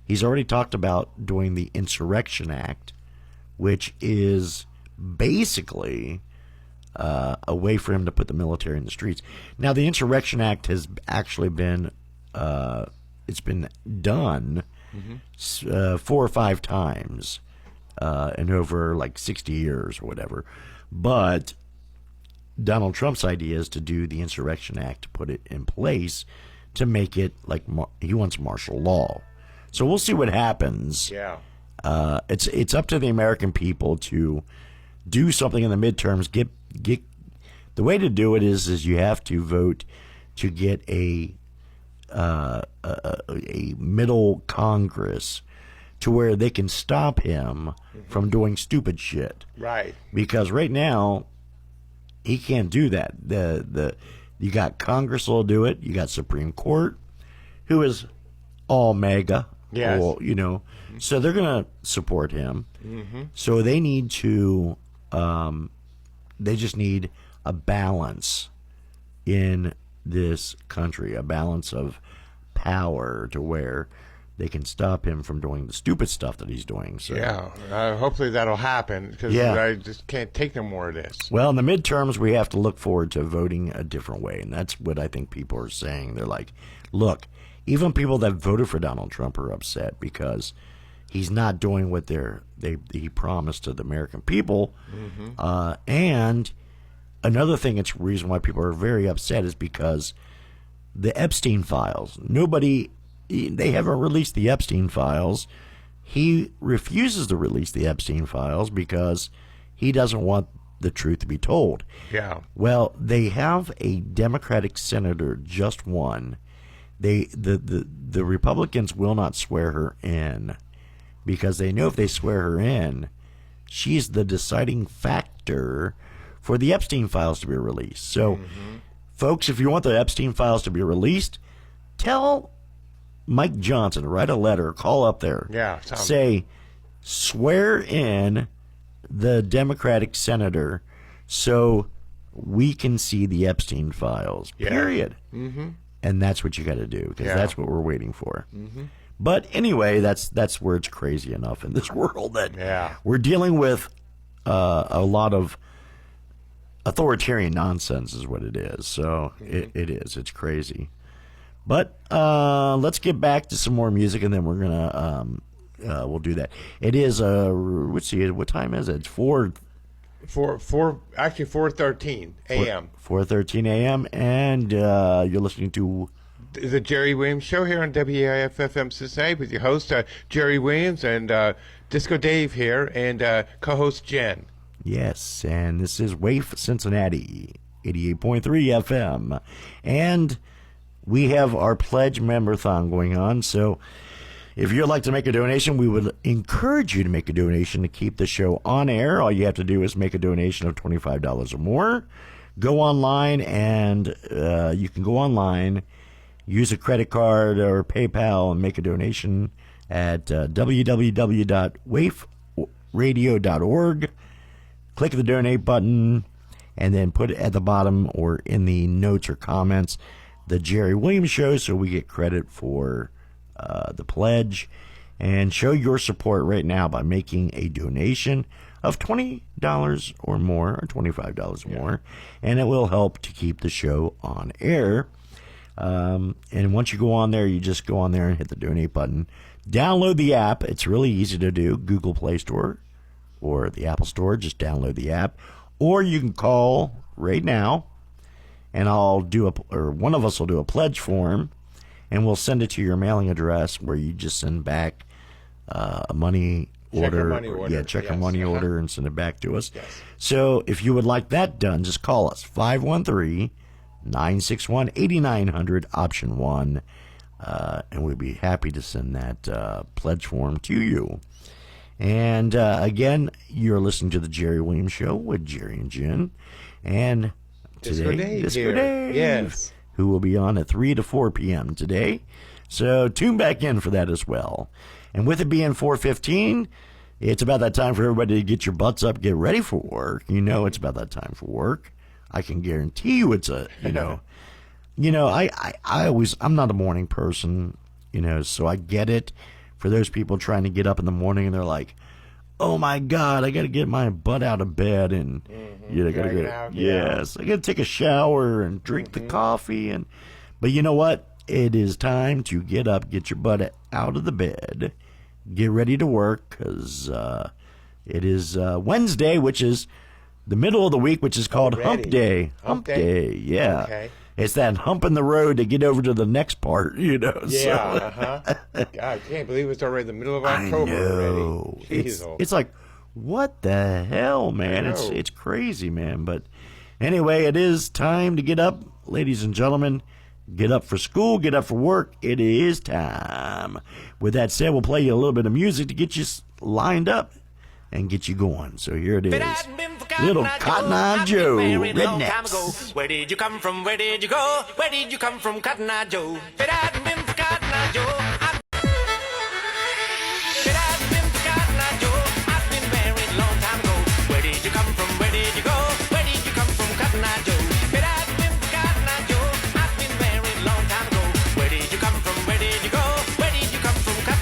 He's already talked about doing the Insurrection Act, which is basically a way for him to put the military in the streets. Now, the Insurrection Act has actually been it's been done 4 or 5 times in over like 60 years or whatever. But Donald Trump's idea is to do the Insurrection Act, to put it in place, to make it like he wants martial law. So we'll see what happens. Yeah. It's up to the American people to do something in the midterms. Get the way to do it is you have to vote to get a middle Congress to where they can stop him from doing stupid shit. Right. Because right now he can't do that. You got Congress will do it. You got Supreme Court, who is all MAGA. Yes. So they're going to support him. So they need to. They just need a balance in this country, a balance of power to where they can stop him from doing the stupid stuff that he's doing. So Yeah, hopefully that'll happen, because I just can't take no more of this. Well, in the midterms, we have to look forward to voting a different way, and that's what I think people are saying. They're like, look, even people that voted for Donald Trump are upset because he's not doing what he promised to the American people. And another thing, it's the reason why people are very upset is because the Epstein files. They haven't released the Epstein files. He refuses to release the Epstein files because he doesn't want the truth to be told. Yeah. Well, they have a Democratic senator just won. The Republicans will not swear her in because they know if they swear her in, she's the deciding factor for the Epstein files to be released. So, folks, if you want the Epstein files to be released, tell Mike Johnson, write a letter, call up there. Yeah. Say, swear in the Democratic senator so we can see the Epstein files, period. And that's what you got to do, because that's what we're waiting for. But anyway, that's where it's crazy enough in this world that we're dealing with a lot of authoritarian nonsense is what it is. So it is. It's crazy. But let's get back to some more music, and then we're gonna we'll do that. It is let's see, what time is it? It's 4:13 a.m. 4:13 a.m. and you're listening to the Jerry Williams Show here on WAIF-FM Cincinnati with your host Jerry Williams and Disco Dave here and co-host Jen. Yes, and this is WAIF Cincinnati 88.3 FM, and we have our Pledge Member-thon going on, so if you'd like to make a donation, we would encourage you to make a donation to keep the show on air. All you have to do is make a donation of $25 or more. Go online, and you can go online, use a credit card or PayPal, and make a donation at www.waifradio.org. Click the donate button, and then put it at the bottom or in the notes or comments, the Jerry Williams Show, so we get credit for the pledge. And show your support right now by making a donation of $20 or more, or $25 or more, and it will help to keep the show on air. And once you go on there, you just go on there and hit the donate button. Download the app. It's really easy to do. Google Play Store or the Apple Store. Just download the app. Or you can call right now, and one of us will do a pledge form, and we'll send it to your mailing address where you just send back a money order. Check a money order and send it back to us. So if you would like that done, just call us, 513-961-8900, option 1, and we'd be happy to send that pledge form to you. And again, you're listening to the Jerry Williams Show with Jerry and Jen, and today, Disco Dave, yes, who will be on at 3 to 4 p.m. today. So tune back in for that as well. And with it being 4:15, it's about that time for everybody to get your butts up, get ready for work. You know it's about that time for work. I can guarantee you it's I'm not a morning person, so I get it for those people trying to get up in the morning and they're like, oh my God, I got to get my butt out of bed and I got to go. Yes, I got to take a shower and drink the coffee but you know what? It is time to get up, get your butt out of the bed, get ready to work, because it is Wednesday, which is the middle of the week, which is called Hump Day. Hump Day, yeah. Okay. It's that hump in the road to get over to the next part, Yeah, God, I can't believe it's already the middle of October already. It's like, what the hell, man? It's crazy, man. But anyway, it is time to get up, ladies and gentlemen. Get up for school, get up for work. It is time. With that said, we'll play you a little bit of music to get you lined up and get you going. So here it is. Little Cotton Eye Joe, Rednecks. Where did you come from? Where did you go? Where did you come from, Cotton Eye Joe? If it hadn't been for Cotton Eye Joe, I've been married a long time ago. Where did you come from? Where did you go? Where did you come from, Cotton Eye Joe? If it hadn't been for Cotton Eye Joe, I've been married a long time ago. Where did you come from? Where did you go? Where did you come from, Cotton Eye Joe?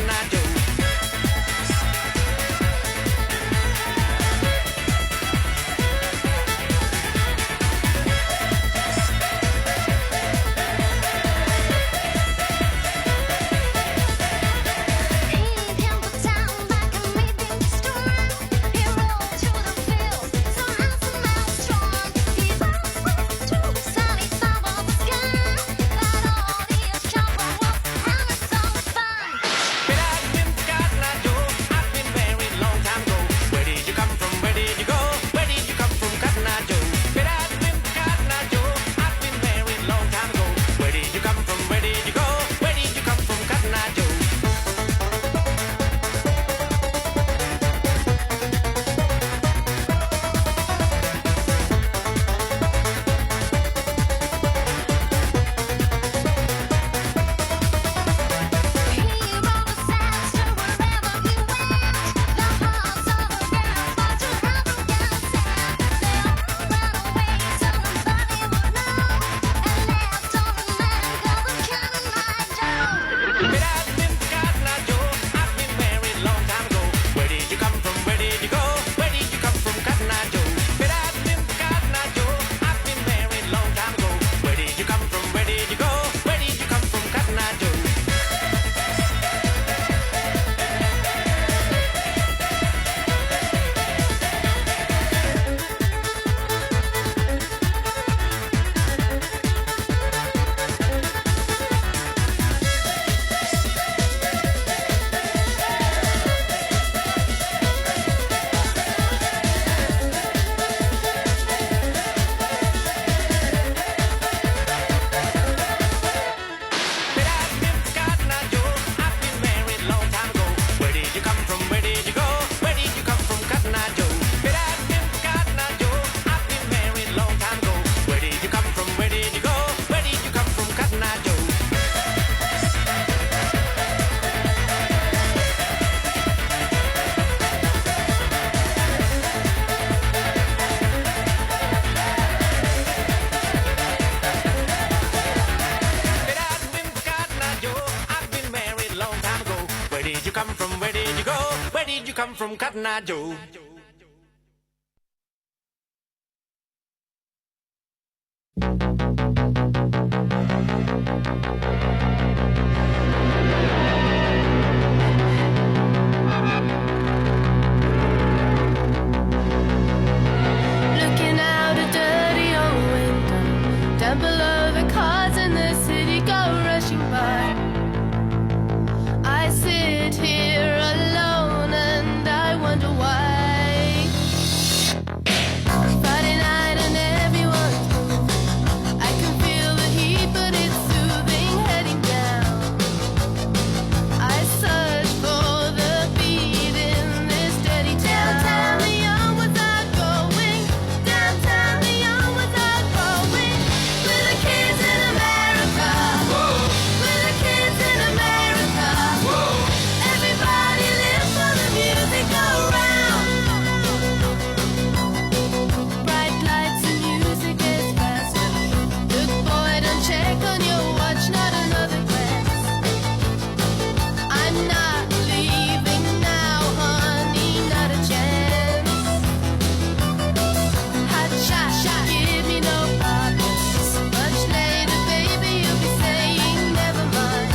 from Cotton Eye Joe. Looking out a dirty old window, down below the cars in the city go rushing by. I sit here alone and I wonder why. Friday night and everyone's moving. I can feel the heat, but it's soothing, heading down. I search for the beat in this dirty town. Downtown Leon without going. Downtown Leon without going. We're the kids in America. We're the kids in America. Everybody live for the music go round. Bright lights and music is faster. Look boy, don't check on your watch, not another glance. I'm not leaving now, honey, not a chance. Hot shot, give me no problems. Much later, baby, you'll be saying never mind.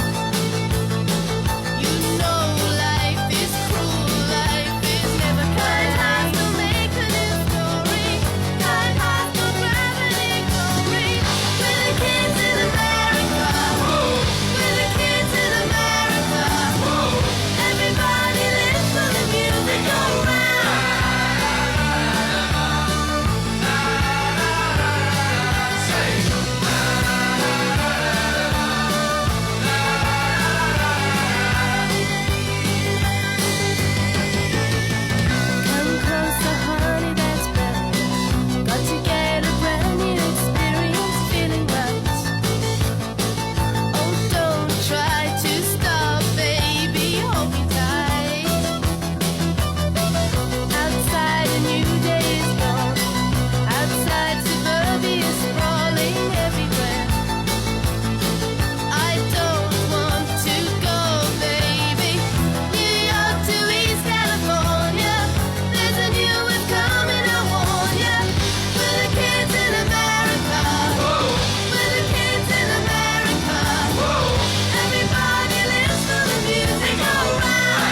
You know life is cruel, life is never kind. Hearts don't make a new story. Kind hearts don't gravity glory. We're the kids in America. We're the kids in America. Everybody lives for the music go round. Come closer, honey, that's better. Got to get a brand new experience, feeling right. Oh, don't try to stop, baby, hold me tight. Outside a new day is gone. Outside suburbia is sprawling everywhere. I don't want to go, baby. New York to East California. There's a new wave coming, I warn ya. We're the kids in America. We're the kids in America. Everybody lives for the music go round.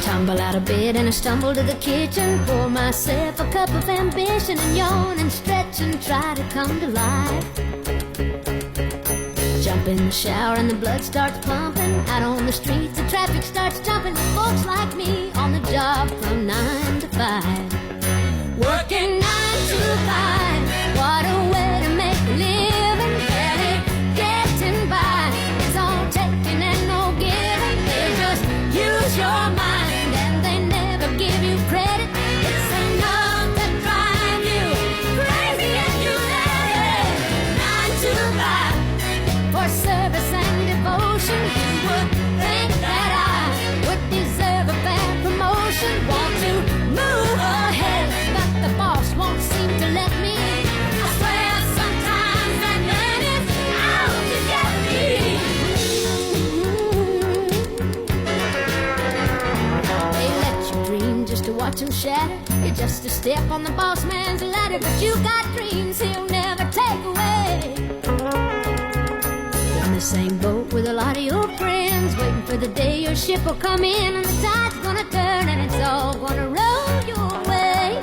Tumble out of bed and I stumble to the kitchen, pour myself a cup of ambition and yawn and stretch and try to come to life. Jump in the shower and the blood starts pumping. Out on the streets the traffic starts jumping. Folks like me on the job from 9 to 5. Working 9 to 5. What a way to make a living. Barely getting by. It's all taking and no giving. They just use your mind and they never give you credit. It's enough to drive you crazy and you let it. 9 to 5 for service and devotion. You would think that I would deserve a fair promotion. Want to move ahead, but the boss won't seem to let me. I swear sometimes that man is out to get me. They let you dream just to watch him shatter. You're just a step on the boss man's ladder, but you got dreams he'll never take away. In the same boat with a lot of your friends, waiting for the day your ship will come in and the tide's gonna turn and it's all gonna roll your way.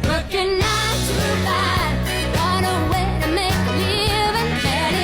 Working 9 to 5, what a way to make a living. Barely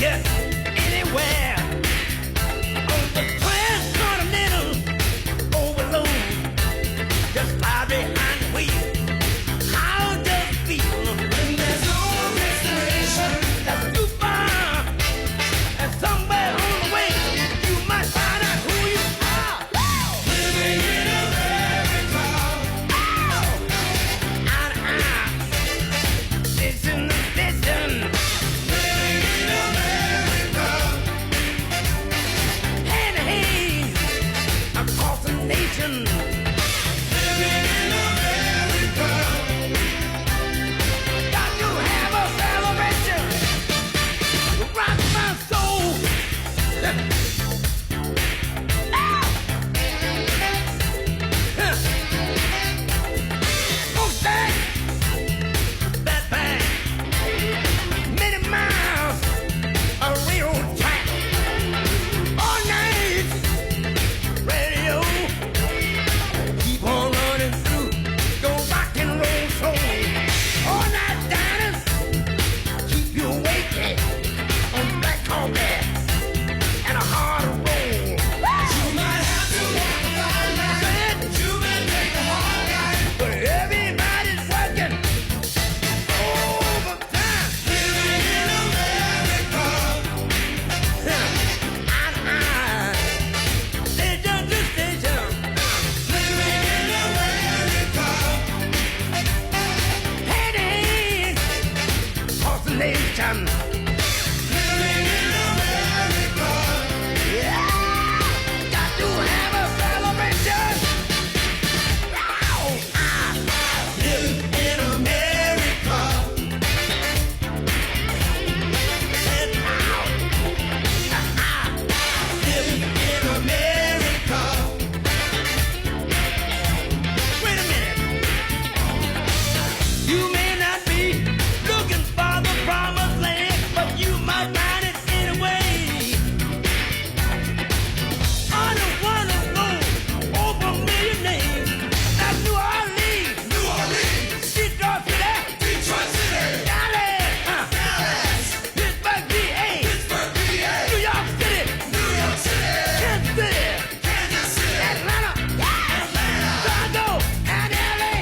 get anywhere. On the transcontinental overload, just fly behind the wheel. How does it feel? When there's no destination, that's too far. And somewhere on the way, you might find out who you are. Living in America. Listen to listen. Living in America. Hand to hand across the nation. Living in America. Got to have a celebration. Rock my soul. Mustang, that bang, many miles of railroad track, all night radio, keep on running through the rock and roll soul, all night diners, keep you awake on black coffee and a hard roll. You might have to walk the fine line. You may take the hard line. But everybody's working overtime. Living in America. Station to station. Living in America. Hand to hand across the nation. Living in America. Yeah. Got to have a celebration. Live in America. And now. Live in America. Wait a minute. You may not be looking for the promised land, but you might find it anyway. On a wonderful, over a million names. That's New Orleans. New Orleans. Detroit City. Detroit City. Dallas. Dallas. Pittsburgh, PA. Pittsburgh, PA. New York City. New York City. Kansas City. Kansas City. Atlanta. Atlanta. Chicago. And LA.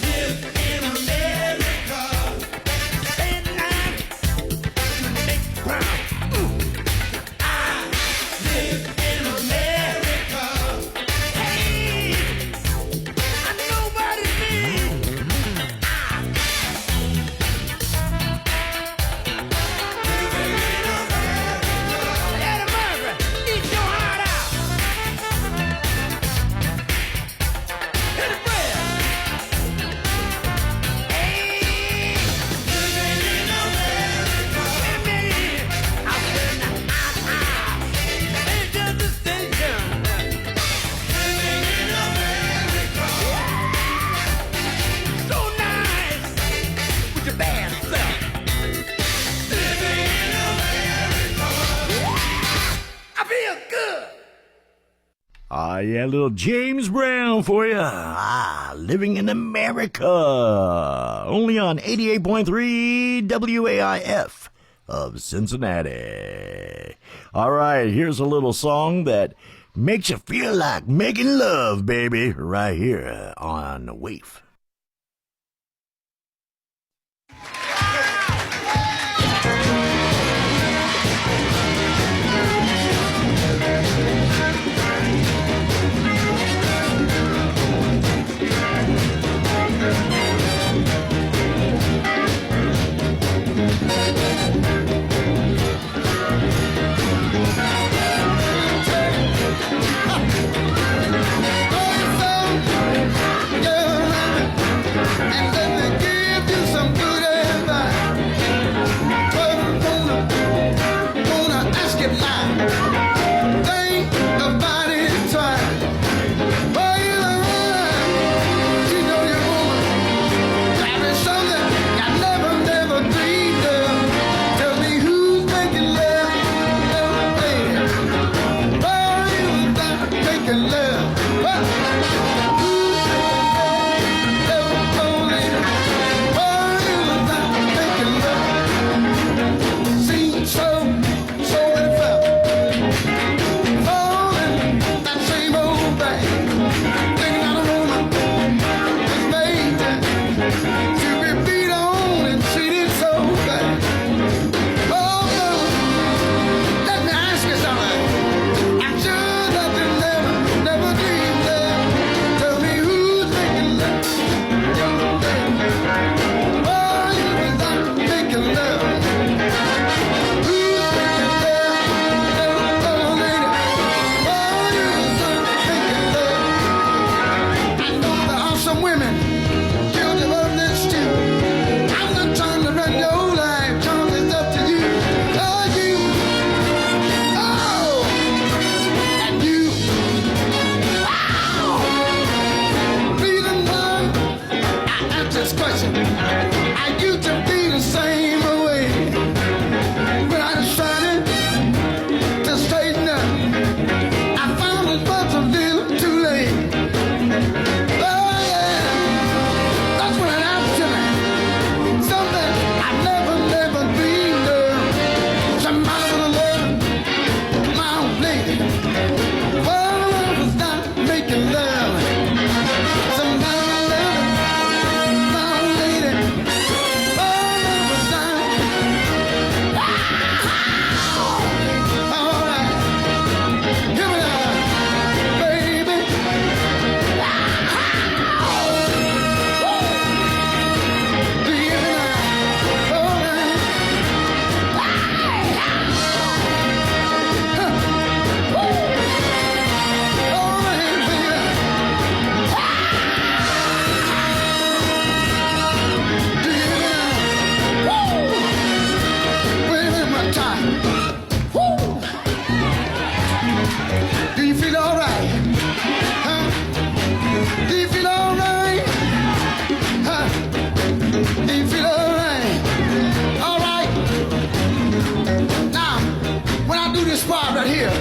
Live in America. Say it now. Make it proud. I live in America. Hey, I nobody's been. Living in America. Eddie Murphy, eat your heart out. Hit the bread. Hey, living in America. Wait a minute. I'm in the station to station. Living in America. So nice with your bad self. Living in America. I feel good. Ah, yeah, little James Brown for you. Living in America. Only on 88.3 WAIF of Cincinnati. All right, here's a little song that makes you feel like making love, baby, right here on the Wave. Yeah. making love? What? Who's making love? Oh, lady. Oh, who's not making love? See, so many fellas falling that same old thing. Thinking out a woman is made to be beat on and treated so bad. Oh, let me ask you something. I'm sure that you never dreamed of. Tell me who's making love? Oh, you're not making love. Who's making love? Oh, lady. Oh, you're not making love. I know there are some women guilty of this too. I'm not trying to run your life, Charles, it's up to you. Oh, you. Oh, and you. Wow. Reason why I ask this question, I used to be the same way. When I decided to straighten up, I found it was a little too late. Oh, yeah. That's when it happened to me. Something I never dreamed of. Somebody with a love, my own lady. Oh, love was not making love. Somebody with a love, my own lady. Oh, love was not. All right. Here we are, baby. Do you hear me now? All right. All right, baby. Do you hear me now? Wait a minute, my time. Do you feel all right? Huh? Do you feel all right? Huh? Do you feel all right? All right. Now, when I do this part right here,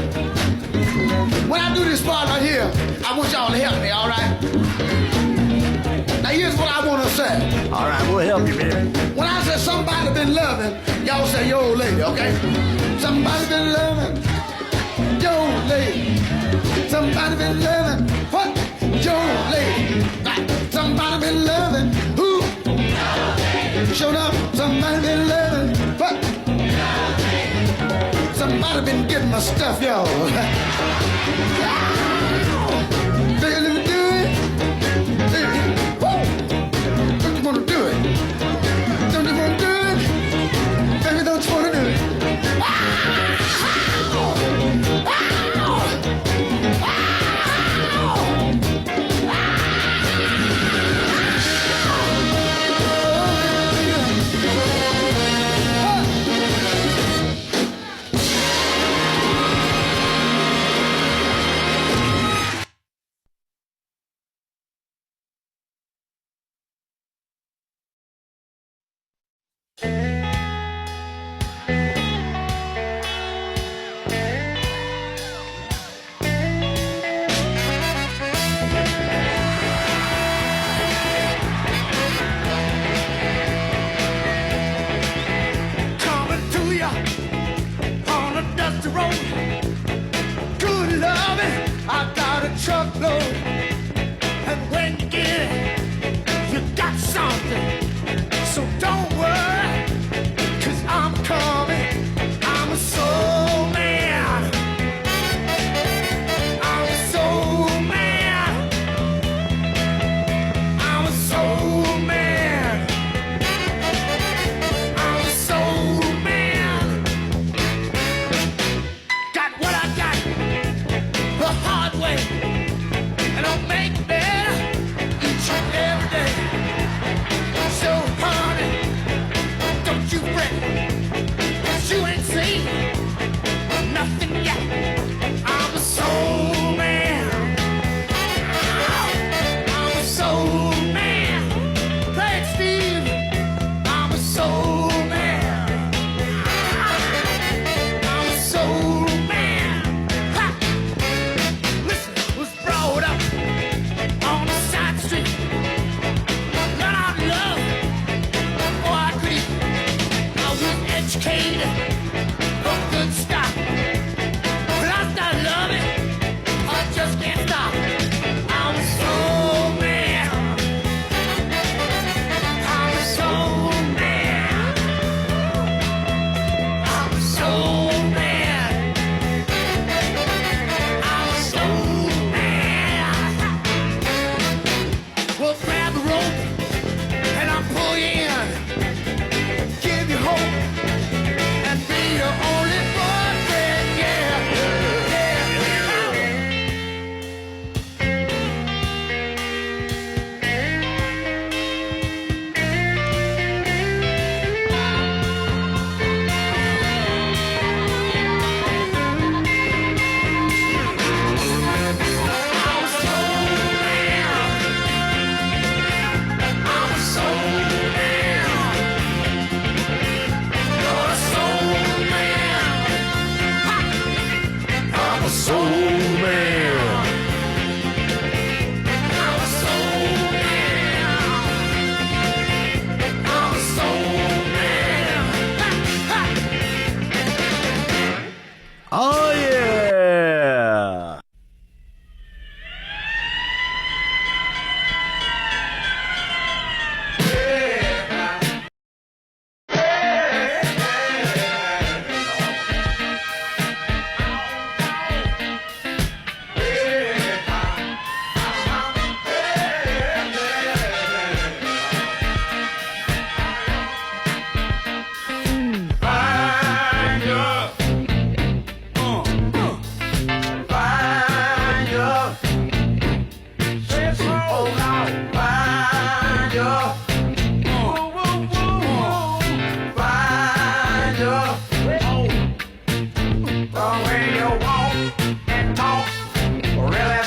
I want y'all to help me, all right? Now, here's what I want to say. All right, we'll help you, man. When I say somebody been loving, y'all say your old lady, okay? Somebody been loving your old lady. Somebody been loving what? Your old lady. Right. Somebody been loving who? Showed up. Somebody been loving what? Somebody been getting my stuff, y'all. Baby, let me do it. Baby, woo. Don't you wanna do it? Don't you wanna do it? Baby, don't you wanna do it?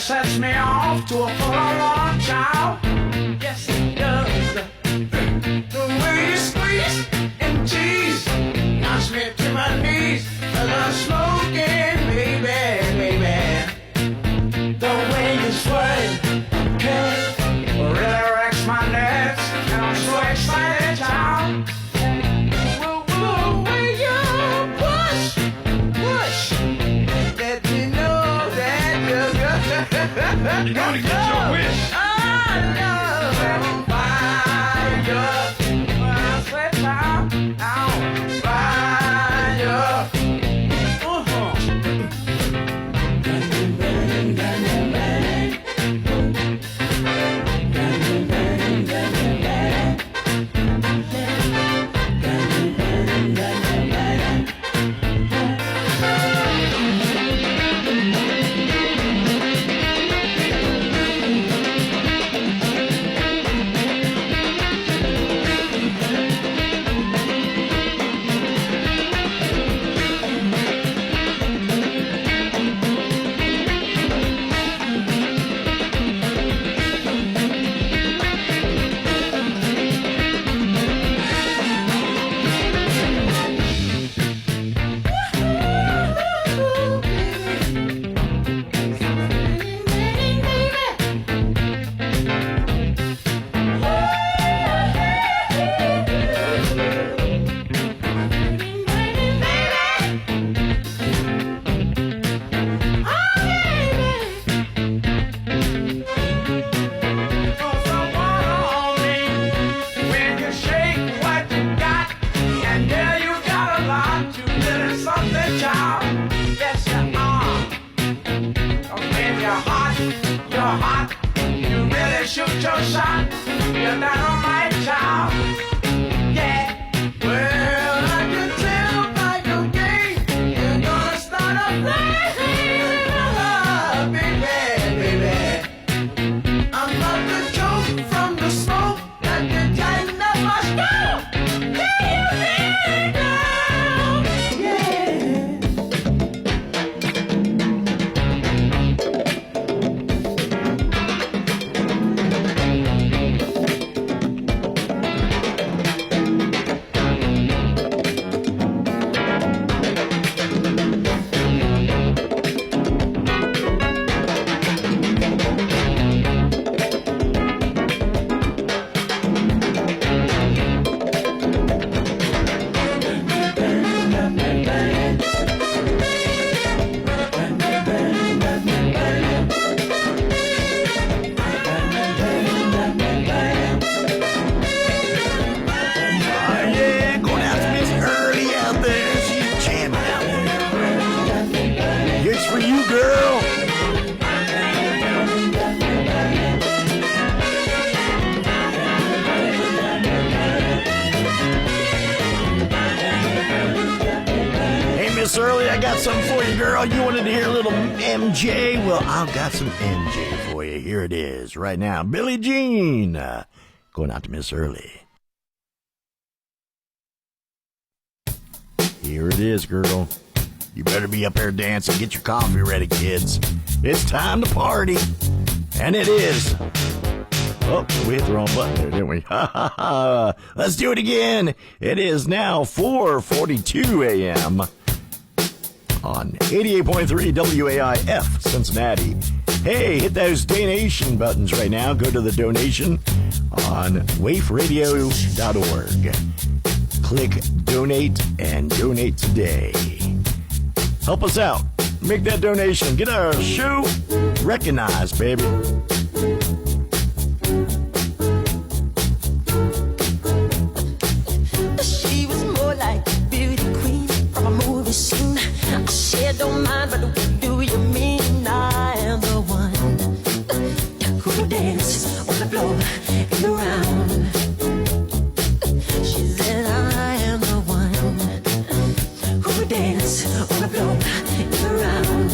sets me off to a full-on child. Yes, it does. The way you squeeze and tease knocks me to my knees. The smoking, baby. The way you sway, okay, really wrecks my nerves, and I'm so excited, child. The way you push, let me know that you're gonna get your wish. I know I'm fire. I swear, child, I'm fire. Shoot your shot, you're dynamite, child. Yeah, well, I can tell by your game, you're gonna start a flame, baby. I'm not the joke from the smoke that can tighten up my skull. Early, I got something for you, girl. You wanted to hear a little MJ? Well, I've got some MJ for you. Here it is right now. Billie Jean. Going out to Miss Early. Here it is, girl. You better be up there dancing. Get your coffee ready, kids. It's time to party. And it is. Oh, we hit the wrong button there, didn't we? Let's do it again. It is now 4:42 a.m. on 88.3 WAIF Cincinnati. Hey, hit those donation buttons right now. Go to the donation on waferadio.org. Click donate and donate today. Help us out. Make that donation. Get our show recognized, baby. She was more like a beauty queen from a movie scene. I said, don't mind, but what do you mean? I am the one who will dance on the floor in the round. She said, I am the one who will dance on the floor in the round.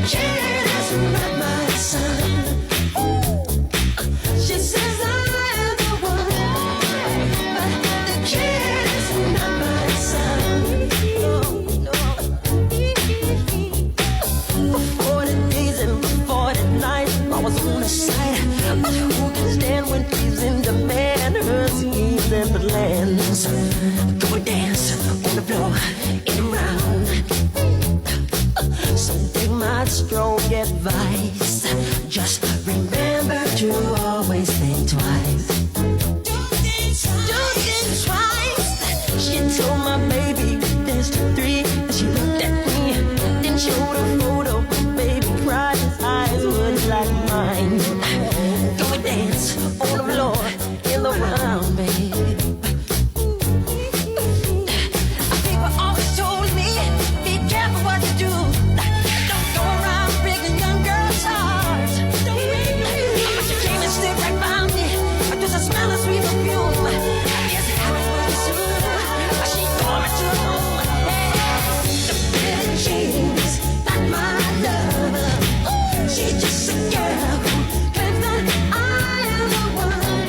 kid is not my son. She says I am the one, but the kid is not my son. No, no. For 40 days and for 40 nights, I was on the side. But who can stand when he's in demand? Her schemes and the lands. Go and dance on the floor in the round. So take my strong advice. Just remember to always think twice. Don't think twice. She told my baby dance to 3. She looked at me, then showed a photo. Baby cried, his eyes were like mine. Go and dance on the floor in the round, baby. People always told me, be careful what you do. Don't go around breaking young girls' hearts. But she came and stood right by me. Just a smell of sweet perfume. I guess it happened pretty soon. She called me to her home. The Billie Jean's not my lover. She's just a girl who claims that I am the one.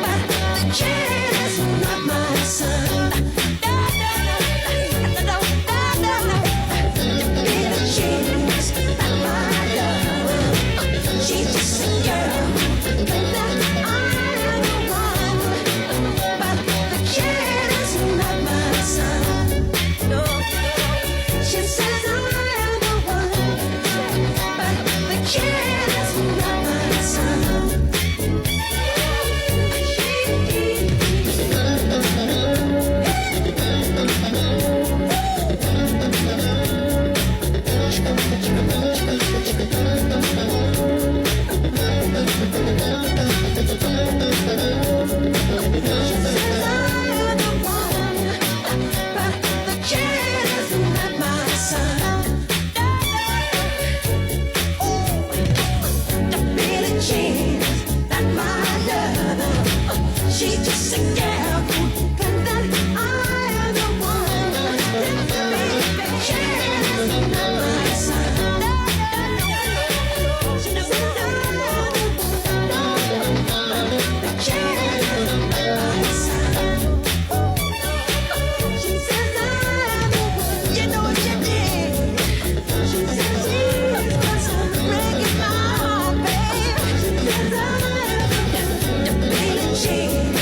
But the kid is not my son. She's not my lover. She's just a girl who claims that I am the one. But the kid is not my son. No, she says I am the one. But the kid is not my son. She's just a girl who claims that I am the one. The kid is not my son. She doesn't know. The kid is not my son. She says I am the one. You know what you did. She says she's my son. Breaking my heart, babe. She says I am the Billie Jean.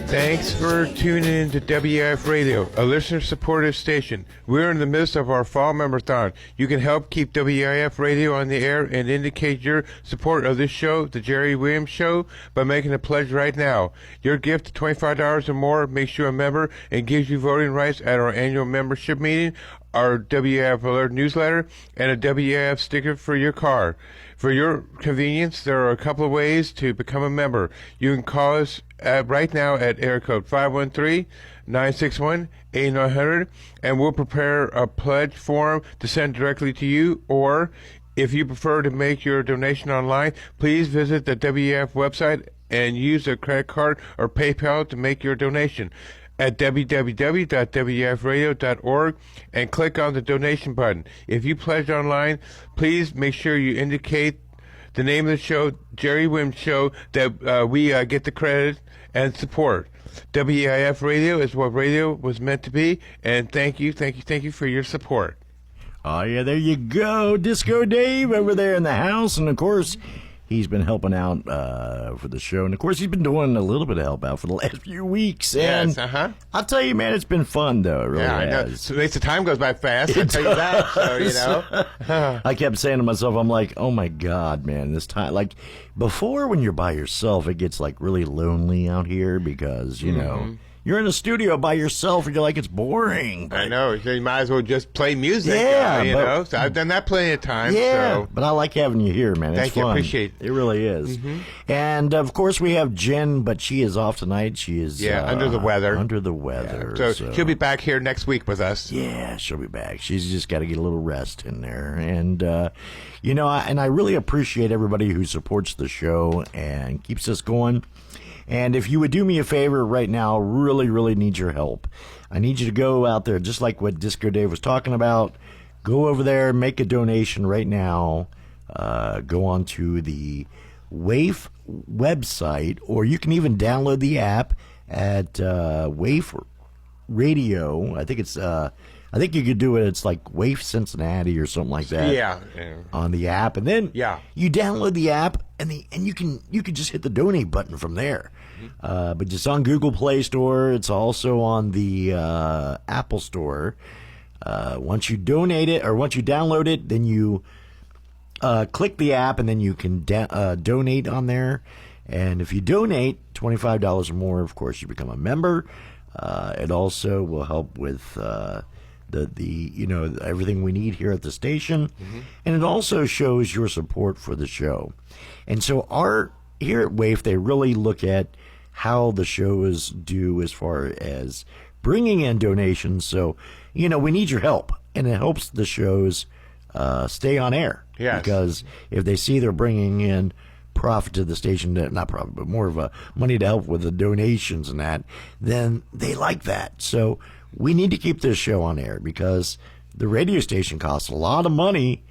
Thanks for tuning in to WIF Radio, a listener-supported station. We're in the midst of our fall member-thon. You can help keep WIF Radio on the air and indicate your support of this show, The Jerry Williams Show, by making a pledge right now. Your gift of $25 or more makes you a member and gives you voting rights at our annual membership meeting, our WIF Alert newsletter, and a WIF sticker for your car. For your convenience, there are a couple of ways to become a member. You can call us right now at area code 513-961-8900, and we'll prepare a pledge form to send directly to you. Or if you prefer to make your donation online, please visit the WIF website and use a credit card or PayPal to make your donation at www.wifradio.org and click on the donation button. If you pledge online, please make sure you indicate the name of the show, Jerry Williams Show, that we get the credit and support. WIF Radio is what radio was meant to be, and thank you for your support. Oh, yeah, there you go. Disco Dave over there in the house, and of course, he's been helping out for the show. And, of course, he's been doing a little bit of help out for the last few weeks. And Yes, I'll tell you, man, it's been fun, though. It really Yeah, I know. has. So makes the time goes by fast. I'll tell you that. So, you know. I kept saying to myself, I'm like, oh, my God, man, this time. Like, before when you're by yourself, it gets, like, really lonely out here because, you know, you're in a studio by yourself and you're like, it's boring. I know. So you might as well just play music. Yeah, you but- know. So I've done that plenty of times. Yeah, So. but I like having you here, man. It's Thank you. fun. Appreciate it. It really is. And of course, we have Jen, but she is off tonight. She is Under the weather. Under the weather. So she'll be back here next week with us. Yeah, she'll be back. She's just got to get a little rest in there. And, you know, I really appreciate everybody who supports the show and keeps us going. And if you would do me a favor right now, really, really need your help. I need you to go out there, just like what Disco Dave was talking about. Go over there, make a donation right now. Go on to the WAIF website, or you can even download the app at WAIF Radio. I think it's I think you could do it. It's like WAIF Cincinnati or something like that. Yeah. On the app, and then you download the app, and you can just hit the donate button from there. But it's on Google Play Store. It's also on the Apple Store. Once you donate it, or once you download it, then you click the app, and then you can donate on there. And if you donate $25 or more, of course, you become a member. It also will help with the you know, everything we need here at the station, and it also shows your support for the show. And so here at WAIF, they really look at how the shows do as far as bringing in donations. So, you know, we need your help, and it helps the shows stay on air. Yes. Because if they see they're bringing in profit to the station, not profit, but more of a money to help with the donations and that, then they like that. So we need to keep this show on air, because the radio station costs a lot of money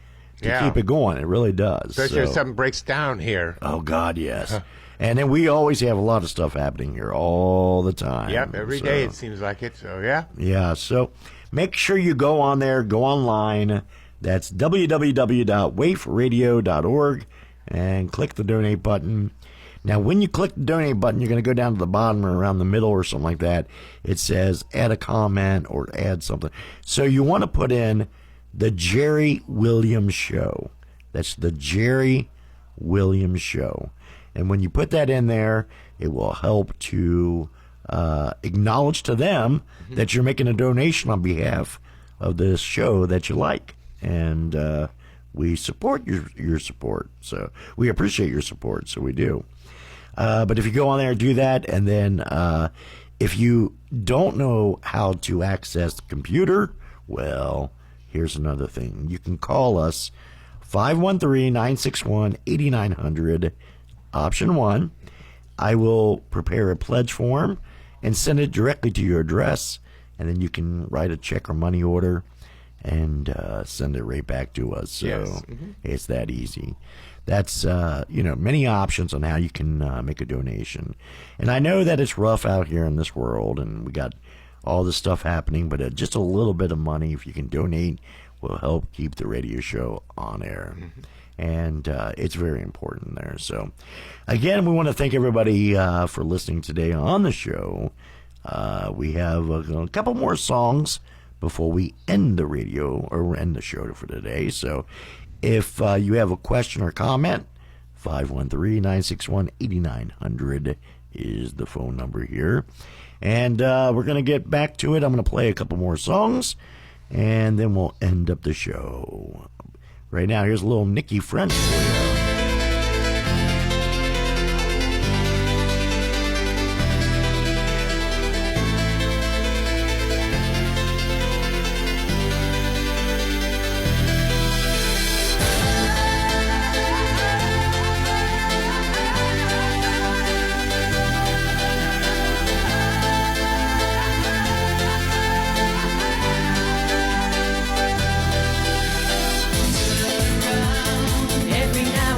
to keep it going. It really does. Especially if something breaks down here. Oh, God, yes. And then we always have a lot of stuff happening here all the time. Yep, every day it seems like it. So, yeah. Yeah, so make sure you go on there, go online. That's www.waifradio.org, and click the donate button. Now, when you click the donate button, you're going to go down to the bottom or around the middle or something like that. It says add a comment or add something. So you want to put in the Jerry Williams Show. That's the Jerry Williams Show. And when you put that in there, it will help to acknowledge to them that you're making a donation on behalf of this show that you like. And we support your support. So we appreciate your support. So we do. But if you go on there, do that. And then if you don't know how to access the computer, well, here's another thing. You can call us 513-961-8900, option 1. I will prepare a pledge form and send it directly to your address. And then you can write a check or money order and send it right back to us. So it's that easy. That's, many options on how you can make a donation. And I know that it's rough out here in this world, and we got all this stuff happening, but just a little bit of money, if you can donate, will help keep the radio show on air. And it's very important there. So, again, we want to thank everybody for listening today on the show. We have a couple more songs before we end the radio, or end the show for today. So if you have a question or comment, 513-961-8900 is the phone number here. And we're going to get back to it. I'm going to play a couple more songs, and then we'll end up the show. Right now, here's a little Nikki French for you. Every now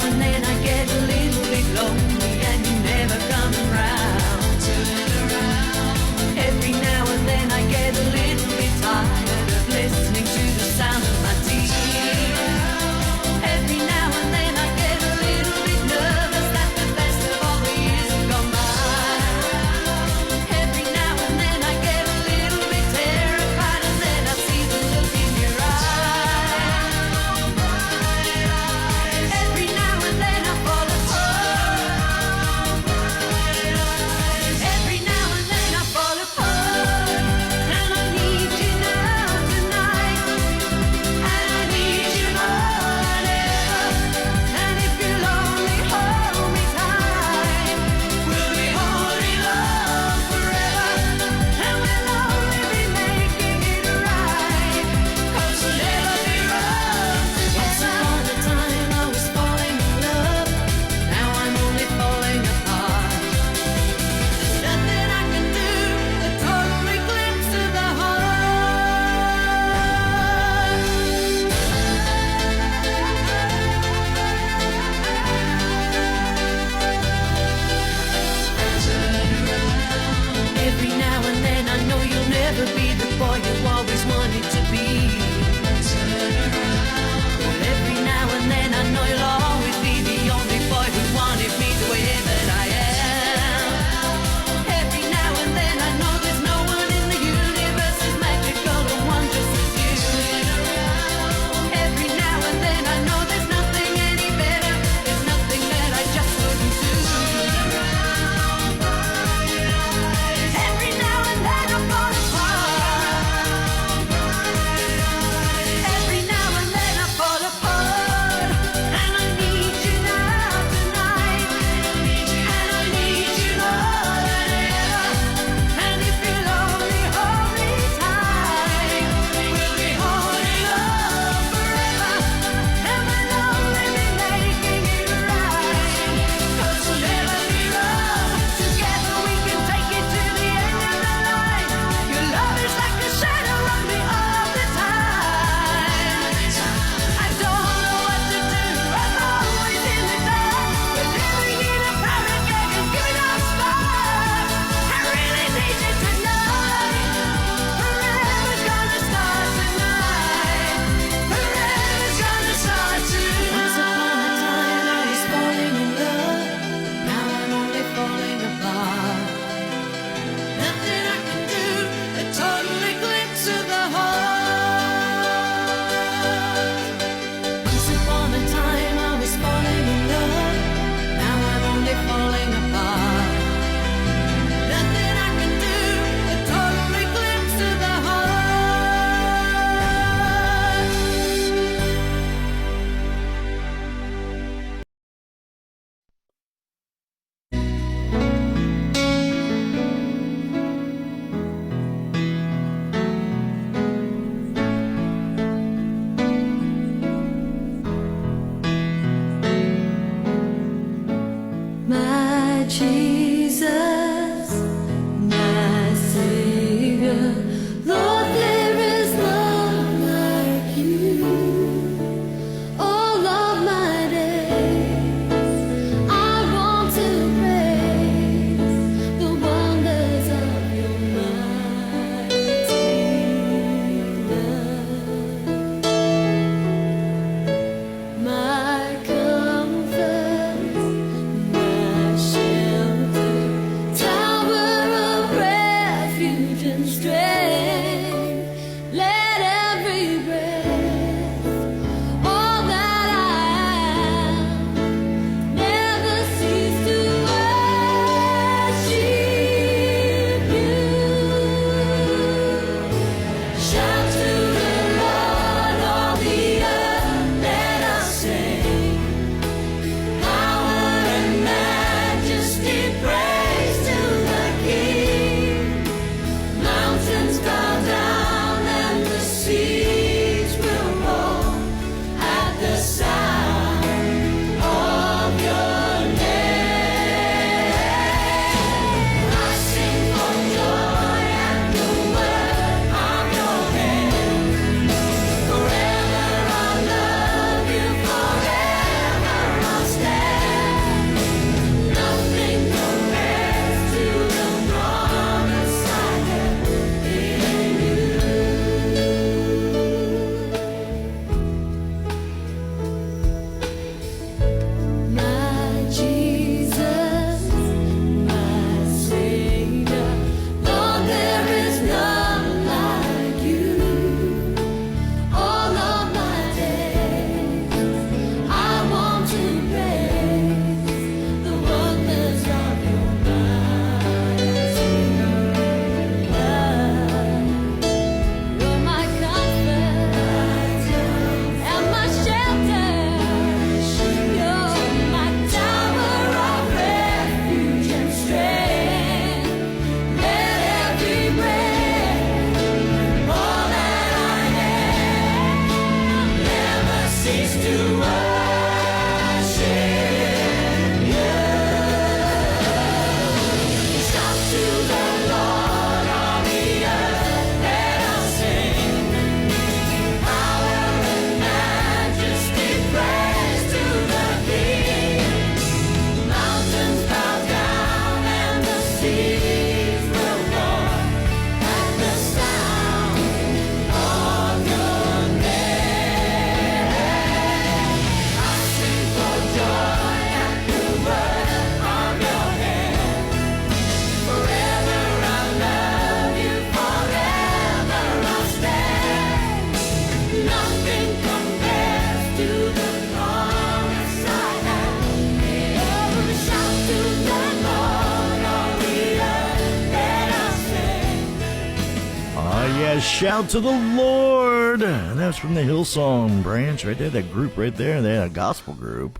Yeah, shout to the Lord. And that's from the Hillsong branch right there, that group right there, that gospel group.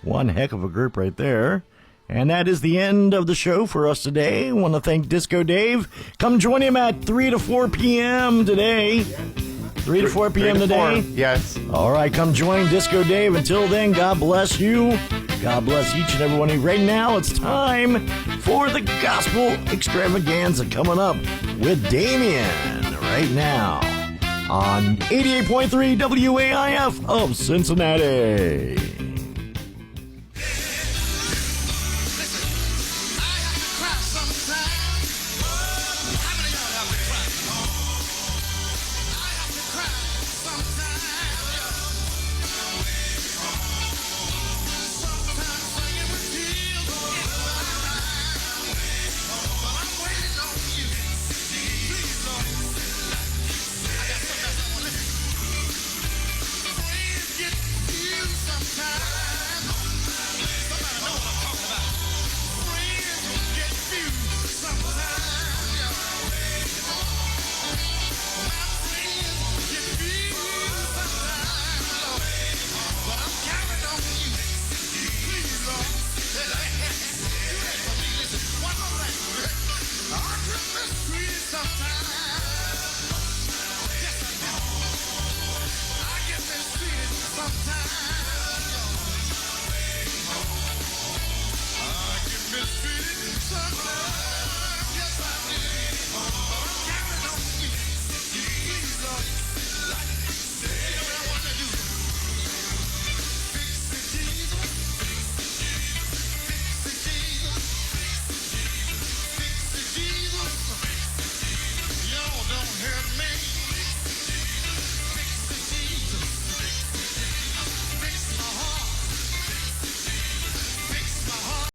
One heck of a group right there. And that is the end of the show for us today. I want to thank Disco Dave. Come join him at 3 to 4 p.m. today. 3 to 4 p.m. today? Yes. All right, come join Disco Dave. Until then, God bless you. God bless each and every one of you. Right now, it's time for the Gospel Extravaganza coming up with Damien right now on 88.3 WAIF of Cincinnati. Sometimes